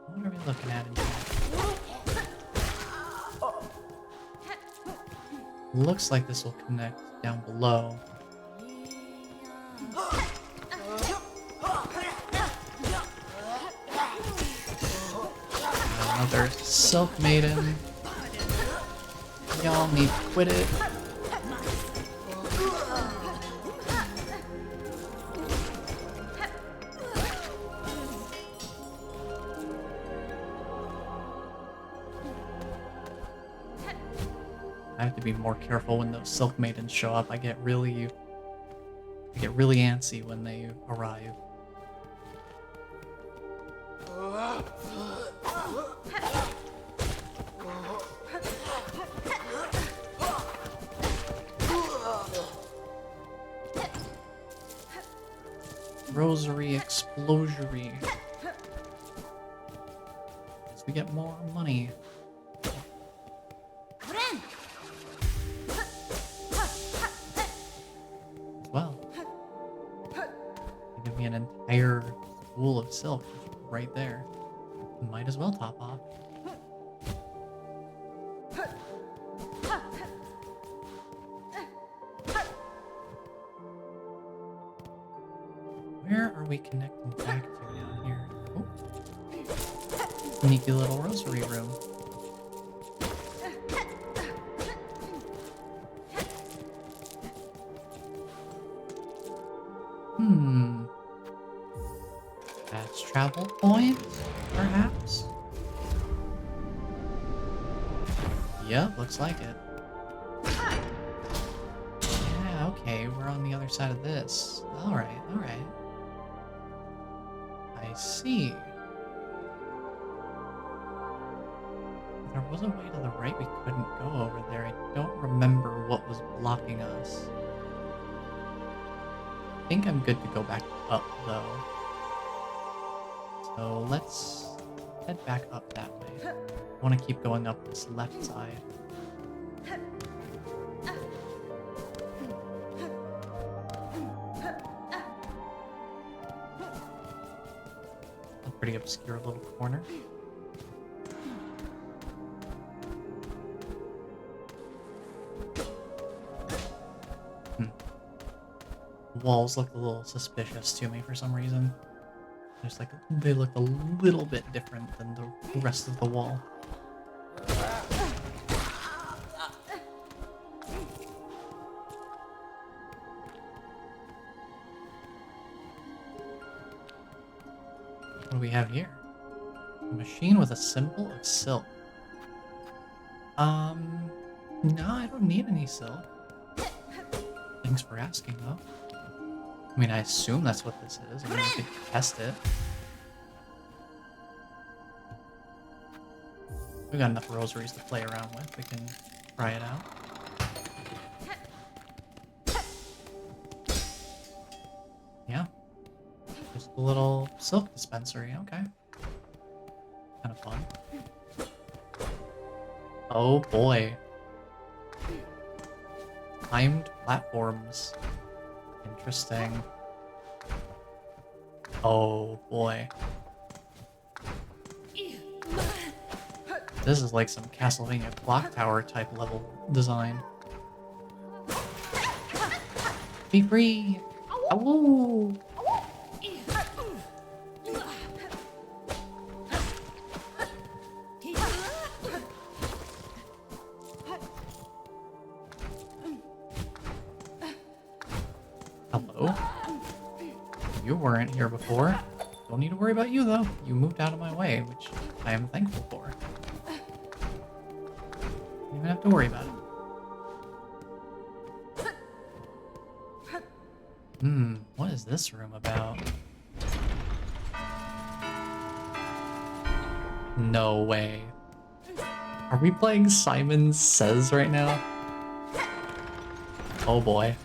What are we looking at in here? Looks like this will connect down below. Another Silk Maiden. Y'all need to quit it. I have to be more careful when those Silk Maidens show up. I get really antsy when they arrive. Rosary Explosory. As we get more money. As well. Give me an entire spool of silk right there. Might as well top off. Where are we connecting back to down here? Oh. Sneaky little rosary room. Fast travel point, perhaps? Yep, looks like it. Yeah, okay, we're on the other side of this. Alright, alright. I see. There was a way to the right we couldn't go over there. I don't remember what was blocking us. I think I'm good to go back up, though. So let's head back up that way. I want to keep going up this left side. A pretty obscure little corner. Walls looked a little suspicious to me for some reason. Just like they looked a little bit different than the rest of the wall. What do we have here? A machine with a symbol of silk. No, I don't need any silk. Thanks for asking, though. I mean, I assume that's what this is. I mean, we could test it. We've got enough rosaries to play around with. We can try it out. Yeah. Just a little silk dispensary. Okay. Kind of fun. Oh boy. Timed platforms. Interesting. Oh boy. This is like some Castlevania clock tower type level design. Be free! Ow! Hello? You weren't here before. Don't need to worry about you though. You moved out of my way, which I am thankful for. Don't even have to worry about it. What is this room about? No way. Are we playing Simon Says right now? Oh boy.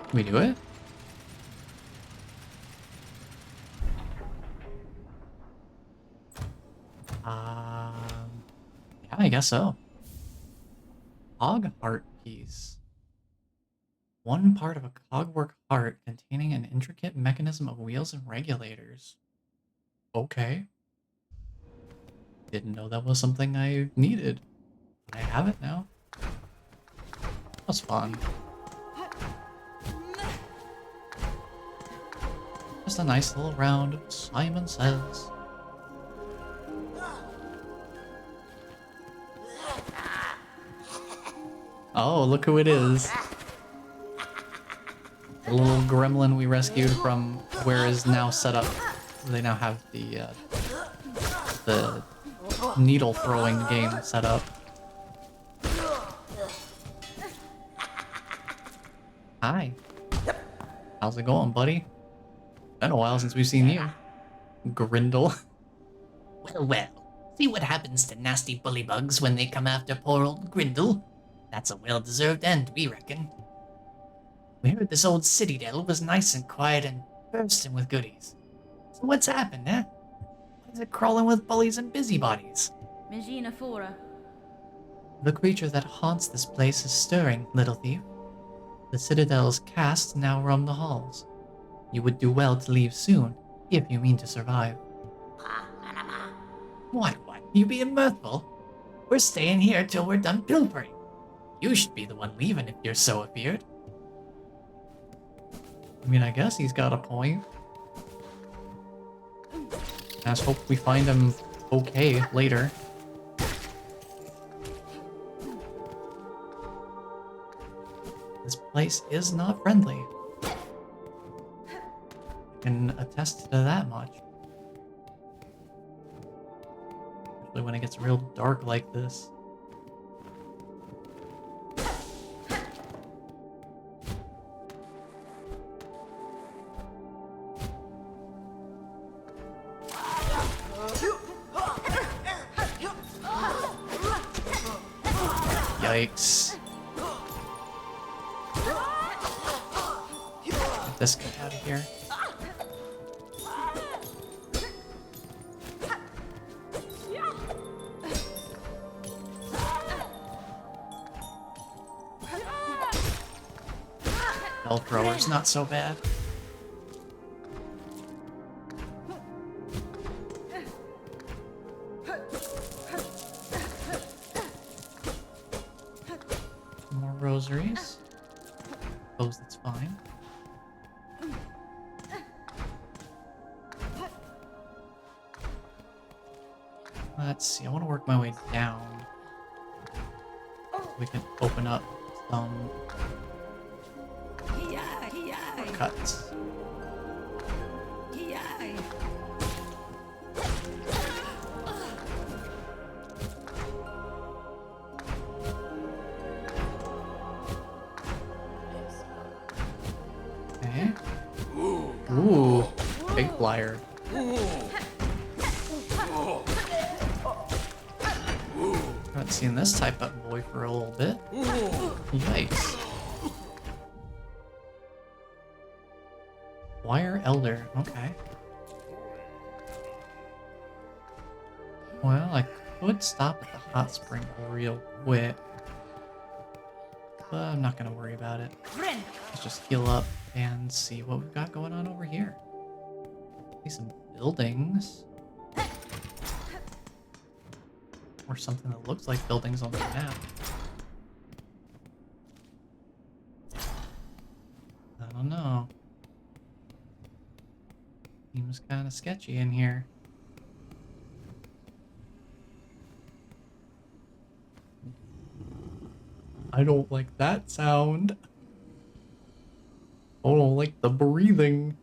Can we do it? Yeah, I guess so. Cog heart piece. One part of a cogwork heart containing an intricate mechanism of wheels and regulators. Okay. Didn't know that was something I needed. I have it now. That was fun. Just a nice little round of Simon Says. Oh, look who it is. The little gremlin we rescued from where is now set up. They now have the needle throwing game set up. Hi. How's it going, buddy? Been a while since we've seen you. Grindle. Well, See what happens to nasty bullybugs when they come after poor old Grindle. That's a well-deserved end, we reckon. We heard this old Citadel was nice and quiet and bursting with goodies. So what's happened, eh? Why is it crawling with bullies and busybodies? Megina Fora. The creature that haunts this place is stirring, little thief. The Citadel's casts now roam the halls. You would do well to leave soon, if you mean to survive. What? You being mirthful? We're staying here till we're done pilfering. You should be the one leaving if you're so afeared. I mean, I guess he's got a point. I just hope we find him okay later. This place is not friendly. I can attest to that much. Especially when it gets real dark like this. Yikes. Get this guy out of here. Bell thrower's not so bad. More rosaries. Suppose that's fine. Let's see, I want to work my way down. We can open up some cuts. Okay. Ooh, big flyer. Haven't seen this type of boy for a little bit. Yikes. Wire Elder, okay. Well, I could stop at the hot spring real quick. But I'm not gonna worry about it. Let's just heal up and see what we've got going on over here. See some buildings. Or something that looks like buildings on the map. I don't know. Seems kind of sketchy in here. I don't like that sound. I don't like the breathing.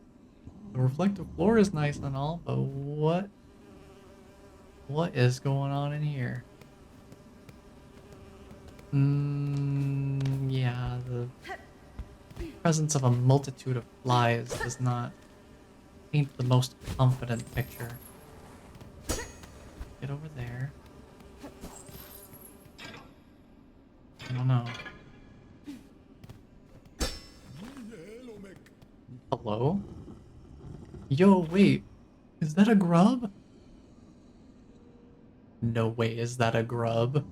The reflective floor is nice and all, but what is going on in here? Yeah, the presence of a multitude of flies does not paint the most confident picture. Get over there. I don't know. Hello? Yo, wait. Is that a grub? No way is that a grub.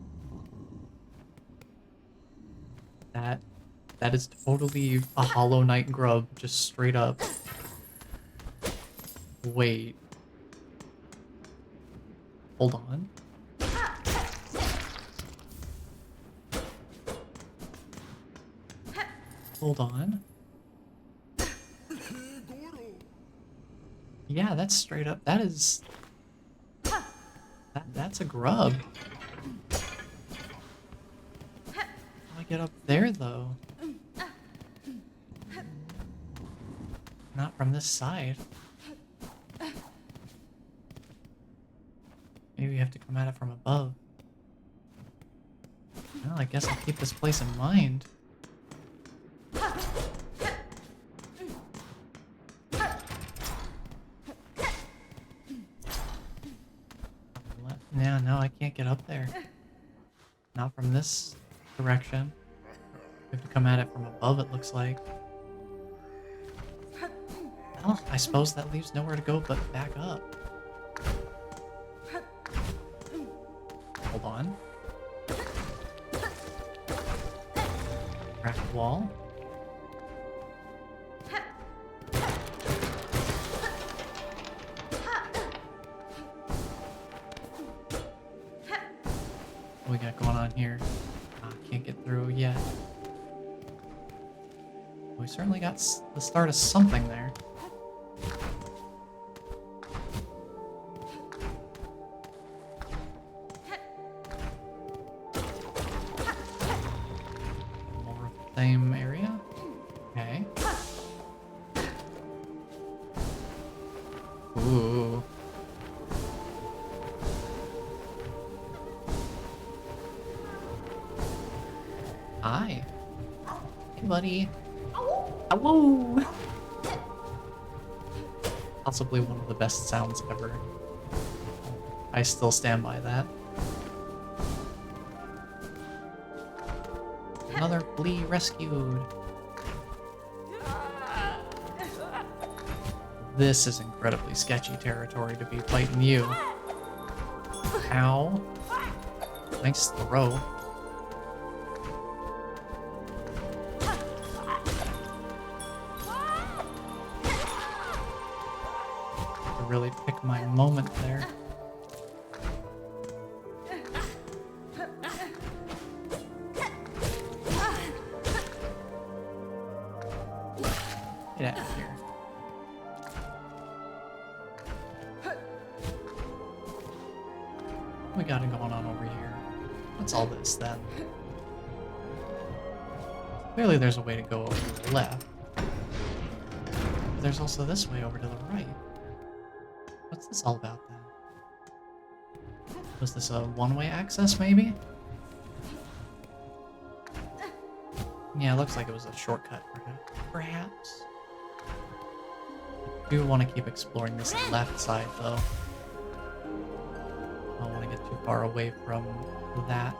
That is totally a Hollow Knight grub, just straight up. Wait. Hold on. Hold on. Yeah, that's straight up. That is... That's a grub. How do I get up there, though? Not from this side. Maybe we have to come at it from above. Well, I guess I'll keep this place in mind. can't get up there. Not from this direction. We have to come at it from above, it looks like. Well, I suppose that leaves nowhere to go but back up. Hold on. Crack the wall. What we got going on here? Can't get through yet. We certainly got the start of something there. More of the same area. Okay. Ooh. Hi. Hey, buddy. Whoa! Possibly one of the best sounds ever. I still stand by that. Another flea rescued. This is incredibly sketchy territory to be fighting you. Ow. Nice throw. Really pick my moment there. Get out of here. What we got going on over here? What's all this then? Clearly there's a way to go over to the left. But there's also this way over to the right. What's this all about then? Was this a one-way access maybe? Yeah, it looks like it was a shortcut perhaps. I do want to keep exploring this left side though. I don't want to get too far away from that.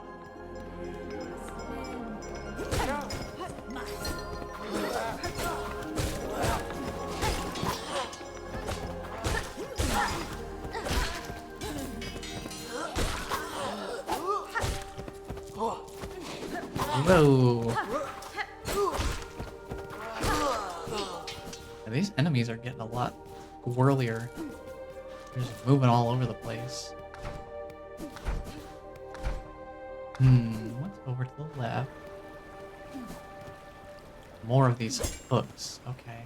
Whoa! Yeah, these enemies are getting a lot whirlier. They're just moving all over the place. What's over to the left? More of these hooks. Okay.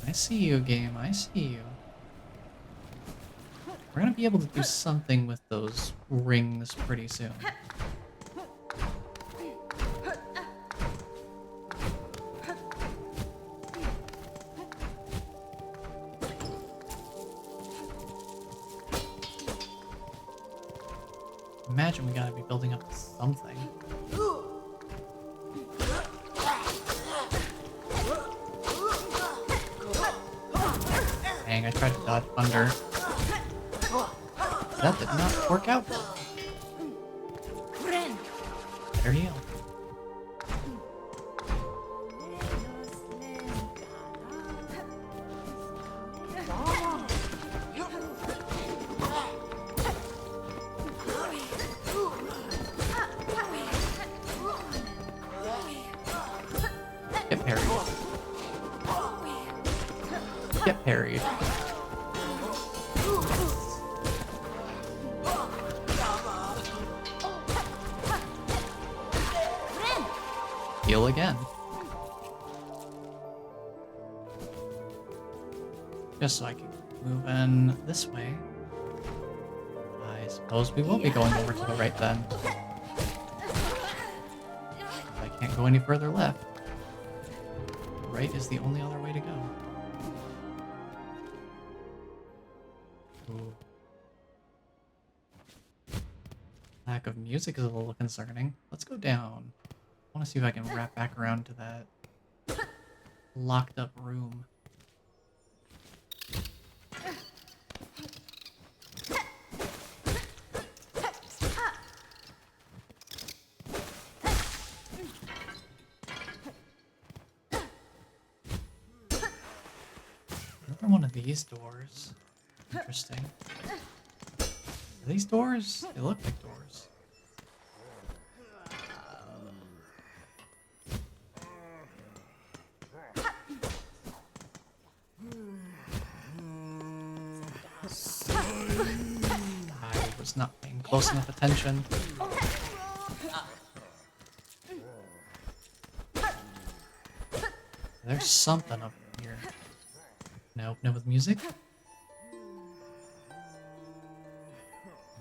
I see you, game. I see you. We're gonna be able to do something with those rings pretty soon. Imagine we gotta be building up to something. Dang, I tried to dodge under. That did not work out. Better heal. Get parried. Get parried. Heal again. Just so I can move in this way. I suppose we will be going over to the right then. I can't go any further left. Right is the only other way to go. Ooh. Lack of music is a little concerning. Let's go down. I want to see if I can wrap back around to that locked up room. one of these doors. Interesting. Are these doors? They look like doors. I was not paying close enough attention. There's something up here. Can I open it with music?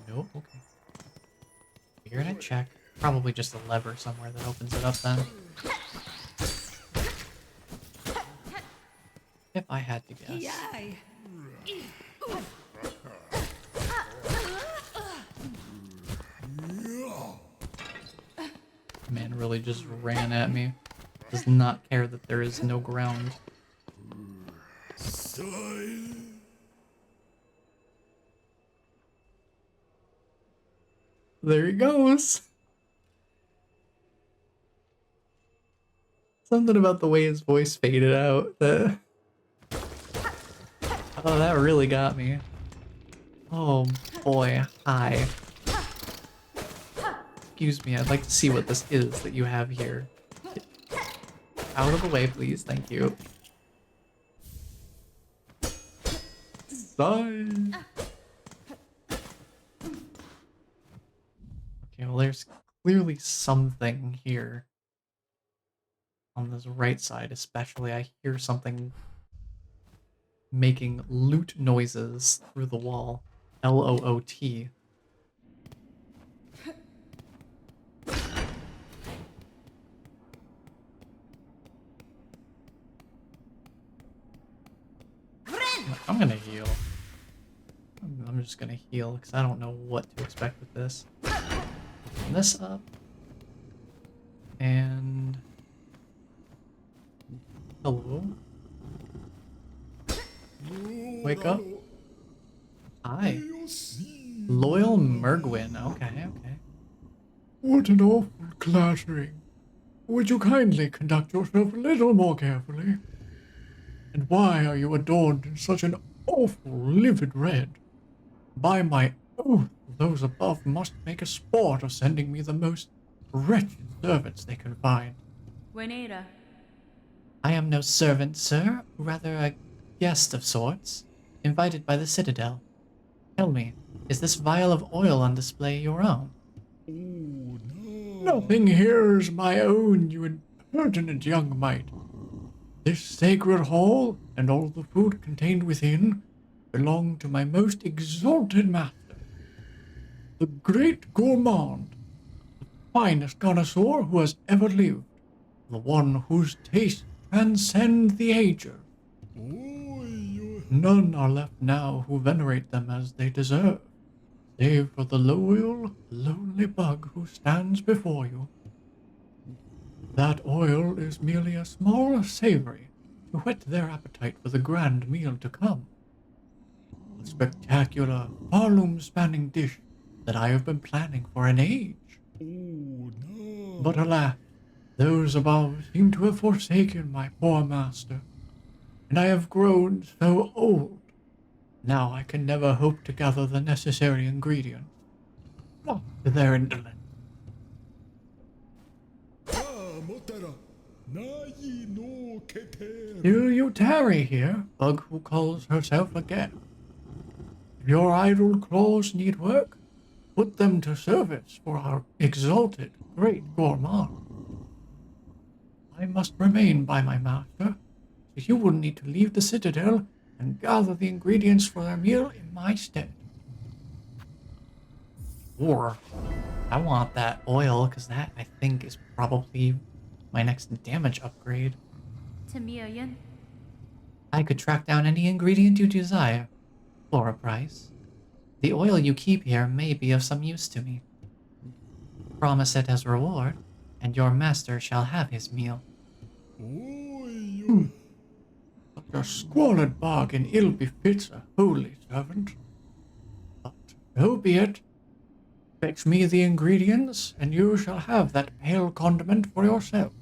Nope, okay. Figured I'd check. Probably just a lever somewhere that opens it up then. If I had to guess. Man really just ran at me. Does not care that there is no ground. There he goes. Something about the way his voice faded out. Oh, that really got me. Oh boy, hi. Excuse me, I'd like to see what this is that you have here. Out of the way, please. Thank you. Sign. Okay, well, there's clearly something here. On this right side, especially, I hear something making loot noises through the wall. L-O-O-T. I'm gonna heal. I'm just gonna heal because I don't know what to expect with this. Open this up. And... hello? Wake up. Hi. Loyal Mergwin. Okay, okay. What an awful clattering. Would you kindly conduct yourself a little more carefully? And why are you adorned in such an awful livid red? By my oath, those above must make a sport of sending me the most wretched servants they can find. Buenera. I am no servant, sir, rather a guest of sorts, invited by the Citadel. Tell me, is this vial of oil on display your own? Nothing here is my own, you impertinent young mite. This sacred hall, and all the food contained within, belong to my most exalted master, the great gourmand, the finest connoisseur who has ever lived, the one whose tastes transcend the ages. None are left now who venerate them as they deserve, save for the loyal, lonely bug who stands before you. That oil is merely a small savory to whet their appetite for the grand meal to come. A spectacular, volume-spanning dish that I have been planning for an age. But alas, those above seem to have forsaken my poor master, and I have grown so old. Now I can never hope to gather the necessary ingredients. Not to their indolence. Still you tarry here, bug who calls herself a guest. If your idle claws need work, put them to service for our exalted great gourmand. I must remain by my master, so you will need to leave the Citadel and gather the ingredients for their meal in my stead. Or, I want that oil, because that, I think, is probably my next damage upgrade. Tamiyan. I could track down any ingredient you desire, for a price. The oil you keep here may be of some use to me. Promise it as reward, and your master shall have his meal. Such a squalid bargain ill befits a holy servant. But so be it. Fetch me the ingredients, and you shall have that pale condiment for yourself.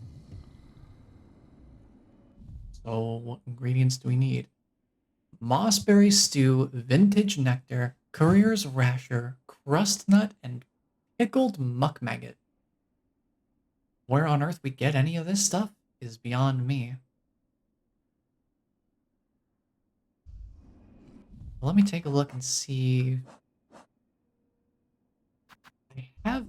So, what ingredients do we need? Mossberry stew, vintage nectar, courier's rasher, crust nut, and pickled muck maggot. Where on earth we get any of this stuff is beyond me. Let me take a look and see. I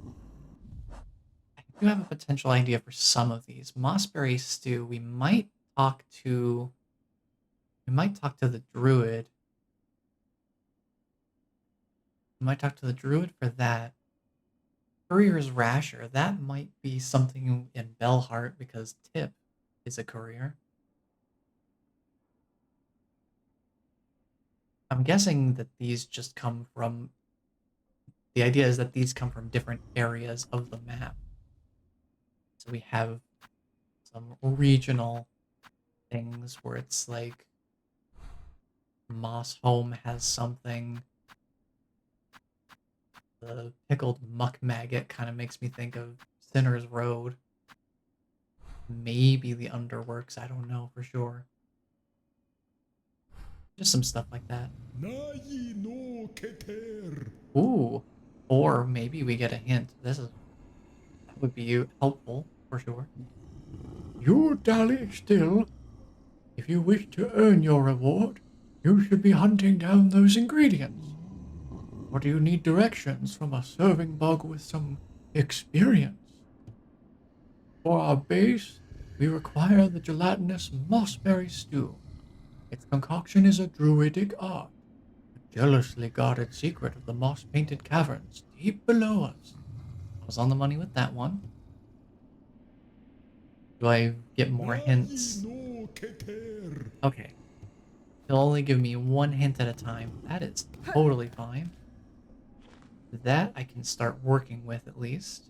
do have a potential idea for some of these. Mossberry stew, we might talk to the druid. We might talk to the druid for that. Courier's rasher, that might be something in Bellheart because Tip is a courier. I'm guessing that these just come from. The idea is that these come from different areas of the map. So we have some regional things where it's like Moss Home has something. The pickled muck maggot kind of makes me think of Sinner's Road. Maybe the Underworks, I don't know for sure. Just some stuff like that. Ooh. Or maybe we get a hint. That would be helpful for sure. You dally still. If you wish to earn your reward, you should be hunting down those ingredients. Or do you need directions from a serving bug with some experience? For our base, we require the gelatinous mossberry stew. Its concoction is a druidic art, a jealously guarded secret of the moss-painted caverns deep below us. I was on the money with that one. Do I get more hints? Okay. He'll only give me one hint at a time. That is totally fine. That I can start working with at least.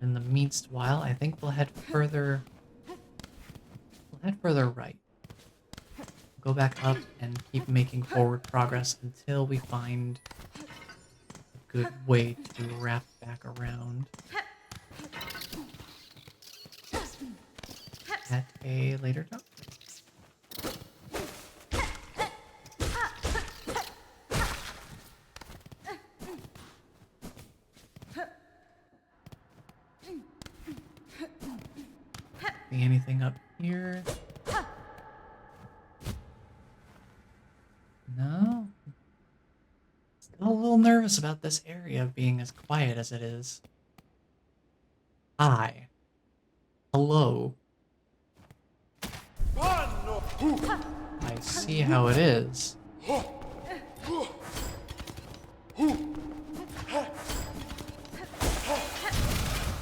In the meanwhile, I think we'll head further. We'll head further right. Go back up and keep making forward progress until we find a good way to wrap back around at a later time. See anything up here? No? Still a little nervous about this area being as quiet as it is. Hi. Hello. I see how it is.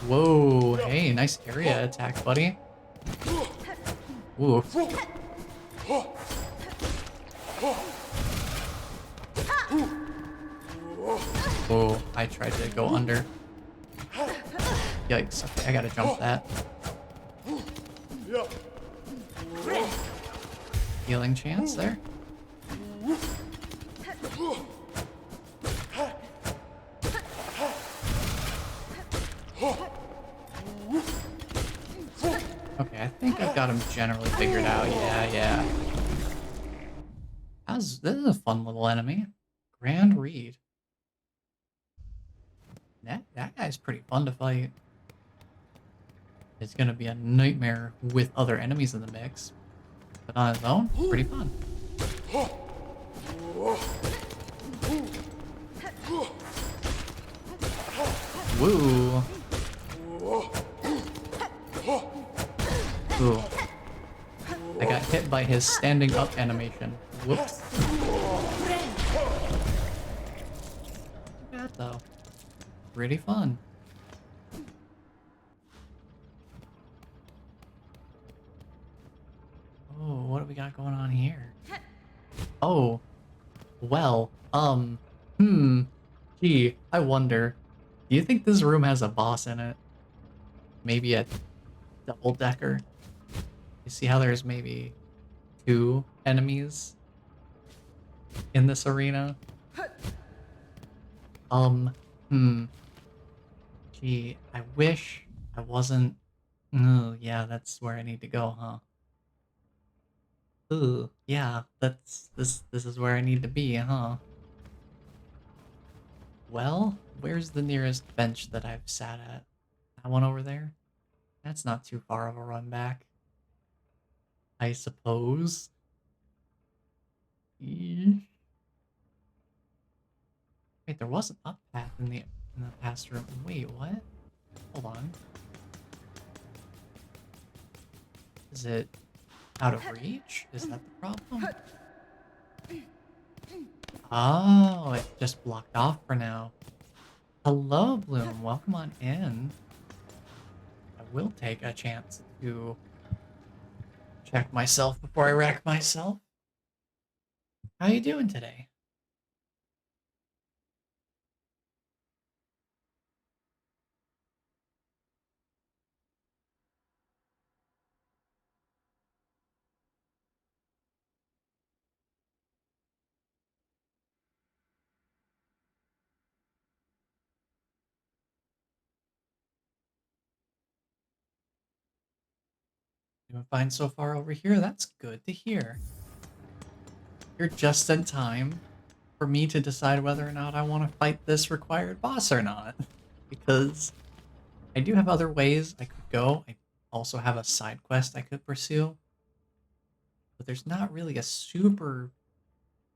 Whoa, hey, nice area attack, buddy. Ooh. Oh, I tried to go under. Yikes, okay, I gotta jump that. Healing chance there. Okay, I think I've got him generally figured out. Yeah. This is a fun little enemy. Grand Reed. That guy's pretty fun to fight. It's gonna be a nightmare with other enemies in the mix. But on its own, pretty fun. Woo! Ooh. I got hit by his standing up animation. Whoops. Too bad though. Pretty fun. Oh, what do we got going on here? Oh, well, gee, I wonder. Do you think this room has a boss in it? Maybe a double-decker? You see how there's maybe 2 enemies in this arena? Gee, I wish I wasn't... Oh, yeah, that's where I need to go, huh? Ooh, yeah, this is where I need to be, huh? Well, where's the nearest bench that I've sat at? That one over there? That's not too far of a run back, I suppose. Eesh. Wait, there was an up path in the past room. Wait, what? Hold on. Is it out of reach? Is that the problem? Oh, it just blocked off for now. Hello, Bloom. Welcome on in. I will take a chance to check myself before I wreck myself. How you doing today? Doing fine so far over here. That's good to hear. You're just in time for me to decide whether or not I want to fight this required boss or not. Because I do have other ways I could go. I also have a side quest I could pursue. But there's not really a super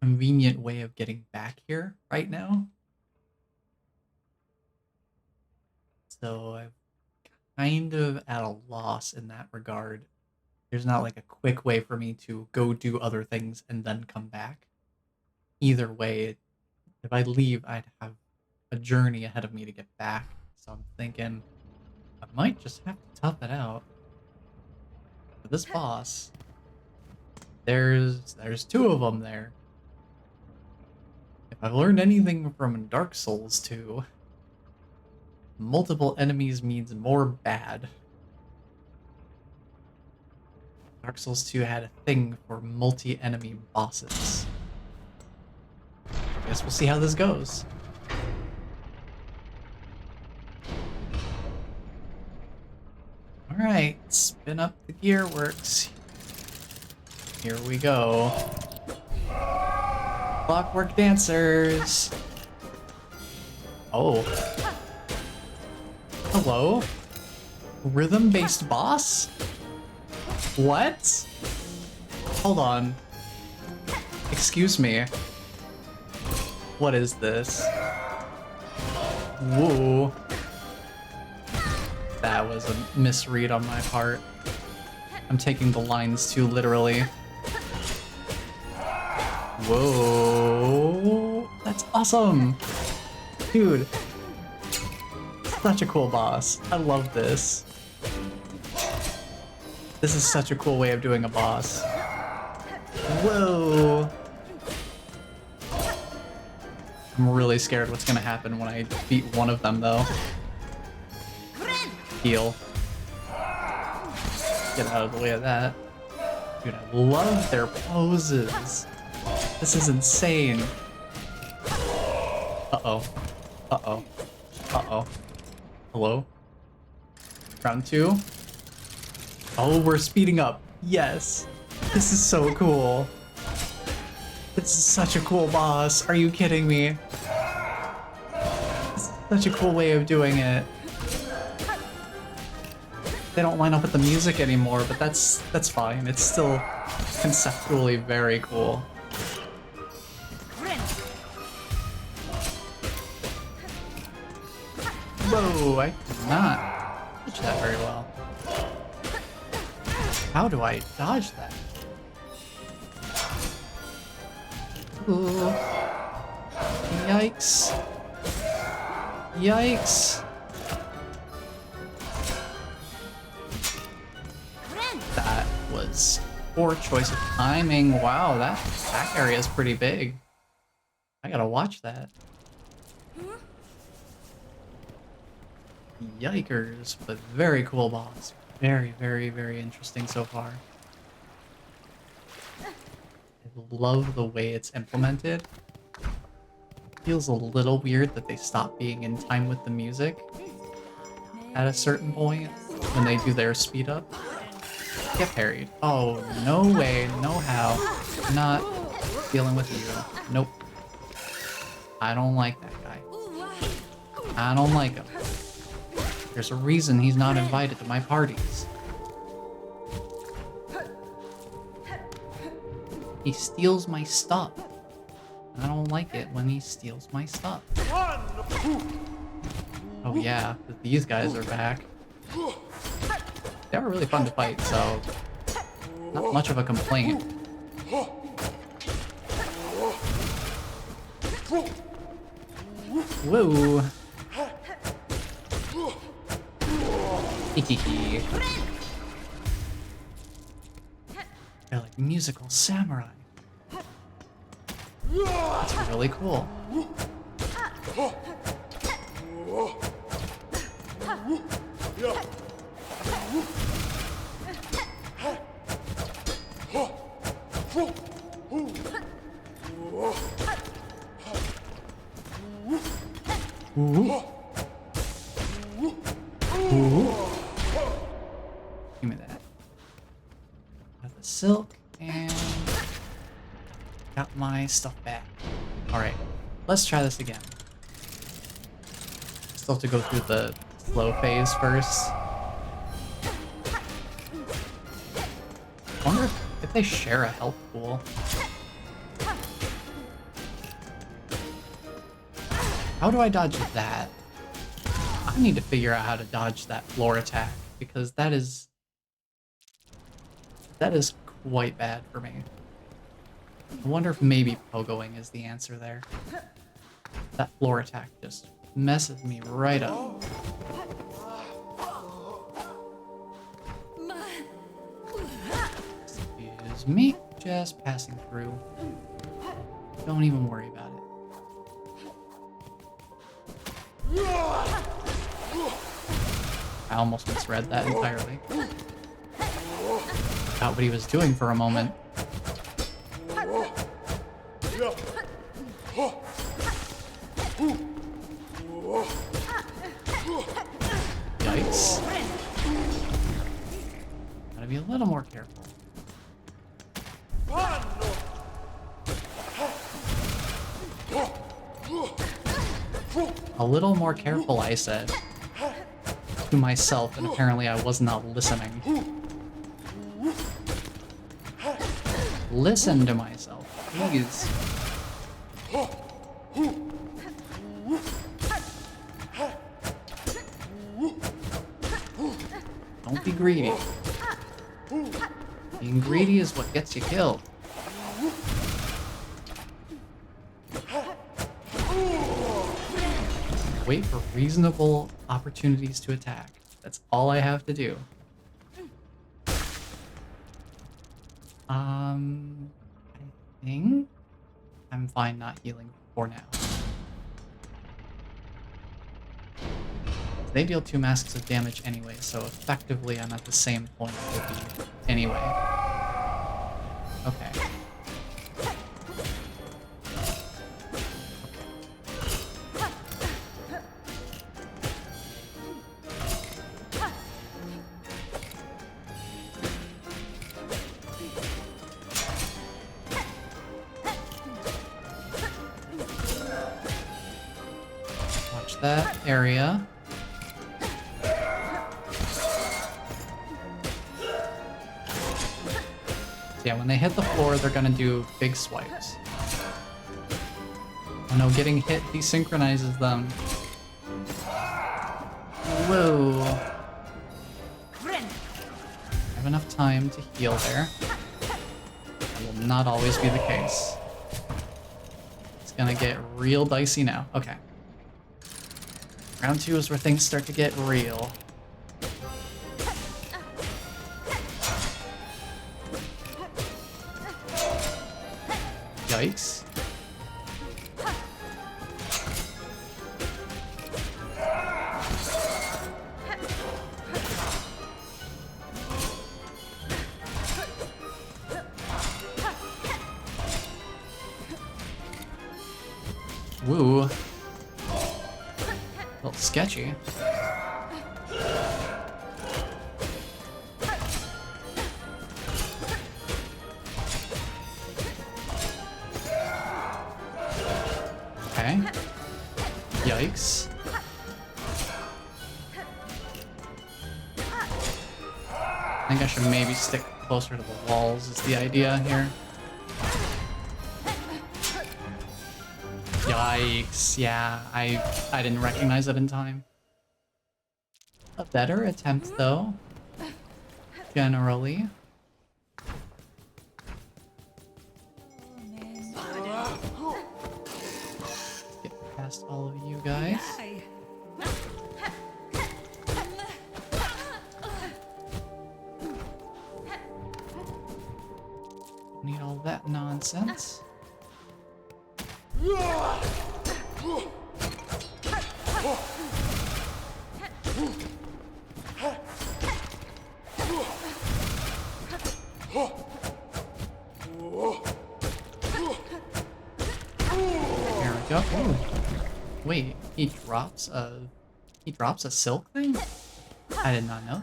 convenient way of getting back here right now. So I'm kind of at a loss in that regard. There's not like a quick way for me to go do other things and then come back. Either way, if I leave, I'd have a journey ahead of me to get back. So I'm thinking I might just have to tough it out. For this boss, there's two of them there. If I've learned anything from Dark Souls 2, multiple enemies means more bad. Dark Souls 2 had a thing for multi-enemy bosses. Guess we'll see how this goes. Alright, spin up the gearworks. Here we go. Clockwork Dancers! Oh. Hello? Rhythm-based boss? What? Hold on. Excuse me. What is this? Whoa. That was a misread on my part. I'm taking the lines too literally. Whoa. That's awesome. Dude. Such a cool boss. I love this. This is such a cool way of doing a boss. Whoa. I'm really scared what's gonna happen when I beat one of them though. Heal. Get out of the way of that. Dude, I love their poses. This is insane. Uh-oh. Uh-oh. Uh-oh. Hello? Round 2? Oh, we're speeding up. Yes. This is so cool. This is such a cool boss. Are you kidding me? This is such a cool way of doing it. They don't line up with the music anymore, but that's fine. It's still conceptually very cool. Whoa, I did not dodge that very well. How do I dodge that? Ooh. Yikes. Yikes. That was poor choice of timing. Wow, that back area is pretty big. I gotta watch that. Yikers, but very cool boss. Very, very, very interesting so far. I love the way it's implemented. Feels a little weird that they stop being in time with the music at a certain point when they do their speed up. Get parried. Oh, no way, no how. Not dealing with you. Nope. I don't like that guy. I don't like him. There's a reason he's not invited to my parties. He steals my stuff. I don't like it when he steals my stuff. Oh yeah, these guys are back. They were really fun to fight, so not much of a complaint. Whoa. Hehehe. They're like musical samurai. That's really cool. Ooh. Ooh. Give me that. Got the silk and got my stuff back. Alright, let's try this again. Still have to go through the slow phase first. I wonder if they share a health pool. How do I dodge that? I need to figure out how to dodge that floor attack, because that is quite bad for me. I wonder if maybe pogoing is the answer there. That floor attack just messes me right up. Excuse me, just passing through. Don't even worry about it. I almost misread that entirely. Forgot what he was doing for a moment. Yikes. Gotta be a little more careful. A little more careful, I said. To myself, and apparently I was not listening. Listen to myself, please. Don't be greedy. Being greedy is what gets you killed. Wait for reasonable opportunities to attack. That's all I have to do. I think I'm fine not healing for now. They deal 2 masks of damage anyway, so effectively I'm at the same point with you anyway. Okay. That area. Yeah, when they hit the floor, they're gonna do big swipes. Oh no, getting hit desynchronizes them. Whoa. I have enough time to heal there. That will not always be the case. It's gonna get real dicey now. Okay. Round 2 is where things start to get real. Yikes. Woo. A little sketchy. Yikes. I think I should maybe stick closer to the walls is the idea here. Yikes. Yeah, I didn't recognize it in time. A better attempt though. Generally. Get past all of you guys. Need all that nonsense. There we go. Ooh. Wait, he drops a silk thing? I did not know.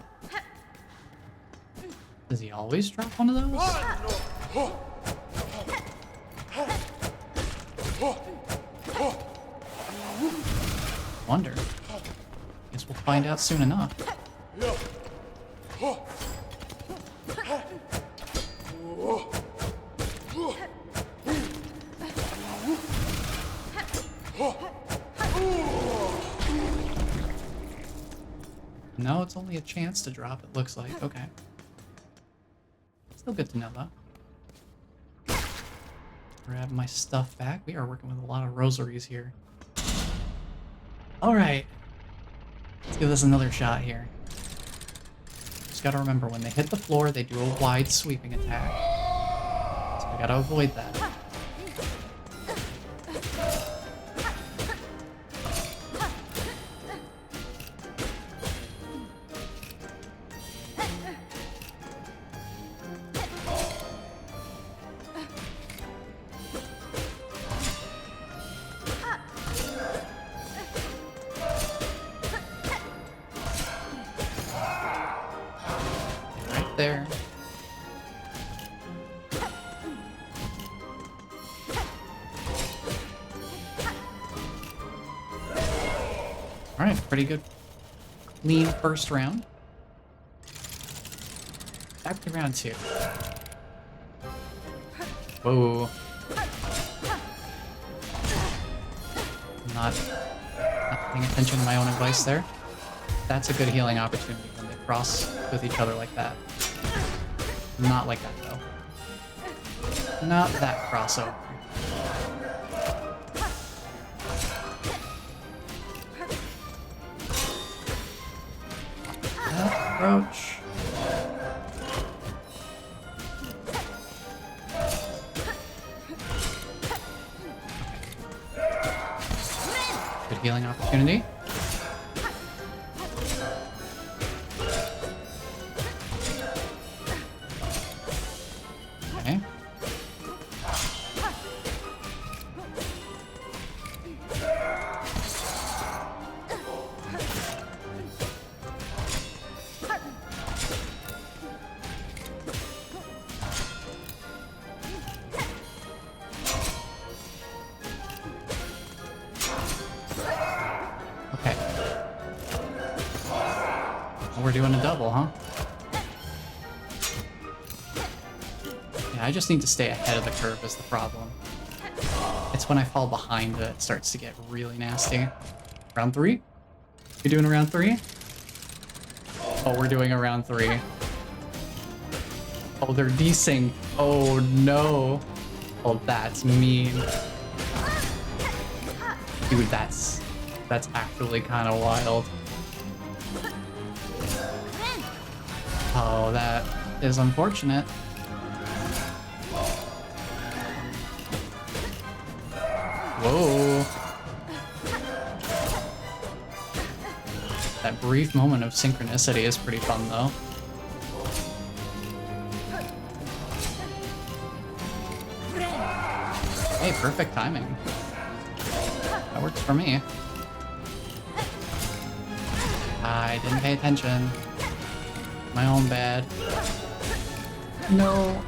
Does he always drop one of those? Wonder. Guess we'll find out soon enough. No, it's only a chance to drop, it looks like. Okay. Still good to know, though. Grab my stuff back. We are working with a lot of rosaries here. Alright. Let's give this another shot here. Just gotta remember, when they hit the floor, they do a wide sweeping attack. So I gotta avoid that. There. Alright, pretty good. Clean first round. Back to round 2. Whoa. Not paying attention to my own advice there. That's a good healing opportunity when they cross with each other like that. Not like that, though. Not that crossover. Approach. Good healing opportunity. Okay. Okay. We're doing a double, huh? Yeah, I just need to stay ahead of the curve is the problem. It's when I fall behind that it starts to get really nasty. Round 3? You doing a round 3? Oh, we're doing a round 3. Oh, they're desync. Oh, no. Oh, that's mean. Dude, that's actually kind of wild. Oh, that is unfortunate. Whoa. That brief moment of synchronicity is pretty fun, though. Hey, perfect timing. That works for me. I didn't pay attention. My own bad. No.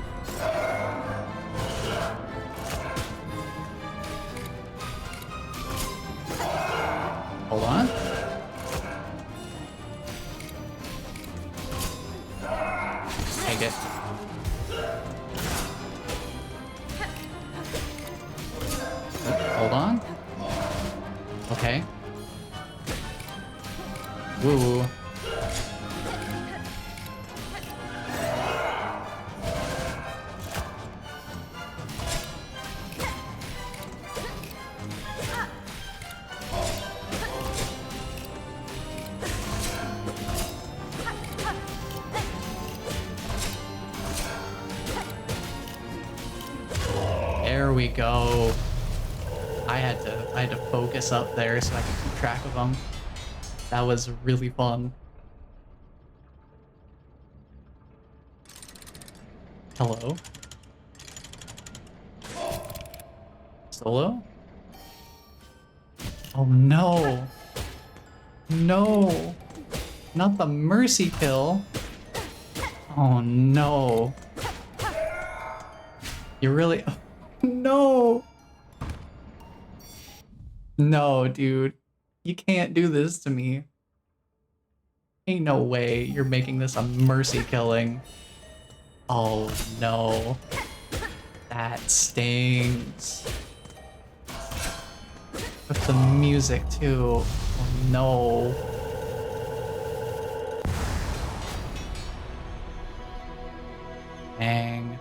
Hold on. Take it. Hold on. Okay. Woo. There we go. I had to focus up there so I could keep track of them. That was really fun. Hello. Solo? Oh no. No. Not the mercy kill. Oh no. You really... No. No, dude. You can't do this to me. Ain't no way you're making this a mercy killing. Oh no. That stings. With the music too. Oh no. Dang.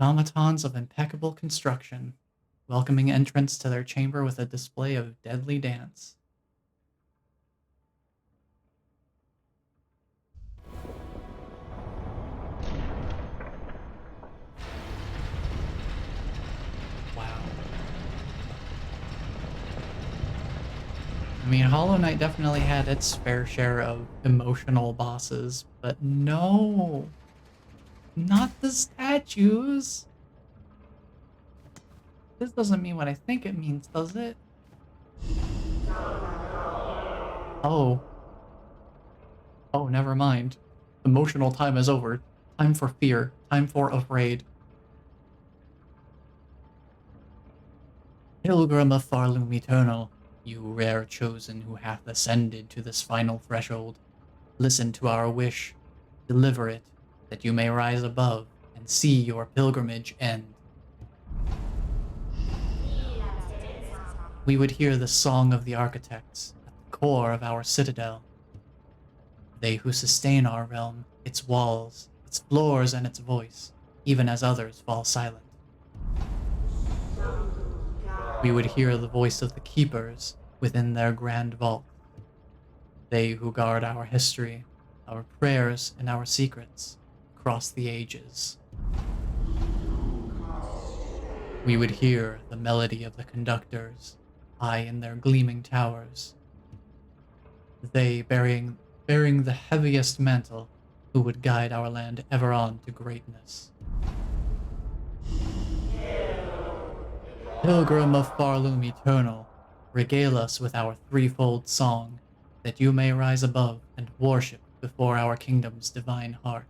Automatons of impeccable construction, welcoming entrance to their chamber with a display of deadly dance. Wow. I mean, Hollow Knight definitely had its fair share of emotional bosses, but no. Not the statues. This doesn't mean what I think it means, does it? Oh. Oh, never mind. Emotional time is over. Time for fear. Time for afraid. Pilgrim of Farloom Eternal, you rare chosen who hath ascended to this final threshold, listen to our wish. Deliver it, that you may rise above and see your pilgrimage end. We would hear the song of the architects at the core of our citadel. They who sustain our realm, its walls, its floors, and its voice, even as others fall silent. We would hear the voice of the keepers within their grand vault. They who guard our history, our prayers, and our secrets across the ages. We would hear the melody of the conductors, high in their gleaming towers. They bearing the heaviest mantle, who would guide our land ever on to greatness. Pilgrim of Farloom Eternal, regale us with our threefold song, that you may rise above and worship before our kingdom's divine heart.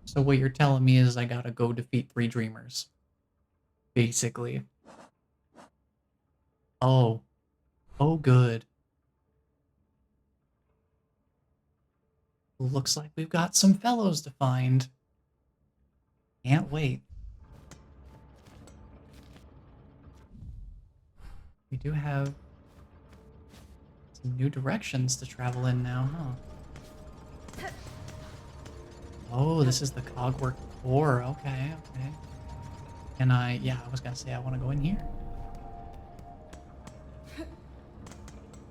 So what you're telling me is I gotta go defeat 3 dreamers. Basically. Oh. Oh, good. Looks like we've got some fellows to find. Can't wait. We do have some new directions to travel in now, huh? Oh, this is the Cogwork core. Okay, okay. Can I... Yeah, I was gonna say I want to go in here.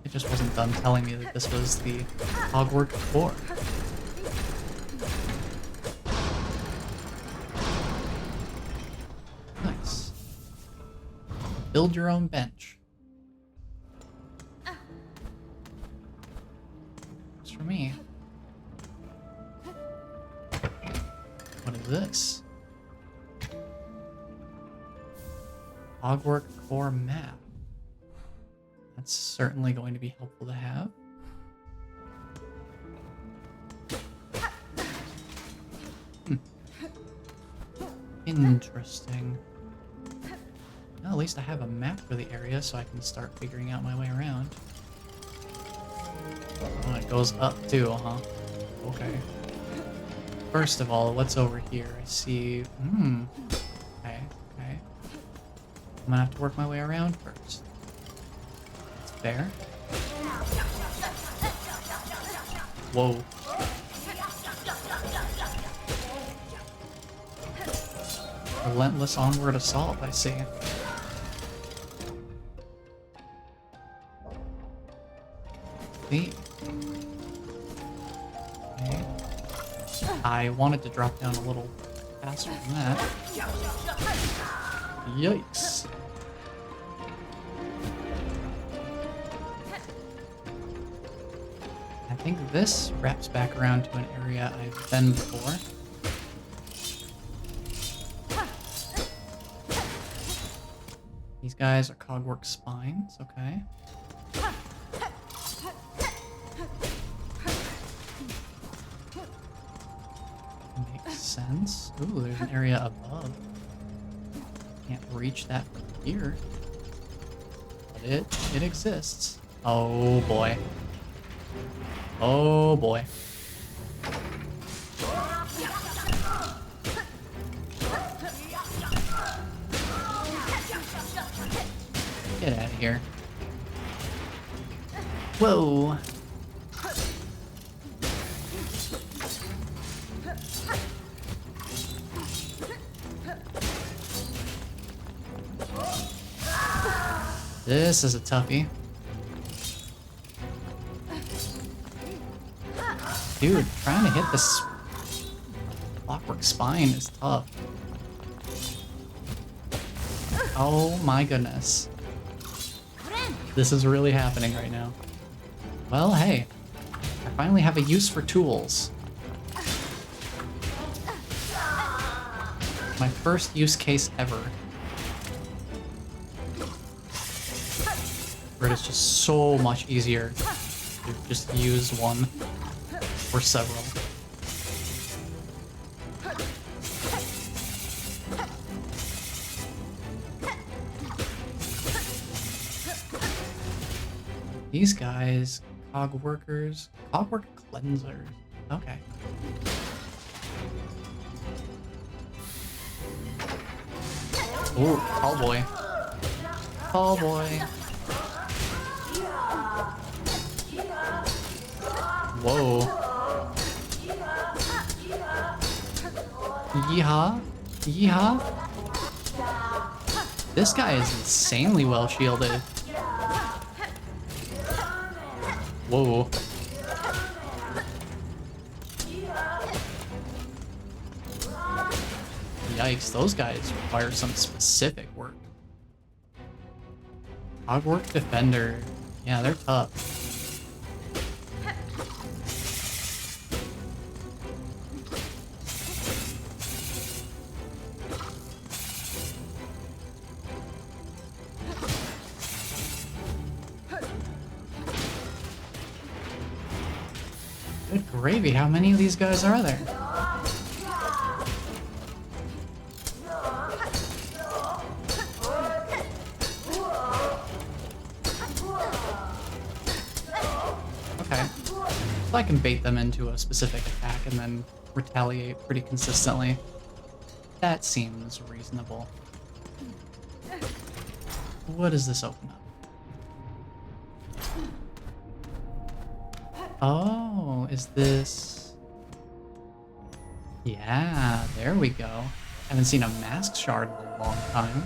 It just wasn't done telling me that this was the Cogwork core. Nice. Build your own bench. It's for me. What is this? Cogwork core map. That's certainly going to be helpful to have. Interesting. Well, at least I have a map for the area so I can start figuring out my way around. Oh, it goes up too, huh? Okay. First of all, what's over here? I see... Okay, okay. I'm gonna have to work my way around first. That's fair. Whoa. Relentless onward assault, I see. See? Okay. I wanted to drop down a little faster than that. Yikes. I think this wraps back around to an area I've been before. These guys are cogwork spines, okay. Makes sense. Ooh, there's an area above. Can't reach that from here. But it exists. Oh boy. Oh boy. Get out of here. Whoa. This is a toughie. Dude, trying to hit this clockwork spine is tough. Oh my goodness. This is really happening right now. Well, hey. I finally have a use for tools. My first use case ever. Where it is just so much easier to just use one or several. These guys, cog workers, cogwork cleansers. Okay. Ooh, tall boy. Tall boy. Whoa. Yeehaw. Yeehaw. This guy is insanely well shielded. Whoa. Yikes, those guys require some specific work. Cogwork Defender. Yeah, they're tough. Good gravy, how many of these guys are there? Okay. So I can bait them into a specific attack and then retaliate pretty consistently. That seems reasonable. What does this open up? Oh, is this... Yeah, there we go. Haven't seen a mask shard in a long time.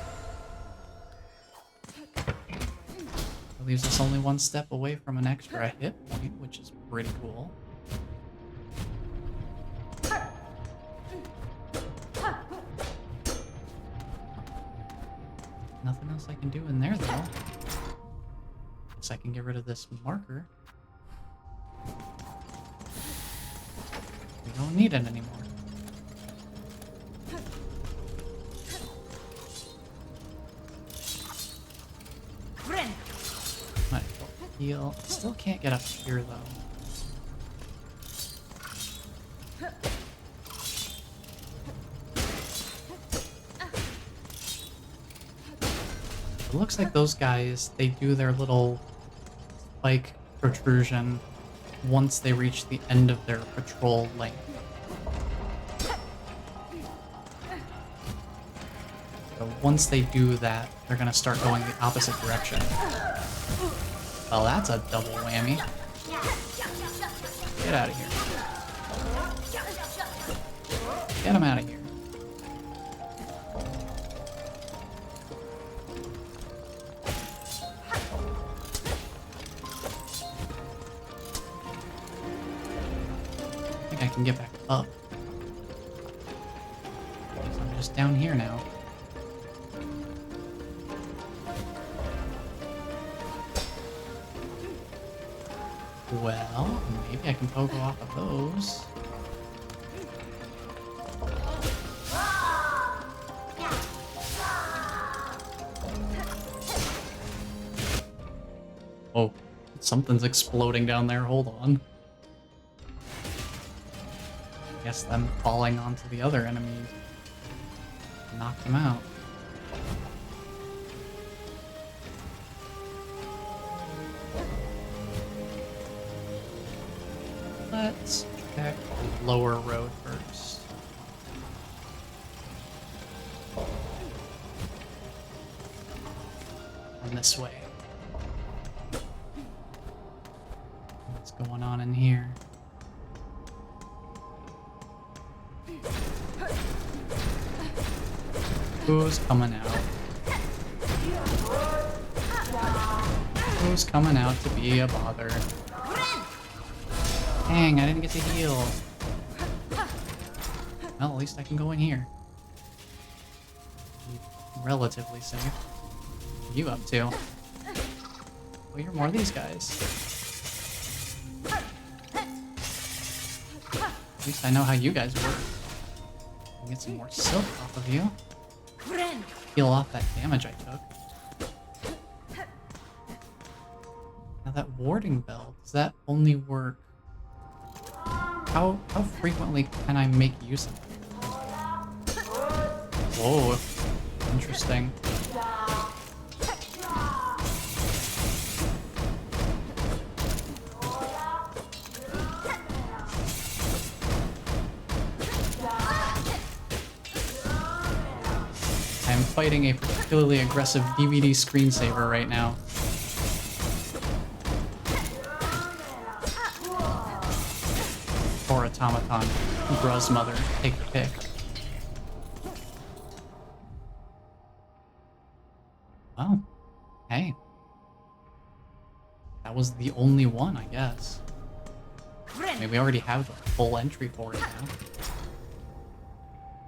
That leaves us only one step away from an extra hit point, which is pretty cool. Nothing else I can do in there, though. Guess I can get rid of this marker. We don't need it anymore. Might as well heal. Still can't get up here though. It looks like those guys, they do their little spike protrusion once they reach the end of their patrol length. So once they do that, they're gonna start going the opposite direction. Well, that's a double whammy. Get out of here. Get him out of here. I think I can get back up. So I'm just down here now. Well, maybe I can pogo off of those. Oh, something's exploding down there. Hold on. I guess them falling onto the other enemies knocked them out. Let's check the lower road first. And this way. What's going on in here? Who's coming out? Who's coming out to be a bother? Dang, I didn't get to heal. Well, at least I can go in here. Relatively safe. What are you up to? Oh, you're more of these guys. At least I know how you guys work. I'll get some more silk off of you. Heal off that damage I took. Now that warding bell, does that only work? How frequently can I make use of it? Whoa, interesting. I am fighting a particularly aggressive DVD screensaver right now. Or automaton, Bruh's mother, take your pick. Oh, hey. That was the only one, I guess. I mean, we already have a full entry for it now.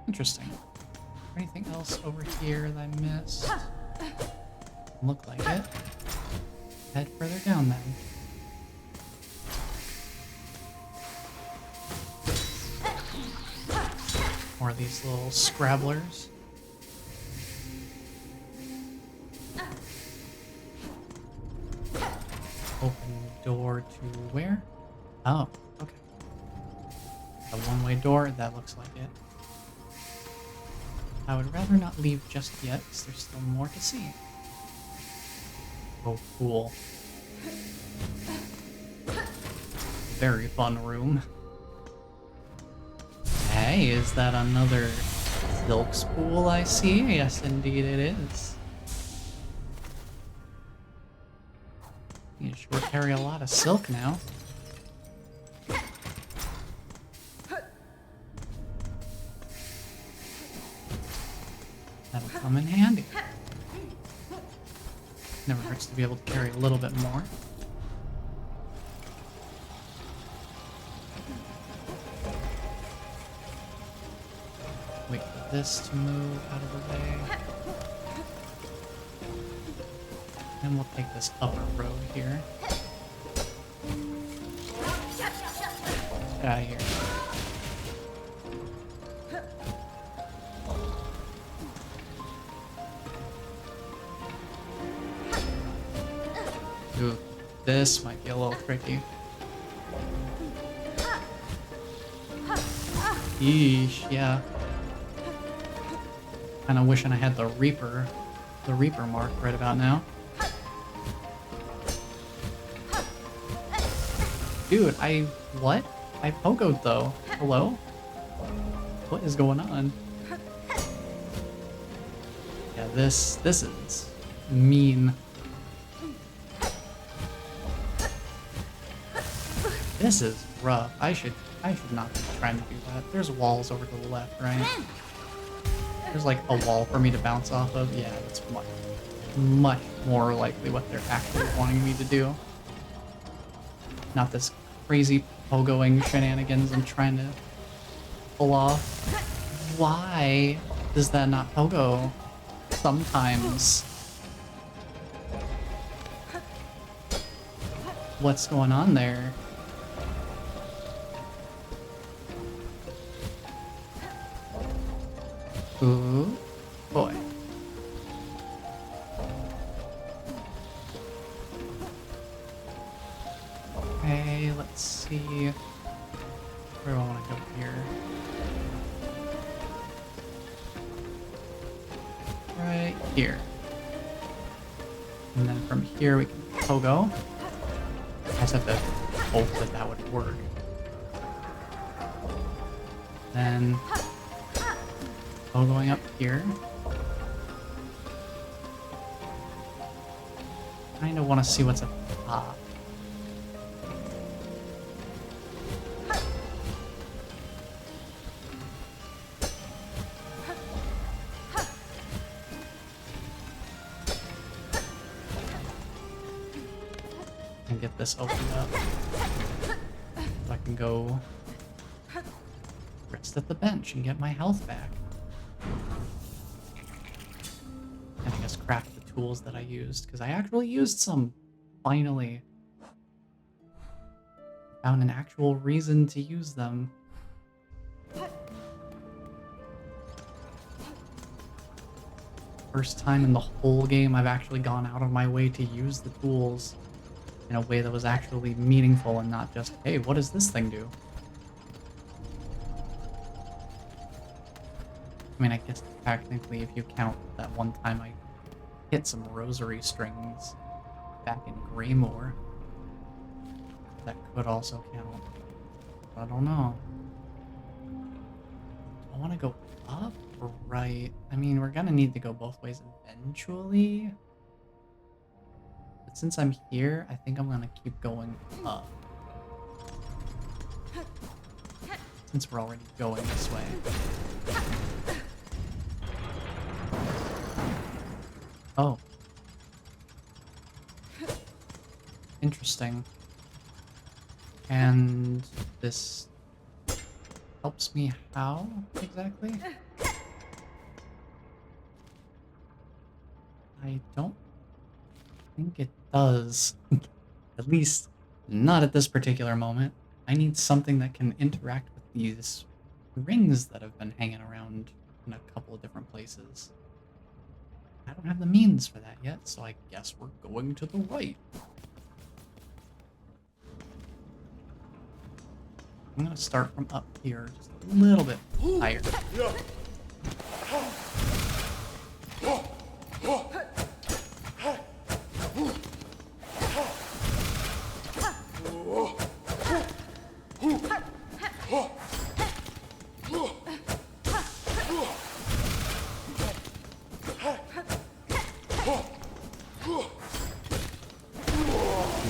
Interesting. Is there anything else over here that I missed? Doesn't look like it. Head further down then. More of these little scrabblers. Open door to where? Oh, okay. A one-way door, that looks like it. I would rather not leave just yet, because there's still more to see. Oh, cool. Very fun room. Hey, is that another silk spool I see? Yes, indeed it is. You sure carry a lot of silk now. That'll come in handy. Never hurts to be able to carry a little bit more. Wait for this to move out of the way. And we'll take this upper road here. Get out of here. Ooh, this might be a little tricky. Yeesh, yeah. Kinda wishing I had the Reaper the Reaper mark right about now. Dude, what? I pogoed though. Hello? What is going on? Yeah, this is mean. This is rough. I should not be trying to do that. There's walls over to the left, right? There's like a wall for me to bounce off of. Yeah, that's much more likely what they're actually wanting me to do. Not this crazy pogoing shenanigans I'm trying to pull off. Why does that not pogo sometimes? What's going on there? Ooh, boy. Okay, let's see. Where do I want to go here? Right here. And then from here we can pogo. I just have to hope that that would work. Then going up here. Kinda wanna see what's up top. And get this opened up. So I can go rest at the bench and get my health back. And I guess craft the tools that I used, because I actually used some. Finally. Found an actual reason to use them. First time in the whole game I've actually gone out of my way to use the tools in a way that was actually meaningful and not just, hey, what does this thing do? I mean, I guess technically if you count that one time I hit some rosary strings back in Greymoor, that could also count. I don't know. Do I want to go up or right? I mean, we're gonna need to go both ways eventually. But since I'm here, I think I'm gonna keep going up. Since we're already going this way. Oh. Interesting. And this helps me how exactly? I don't think it does. At least not at this particular moment. I need something that can interact with these rings that have been hanging around in a couple of different places. I don't have the means for that yet, so I guess we're going to the right. I'm gonna start from up here, just a little bit higher.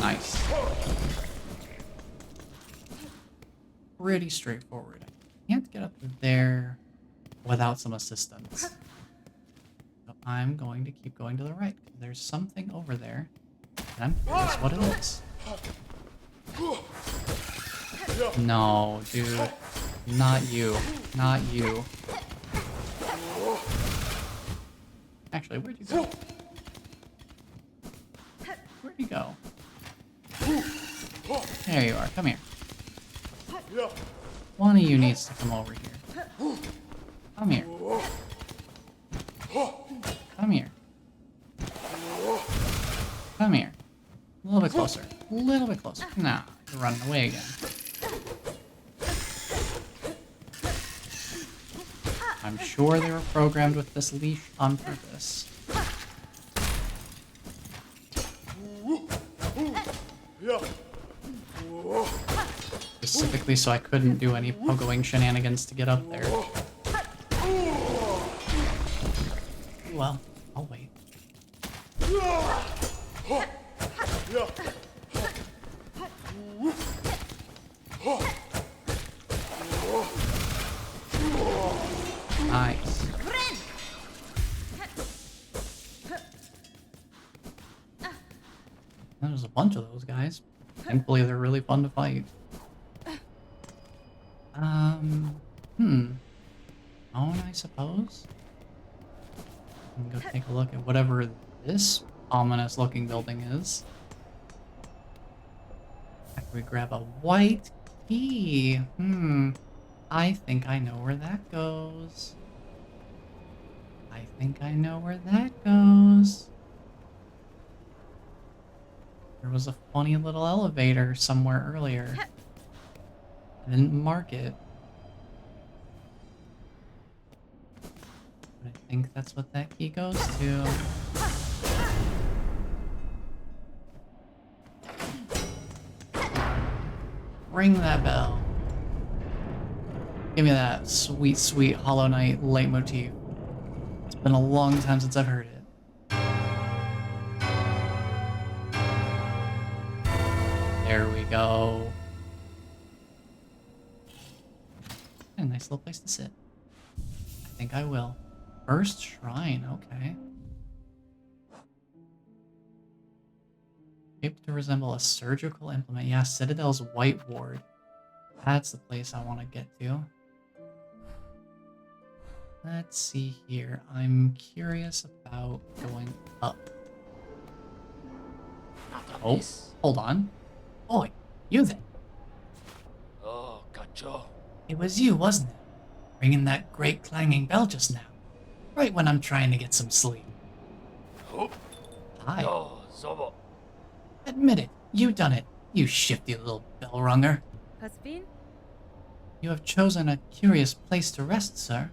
Nice. Pretty straightforward. I can't get up there without some assistance. So I'm going to keep going to the right. There's something over there, and I'm curious what it is. No, dude. Not you. Not you. Actually, where'd you go? Where'd you go? There you are. Come here. One of you needs to come over here. Come here. Come here. Come here. A little bit closer. A little bit closer. Nah, you're running away again. I'm sure they were programmed with this leash on purpose. specifically so I couldn't do any pogoing shenanigans to get up there. Well, I'll wait. Nice. There's a bunch of those guys. Thankfully, they're really fun to fight. Own, I suppose? I'm gonna go take a look at whatever this ominous looking building is. After we grab a white key. I think I know where that goes. I think I know where that goes. There was a funny little elevator somewhere earlier. I didn't mark it. But I think that's what that key goes to. Ring that bell. Give me that sweet, sweet Hollow Knight leitmotif. It's been a long time since I've heard it. There we go. A nice little place to sit. I think I will. First shrine, okay. Shaped to resemble a surgical implement. Yeah, Citadel's White Ward. That's the place I want to get to. Let's see here. I'm curious about going up. Oh, hold on. Oi, you there. Oh, cacho. It was you, wasn't it? Ringing that great clanging bell just now. Right when I'm trying to get some sleep. Oh, Hi. oh, zobo. Admit it. You done it. You shifty little bell runger. Caspin? You have chosen a curious place to rest, sir.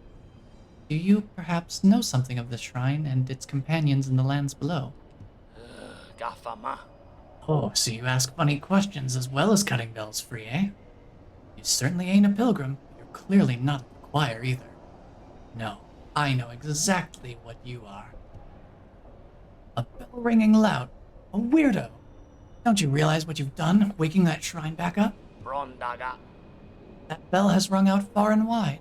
Do you perhaps know something of the shrine and its companions in the lands below? Gafama. Oh, so you ask funny questions as well as cutting bells free, eh? You certainly ain't a pilgrim, but you're clearly not at the choir either. No, I know exactly what you are. A bell ringing loud. A weirdo. Don't you realize what you've done, waking that shrine back up? Brondaga. That bell has rung out far and wide.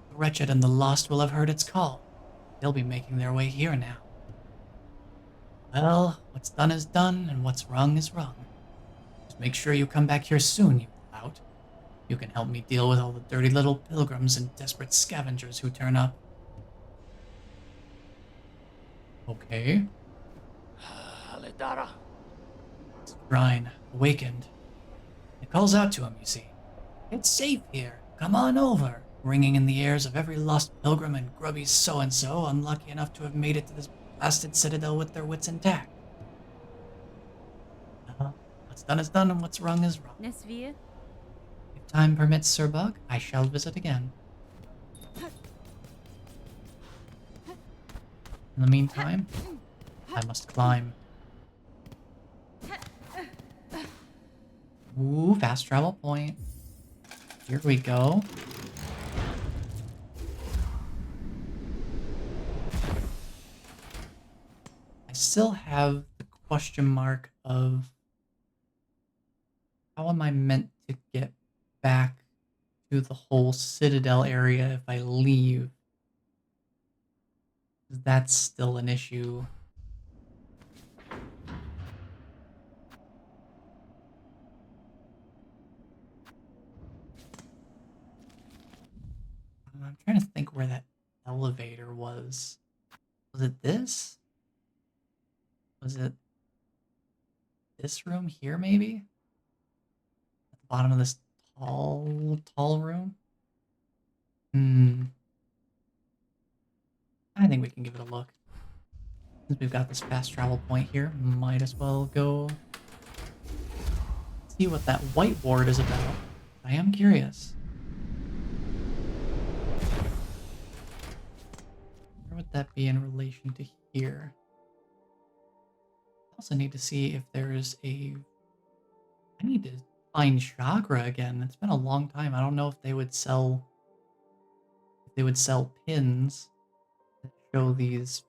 The wretched and the lost will have heard its call. They'll be making their way here now. Well, what's done is done, and what's wrong is wrong. Just make sure you come back here soon, you lout. You can help me deal with all the dirty little pilgrims and desperate scavengers who turn up. Okay. Aledara. Shrine, awakened. It calls out to him, you see. It's safe here. Come on over. Ringing in the ears of every lost pilgrim and grubby so-and-so unlucky enough to have made it to this blasted citadel with their wits intact. What's done is done and what's wrong is wrong. Nesvia? If time permits, Sir Bug, I shall visit again. In the meantime, I must climb. Ooh, fast travel point. Here we go. I still have the question mark of how am I meant to get back to the whole Citadel area if I leave? That's still an issue. I'm trying to think where that elevator was. Was it this? Was it this room here, maybe? At the bottom of this tall room? I think we can give it a look. Since we've got this fast travel point here, might as well go see what that white ward is about. I am curious. Where would that be in relation to here? I also need to see if there's a... I need to find chakra again. It's been a long time. I don't know if they would sell pins that show these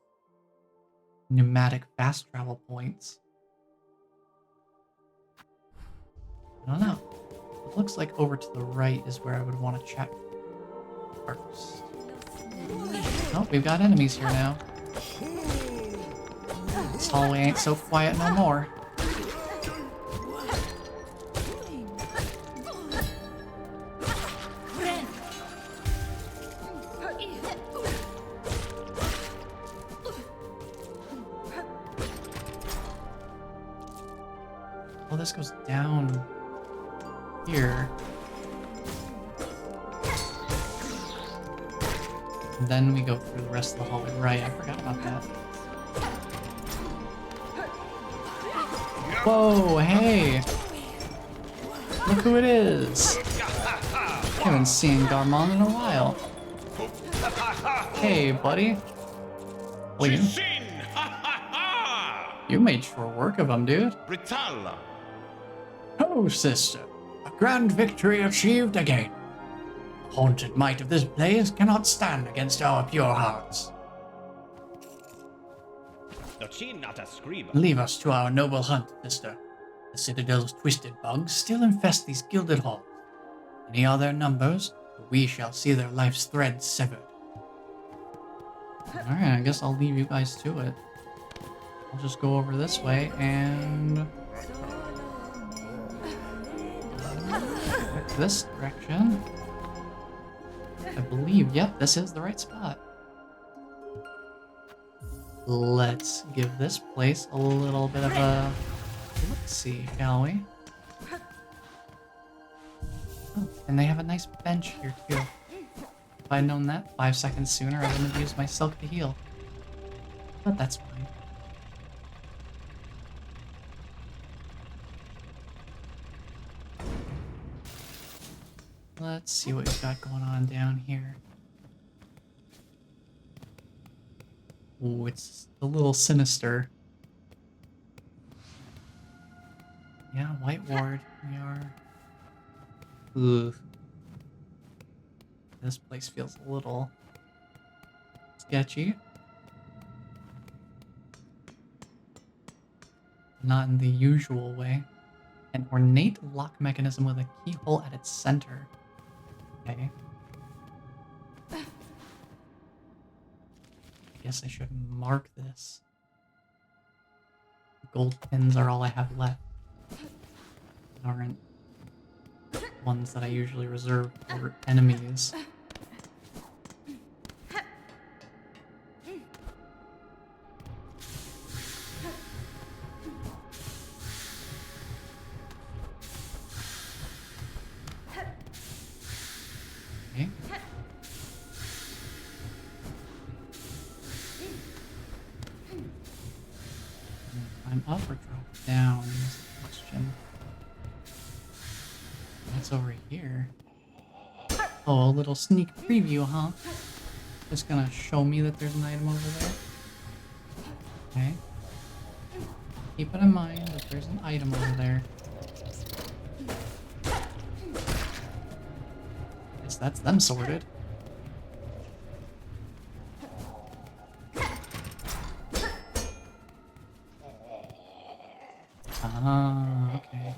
pneumatic fast travel points. I don't know. It looks like over to the right is where I would want to check first. Oh, we've got enemies here now. This hallway ain't so quiet no more. Well, this goes down here. And then we go through the rest of the hallway. Right, I forgot about that. Whoa, hey! Look who it is! I haven't seen Garmon in a while. Hey, buddy. Well, you made short work of him, dude. Oh, sister, a grand victory achieved again. The haunted might of this place cannot stand against our pure hearts. Leave us to our noble hunt, sister. The Citadel's twisted bugs still infest these gilded halls. Many are their numbers, but we shall see their life's threads severed. Alright, I guess I'll leave you guys to it. I'll just go over this way and... back this direction. I believe, yep, this is the right spot. Let's give this place a little bit of a look-see, shall we? Oh, and they have a nice bench here, too. If I'd known that 5 seconds sooner, I wouldn't have used my silk to heal. But that's fine. Let's see what we've got going on down here. Ooh, it's a little sinister. Yeah, White Ward, we are. Ugh. This place feels a little sketchy. Not in the usual way. An ornate lock mechanism with a keyhole at its center. Okay. I guess I should mark this. Gold pins are all I have left. Aren't ones that I usually reserve for enemies. Okay. I'm up or drop down is the question. What's over here? Oh, a little sneak preview, huh? Just gonna show me that there's an item over there. Okay. Keep it in mind that there's an item over there. Guess that's them sorted. Ah, okay.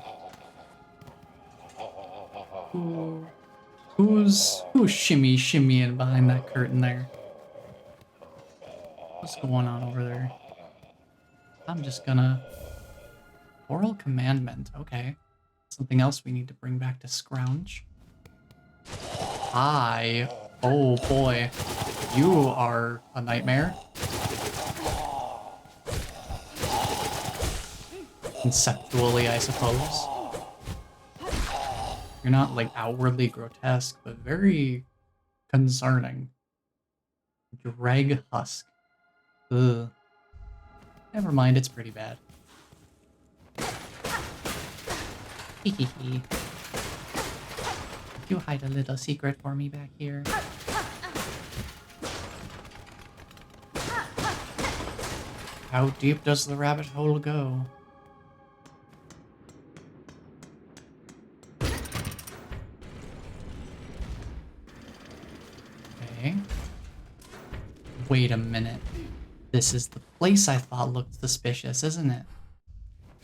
Who's shimmying behind that curtain there? What's going on over there? I'm just gonna... Oral commandment, okay. Something else we need to bring back to Scrounge. Hi. Oh boy. You are a nightmare. Conceptually, I suppose. You're not, like, outwardly grotesque, but very concerning. Dreg husk. Ugh. Never mind, it's pretty bad. Hehehe. You hide a little secret for me back here. How deep does the rabbit hole go? Okay. Wait a minute. This is the place I thought looked suspicious, isn't it?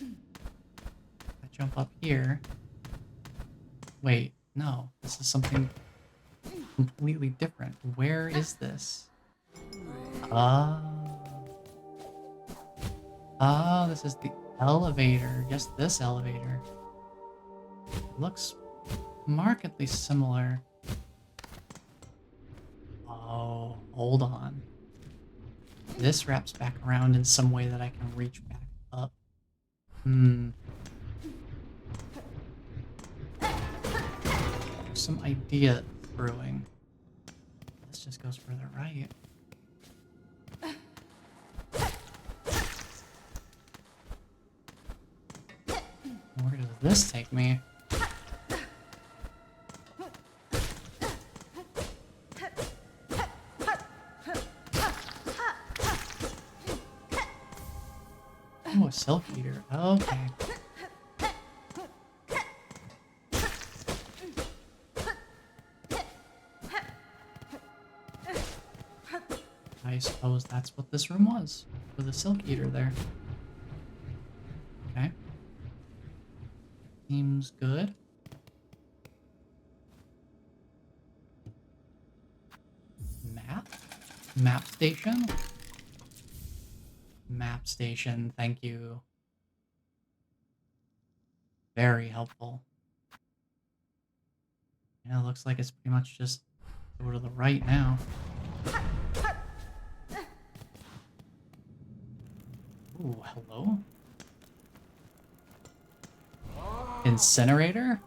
I jump up here. Wait, no. This is something completely different. Where is this? This is the elevator. Just this elevator. It looks markedly similar. Oh, hold on. This wraps back around in some way that I can reach back up. There's some idea brewing. This just goes further right. Where does this take me? Oh, a silk eater. Okay. I suppose that's what this room was. For the silk eater there. Okay. Seems good. Map? Map station? Map station, thank you. Very helpful. Yeah, it looks like it's pretty much just go to the right now. Ooh, hello? Incinerator?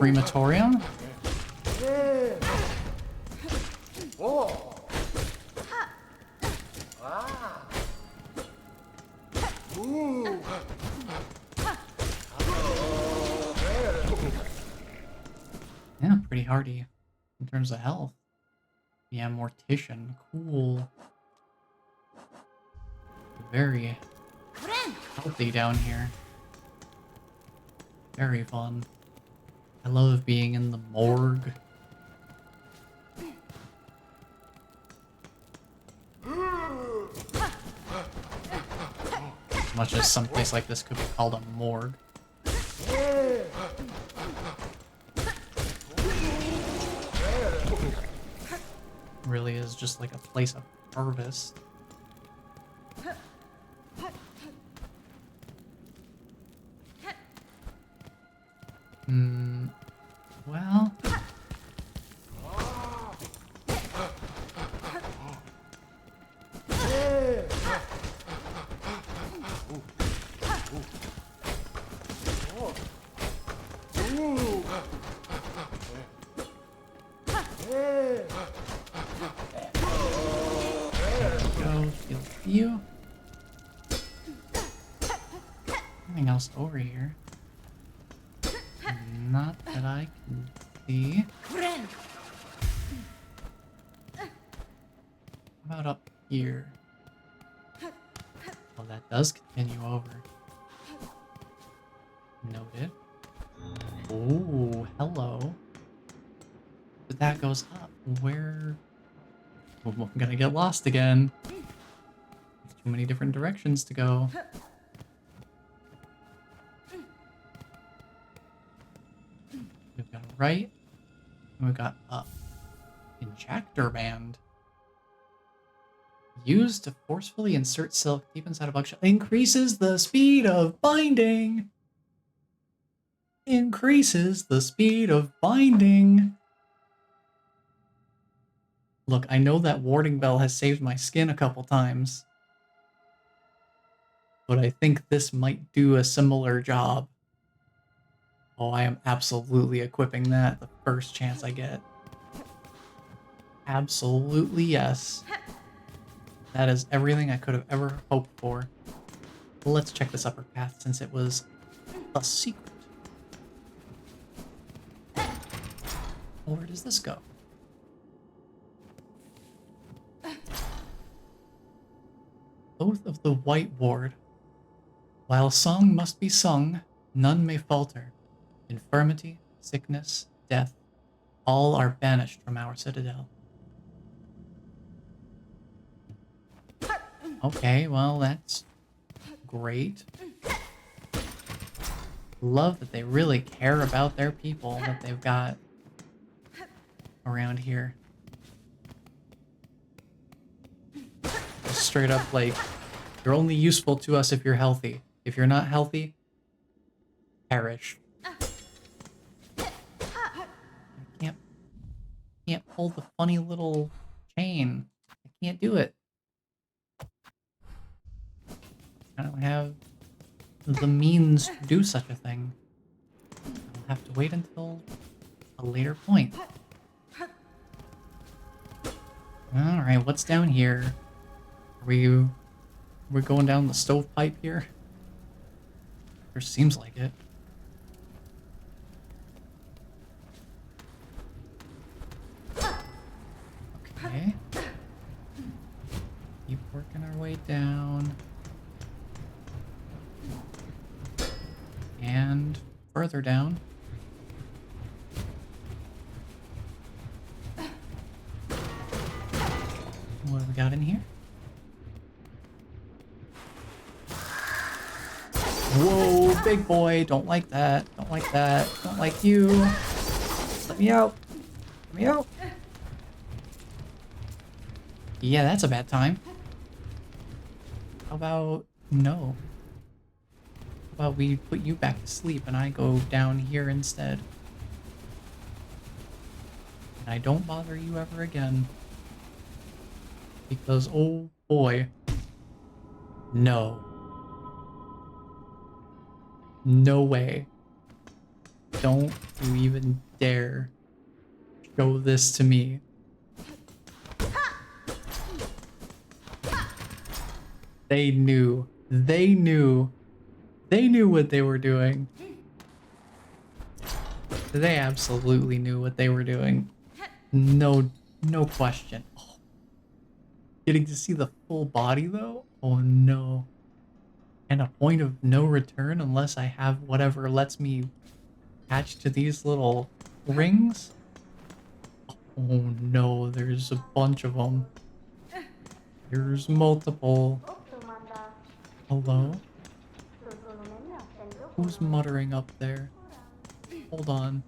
Crematorium? Yeah, pretty hardy in terms of health. Yeah, mortician. Cool. Very healthy down here. Very fun. I love being in the morgue. As much as some place like this could be called a morgue. Really is just like a place of harvest. Well... Go, heal you. Nothing else over here. Not that I can see. How about up here? Well, that does continue over. Noted. Oh, hello. But that goes up. Where? Oh, I'm gonna get lost again. There's too many different directions to go. We've got right, and we've got up. Injector band. Used to forcefully insert silk deep inside a bugshell. Increases the speed of binding. Increases the speed of binding. Look, I know that warding bell has saved my skin a couple times. But I think this might do a similar job. Oh, I am absolutely equipping that the first chance I get. Absolutely yes. That is everything I could have ever hoped for. Let's check this upper path since it was a secret. Well, where does this go? Oath of the White Ward. While song must be sung, none may falter. Infirmity, sickness, death, All are banished from our citadel. Okay, well, that's great. Love that they really care about their people that they've got around here. Just straight up, like, you're only useful to us if you're healthy. If you're not healthy, perish. I can't pull the funny little chain. I can't do it. I don't have the means to do such a thing. I'll have to wait until a later point. Alright, what's down here? We're going down the stovepipe here? Sure seems like it. Okay. Keep working our way down. And further down. What have we got in here? Whoa, big boy. Don't like that. Don't like that. Don't like you. Let me out. Let me out. Yeah, that's a bad time. How about no? How about we put you back to sleep and I go down here instead? And I don't bother you ever again. Because, oh boy. No. No way. Don't you even dare show this to me. They knew. They knew. They knew what they were doing. They absolutely knew what they were doing. No question. Oh. Getting to see the full body though? Oh no. And a point of no return unless I have whatever lets me attach to these little rings? Oh no, there's a bunch of them. There's multiple. Hello? Who's muttering up there? Hold on.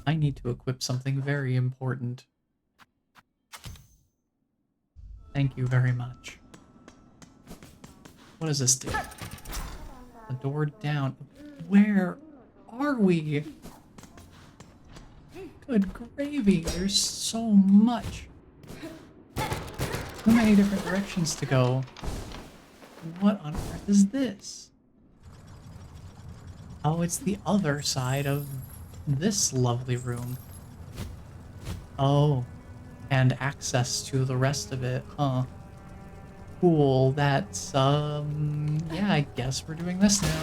I need to equip something very important. Thank you very much. What does this do? The door down. Where are we? Good gravy, there's so much. Too many different directions to go. What on earth is this? Oh, it's the other side of this lovely room. Oh, and access to the rest of it, huh? Cool, that's, yeah, I guess we're doing this now.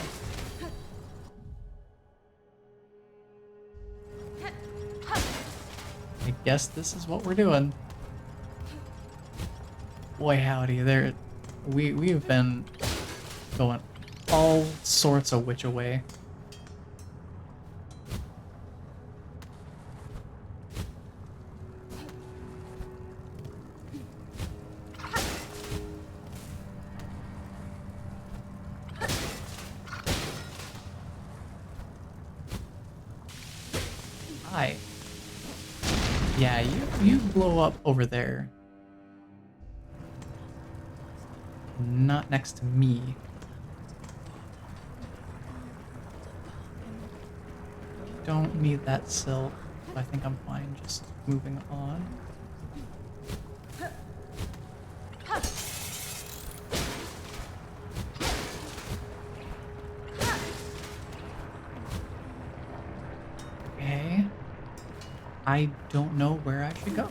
I guess this is what we're doing. Boy howdy, we've been going all sorts of which away. Hi. Yeah, you blow up over there. Not next to me. Don't need that silk. I think I'm fine just moving on. Okay. I don't know where I should go.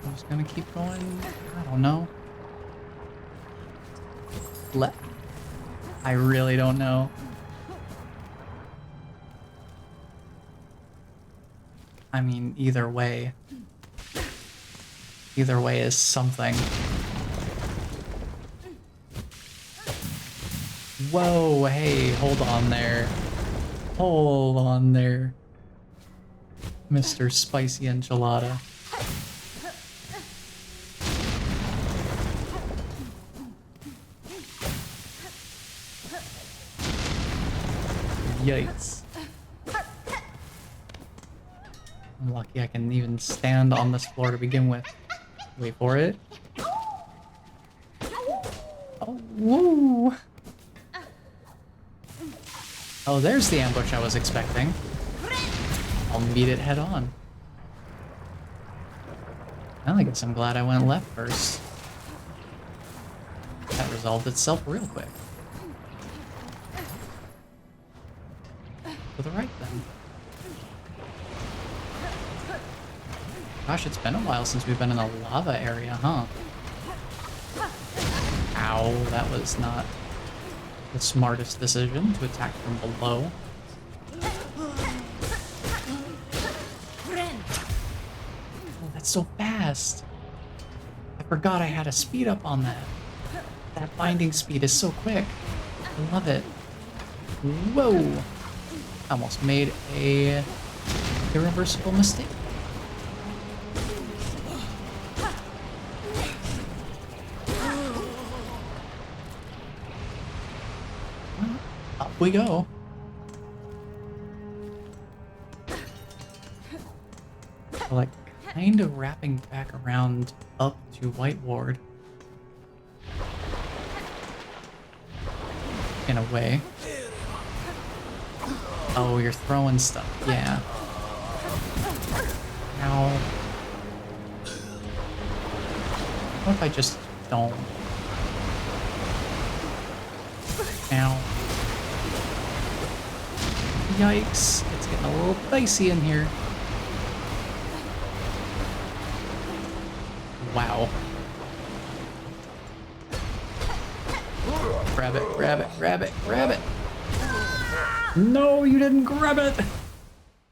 I'm just gonna keep going. I don't know. I really don't know. I mean, either way. Either way is something. Whoa, hey, hold on there. Hold on there. Mr. Spicy Enchilada. Yikes. I'm lucky I can even stand on this floor to begin with. Wait for it. Oh, woo! Oh, there's the ambush I was expecting. I'll meet it head on. Well, I guess I'm glad I went left first. That resolved itself real quick. To the right, then. Gosh, it's been a while since we've been in a lava area, huh? Ow, that was not the smartest decision to attack from below. Oh, that's so fast. I forgot I had a speed up on that. That binding speed is so quick. I love it. Whoa! Almost made a irreversible mistake. Up we go. Like, kind of wrapping back around up to White Ward. In a way. Oh, you're throwing stuff. Yeah. Ow. What if I just don't? Ow. Yikes. It's getting a little dicey in here. Wow. Grab it, grab it, grab it, grab it. No, you didn't grab it!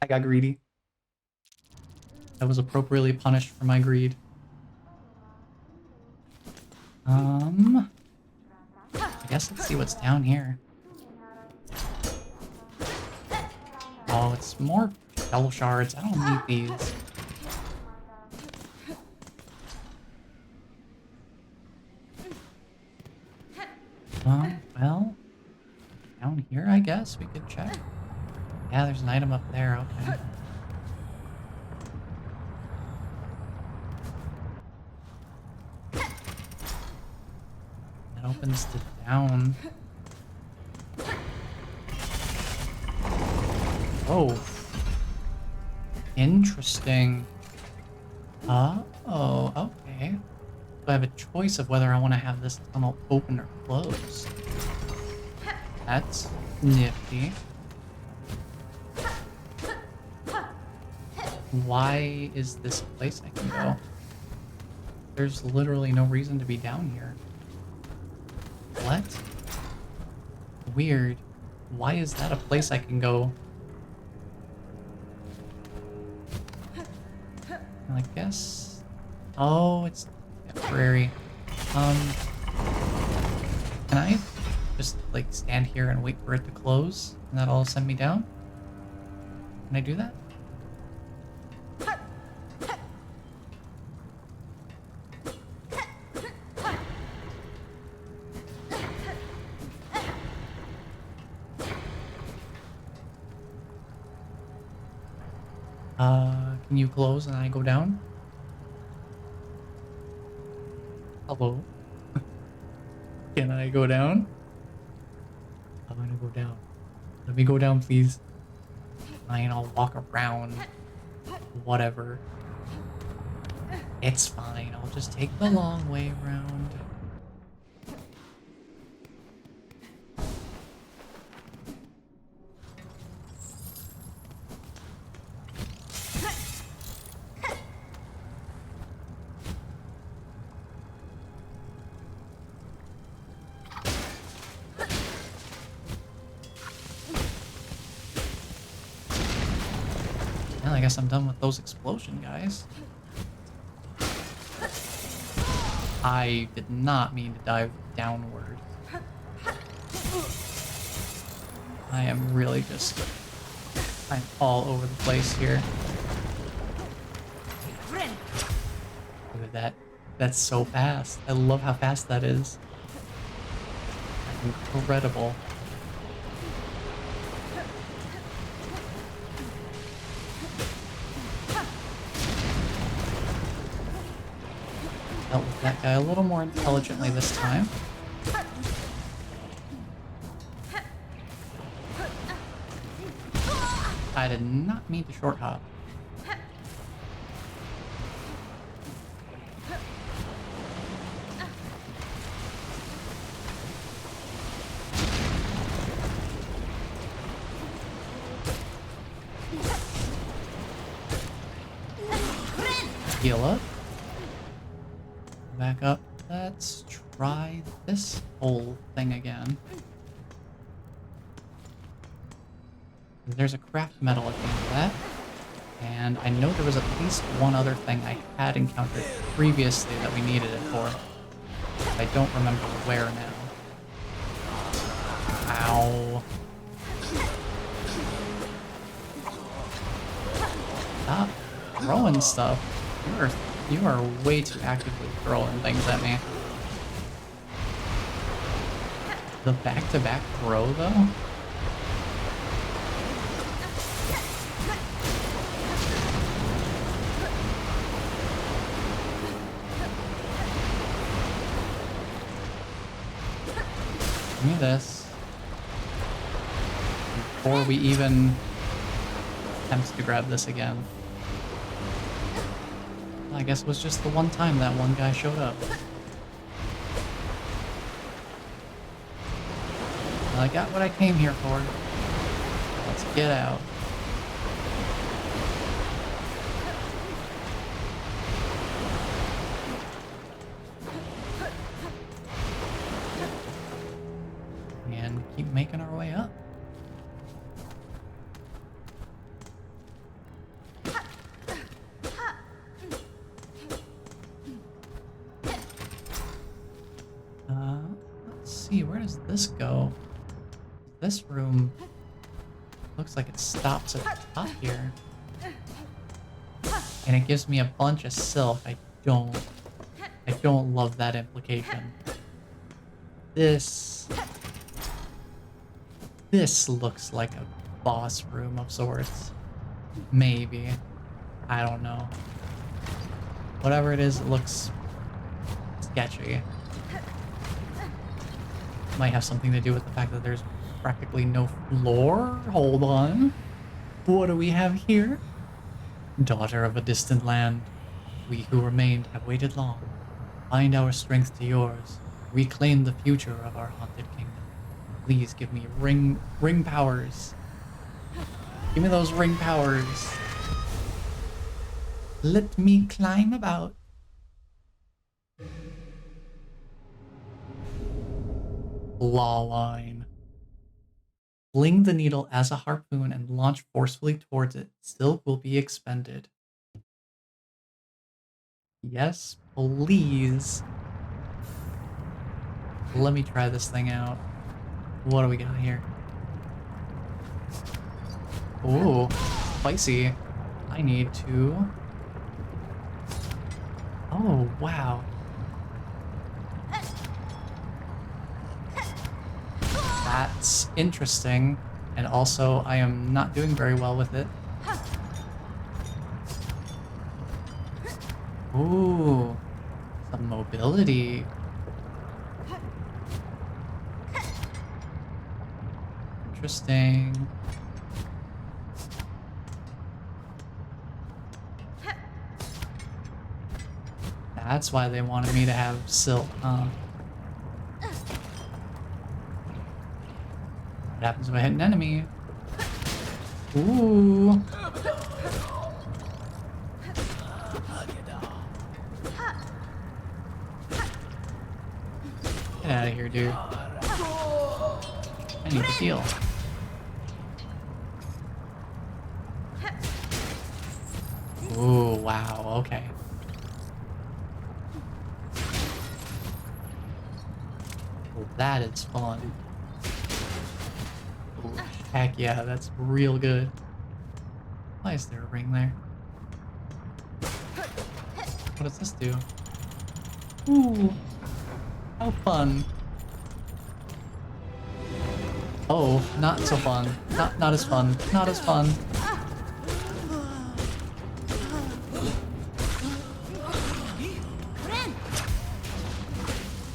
I got greedy. I was appropriately punished for my greed. I guess let's see what's down here. Oh, it's more shell shards. I don't need these. Well, down here, I guess we could check. Yeah, there's an item up there. Okay. That opens to down. Oh. Interesting. Oh, okay. So I have a choice of whether I want to have this tunnel open or closed. That's nifty. Why is this a place I can go? There's literally no reason to be down here. What? Weird. Why is that a place I can go? I guess... Oh, it's temporary. Can I just, like, stand here and wait for it to close? And that'll send me down? Can I do that? Can you close and I go down? Hello? Can I go down? I'm gonna go down. Let me go down, please. Fine, I'll walk around. Whatever. It's fine. I'll just take the long way around. Well, I guess I'm done with those explosion guys. I did not mean to dive downward. I am really just... I'm all over the place here. Look at that. That's so fast. I love how fast that is. That's incredible. Dealt with that guy a little more intelligently this time. I did not mean to short hop. Heal up. Back up. Let's try this whole thing again. There's a craft medal at the end of that. And I know there was at least one other thing I had encountered previously that we needed it for. I don't remember where now. Ow. Stop throwing stuff. You are way too actively throwing things at me. The back-to-back throw, though? Give me this. Before we even attempt to grab this again. I guess it was just the one time that one guy showed up. Well, I got what I came here for. Let's get out. And keep making our way up. Where does this go? This room looks like it stops at the top here. And it gives me a bunch of silk. I don't love that implication. This looks like a boss room of sorts. Maybe. I don't know. Whatever it is, it looks sketchy. Might have something to do with the fact that there's practically no floor. Hold on. What do we have here? Daughter of a distant land, we who remained have waited long. Bind our strength to yours. Reclaim the future of our haunted kingdom. Please give me ring powers. Give me those ring powers. Let me climb about. Law line. Fling the needle as a harpoon and launch forcefully towards it. Silk will be expended. Yes, please. Let me try this thing out. What do we got here? Ooh, spicy. I need to... Oh, wow. That's interesting, and also I am not doing very well with it. Ooh, some mobility. Interesting. That's why they wanted me to have silk, huh? What happens if I hit an enemy? Ooh. Get out of here, dude. I need to heal. Ooh, wow, okay. Well, that is fun. Heck yeah, that's real good. Why is there a ring there? What does this do? Ooh, how fun. Oh, not so fun. Not as fun. Not as fun.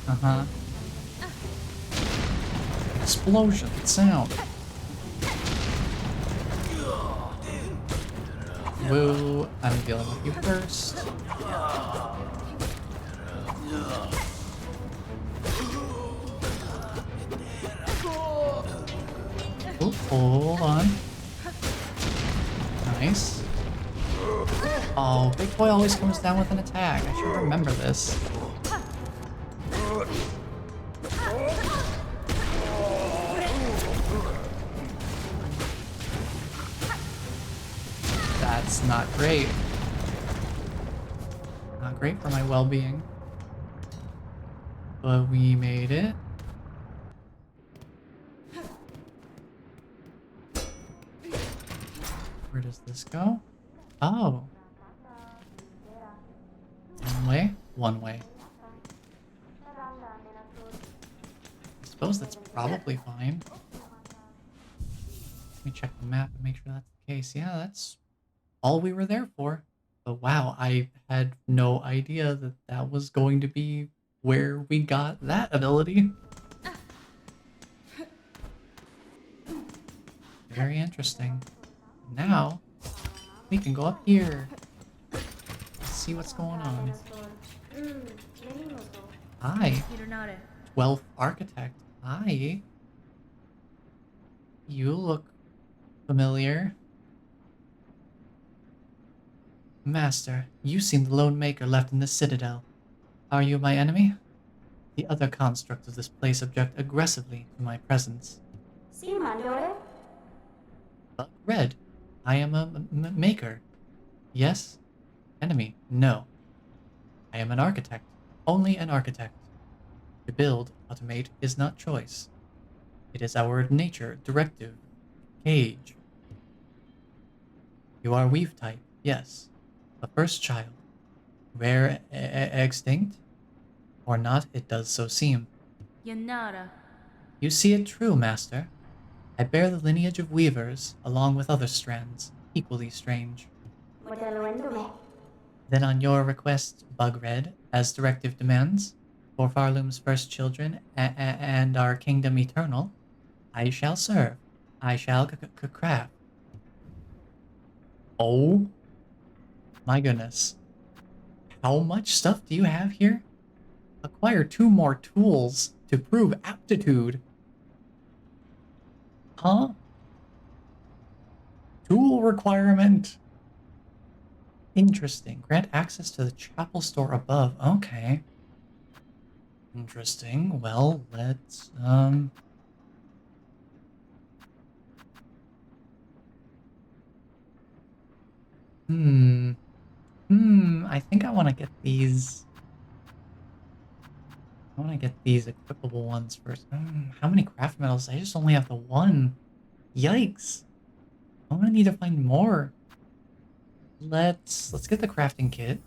Uh-huh. Explosion sound. Whoa, I'm dealing with you first. Oh, hold on. Nice. Oh, Big Boy always comes down with an attack. I should remember this. That's not great. Not great for my well-being. But we made it. Where does this go? Oh. One way? One way. I suppose that's probably fine. Let me check the map and make sure that's the case. Yeah, that's all we were there for. But wow, I had no idea that that was going to be where we got that ability. Very interesting. Now, we can go up here. See what's going on. Hi, 12th Architect. Hi. You look familiar. Master, you seem the lone maker left in the Citadel. Are you my enemy? The other constructs of this place object aggressively to my presence. Red, I am a maker. Yes? Enemy, no. I am an architect. Only an architect. To build, automate, is not choice. It is our nature, directive, cage. You are weave type, yes. A first child. Rare, extinct? Or not, it does so seem. Yanara. You see it true, Master. I bear the lineage of weavers, along with other strands, equally strange. Then on your request, Bugred, as directive demands, for Farloom's first children and our kingdom eternal, I shall serve. I shall craft. Oh my goodness. How much stuff do you have here? Acquire 2 more tools to prove aptitude. Huh? Tool requirement. Interesting. Grant access to the chapel store above. Okay. Interesting. Well, let's, I think I want to get these. I want to get these equipable ones first. How many craft metals? I just only have the one. Yikes. I'm gonna need to find more. Let's get the crafting kit.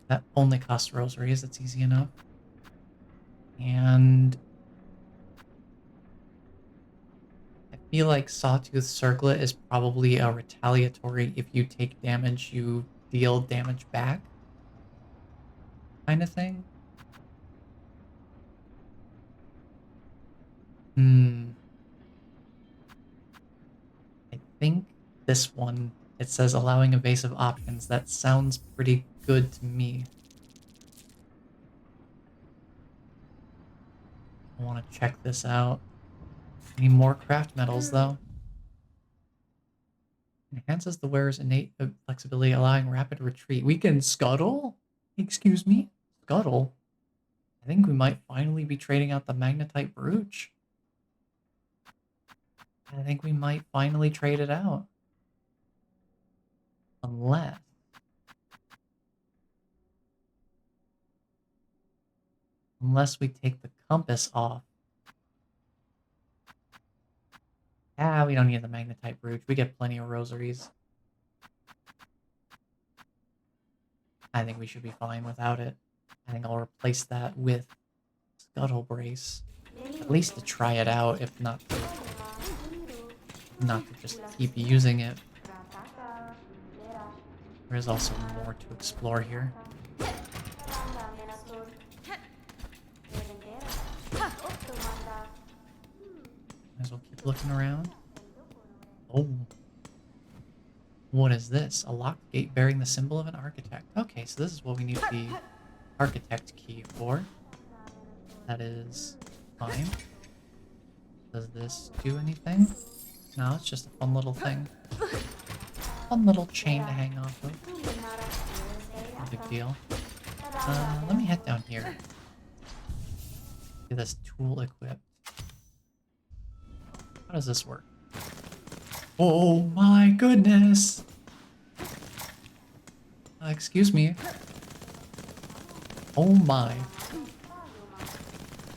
That only costs rosaries. That's easy enough. And I feel like Sawtooth Circlet is probably a retaliatory. If you take damage, you deal damage back kind of thing. I think this one, it says allowing evasive options. That sounds pretty good to me. I want to check this out. Any more craft metals, though? Enhances the wearer's innate flexibility, allowing rapid retreat. We can scuttle? Excuse me? Scuttle? I think we might finally be trading out the magnetite brooch. I think we might finally trade it out. Unless we take the compass off. Ah, we don't need the magnetite brooch. We get plenty of rosaries. I think we should be fine without it. I think I'll replace that with Scuttle Brace. At least to try it out, if not to just keep using it. There is also more to explore here. Might as well keep looking around. Oh. What is this? A locked gate bearing the symbol of an architect. Okay, so this is what we need the architect key for. That is fine. Does this do anything? No, it's just a fun little thing. Fun little chain to hang off of. No big deal. Let me head down here. Get this tool equipped. How does this work? Oh my goodness! Excuse me. Oh my.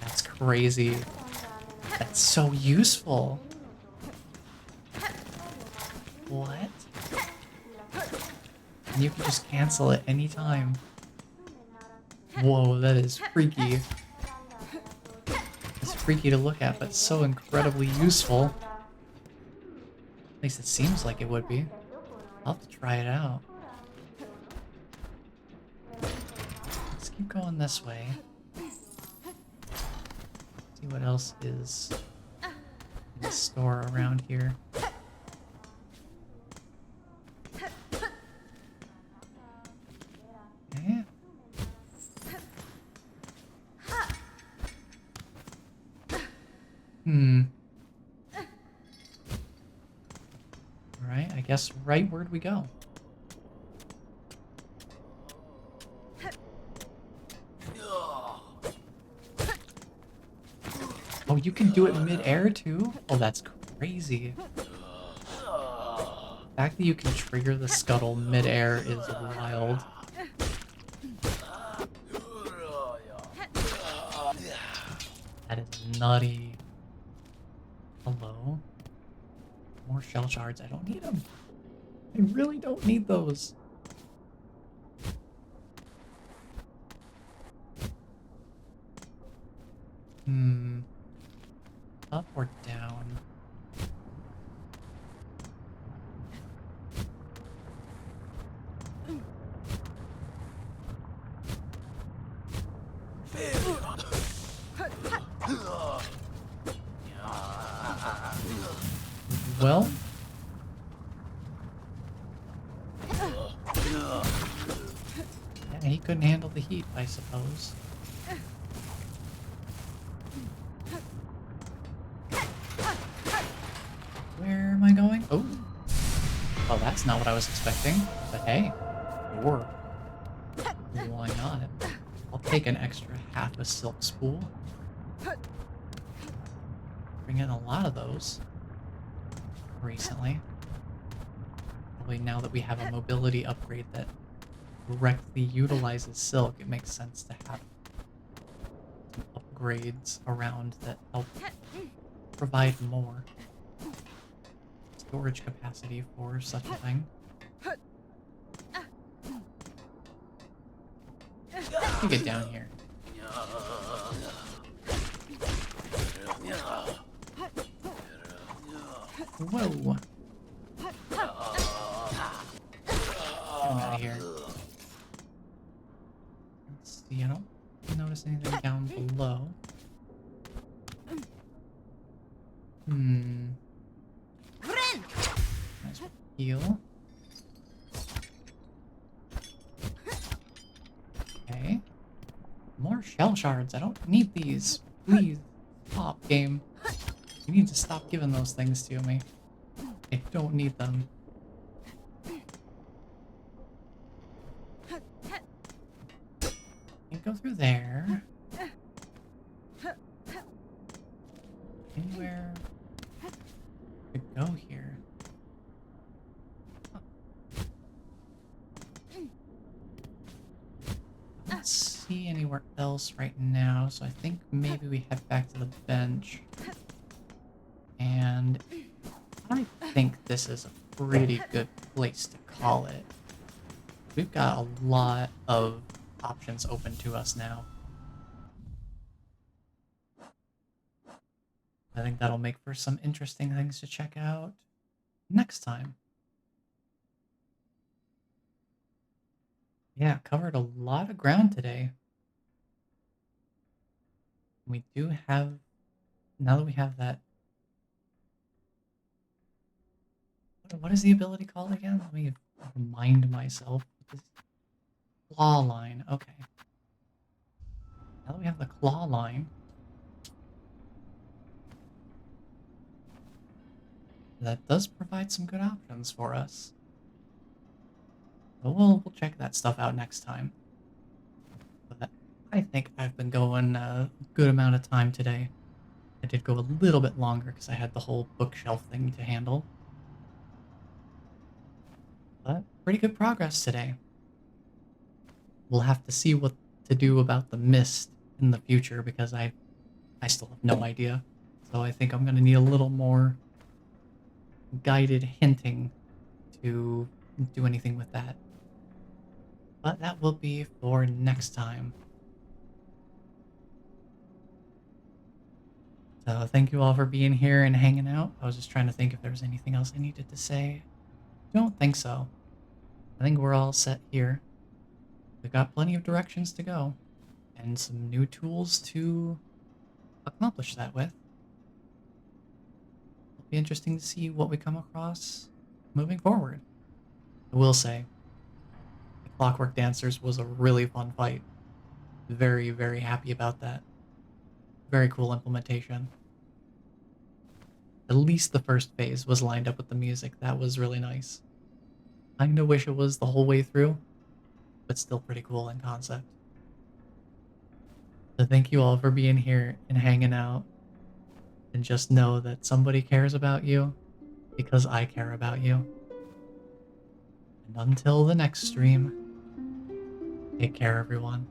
That's crazy. That's so useful. What? And you can just cancel it anytime. Whoa, that is freaky. It's freaky to look at, but so incredibly useful. At least it seems like it would be. I'll have to try it out. Let's keep going this way. See what else is in the store around here. Okay. Alright, I guess right where'd we go? Oh, you can do it mid-air too? Oh, that's crazy. The fact that you can trigger the scuttle mid-air is wild. That is nutty. Hello? More shell shards. I don't need them. I really don't need those. Up or down? Well, yeah, he couldn't handle the heat, I suppose. Where am I going? Oh. Oh, that's not what I was expecting. But hey, sure. Why not? I'll take an extra half a silk spool. Bring in a lot of those. Recently. Probably now that we have a mobility upgrade that directly utilizes silk, it makes sense to have some upgrades around that help provide more storage capacity for such a thing. You get down here. Whoa. Get out of here. Let's see, I don't notice anything down below. Nice heal. Okay. More shell shards. I don't need these. Please. Stop, game. You need to stop giving those things to me. I don't need them. Can't go through there. Anywhere to go here? Huh. I don't see anywhere else right now, so I think maybe we head back to the bench and I think this is a pretty good place to call it. We've got a lot of options open to us now. I think that'll make for some interesting things to check out next time. Yeah, covered a lot of ground today. We do have, now that we have that, what is the ability called again? Let me remind myself. Claw line, okay. Now that we have the claw line, that does provide some good options for us. So we'll check that stuff out next time. But I think I've been going a good amount of time today. I did go a little bit longer because I had the whole bookshelf thing to handle. But pretty good progress today. We'll have to see what to do about the mist in the future because I still have no idea. So I think I'm going to need a little more guided hinting to do anything with that. But that will be for next time. So thank you all for being here and hanging out. I was just trying to think if there was anything else I needed to say. Don't think so. I think we're all set here. We've got plenty of directions to go and some new tools to accomplish that with. It'll be interesting to see what we come across moving forward. I will say, the Clockwork Dancers was a really fun fight. Very, very happy about that. Very cool implementation. At least the first phase was lined up with the music. That was really nice. I kinda wish it was the whole way through, but still pretty cool in concept. So thank you all for being here and hanging out. And just know that somebody cares about you because I care about you. And until the next stream, take care, everyone.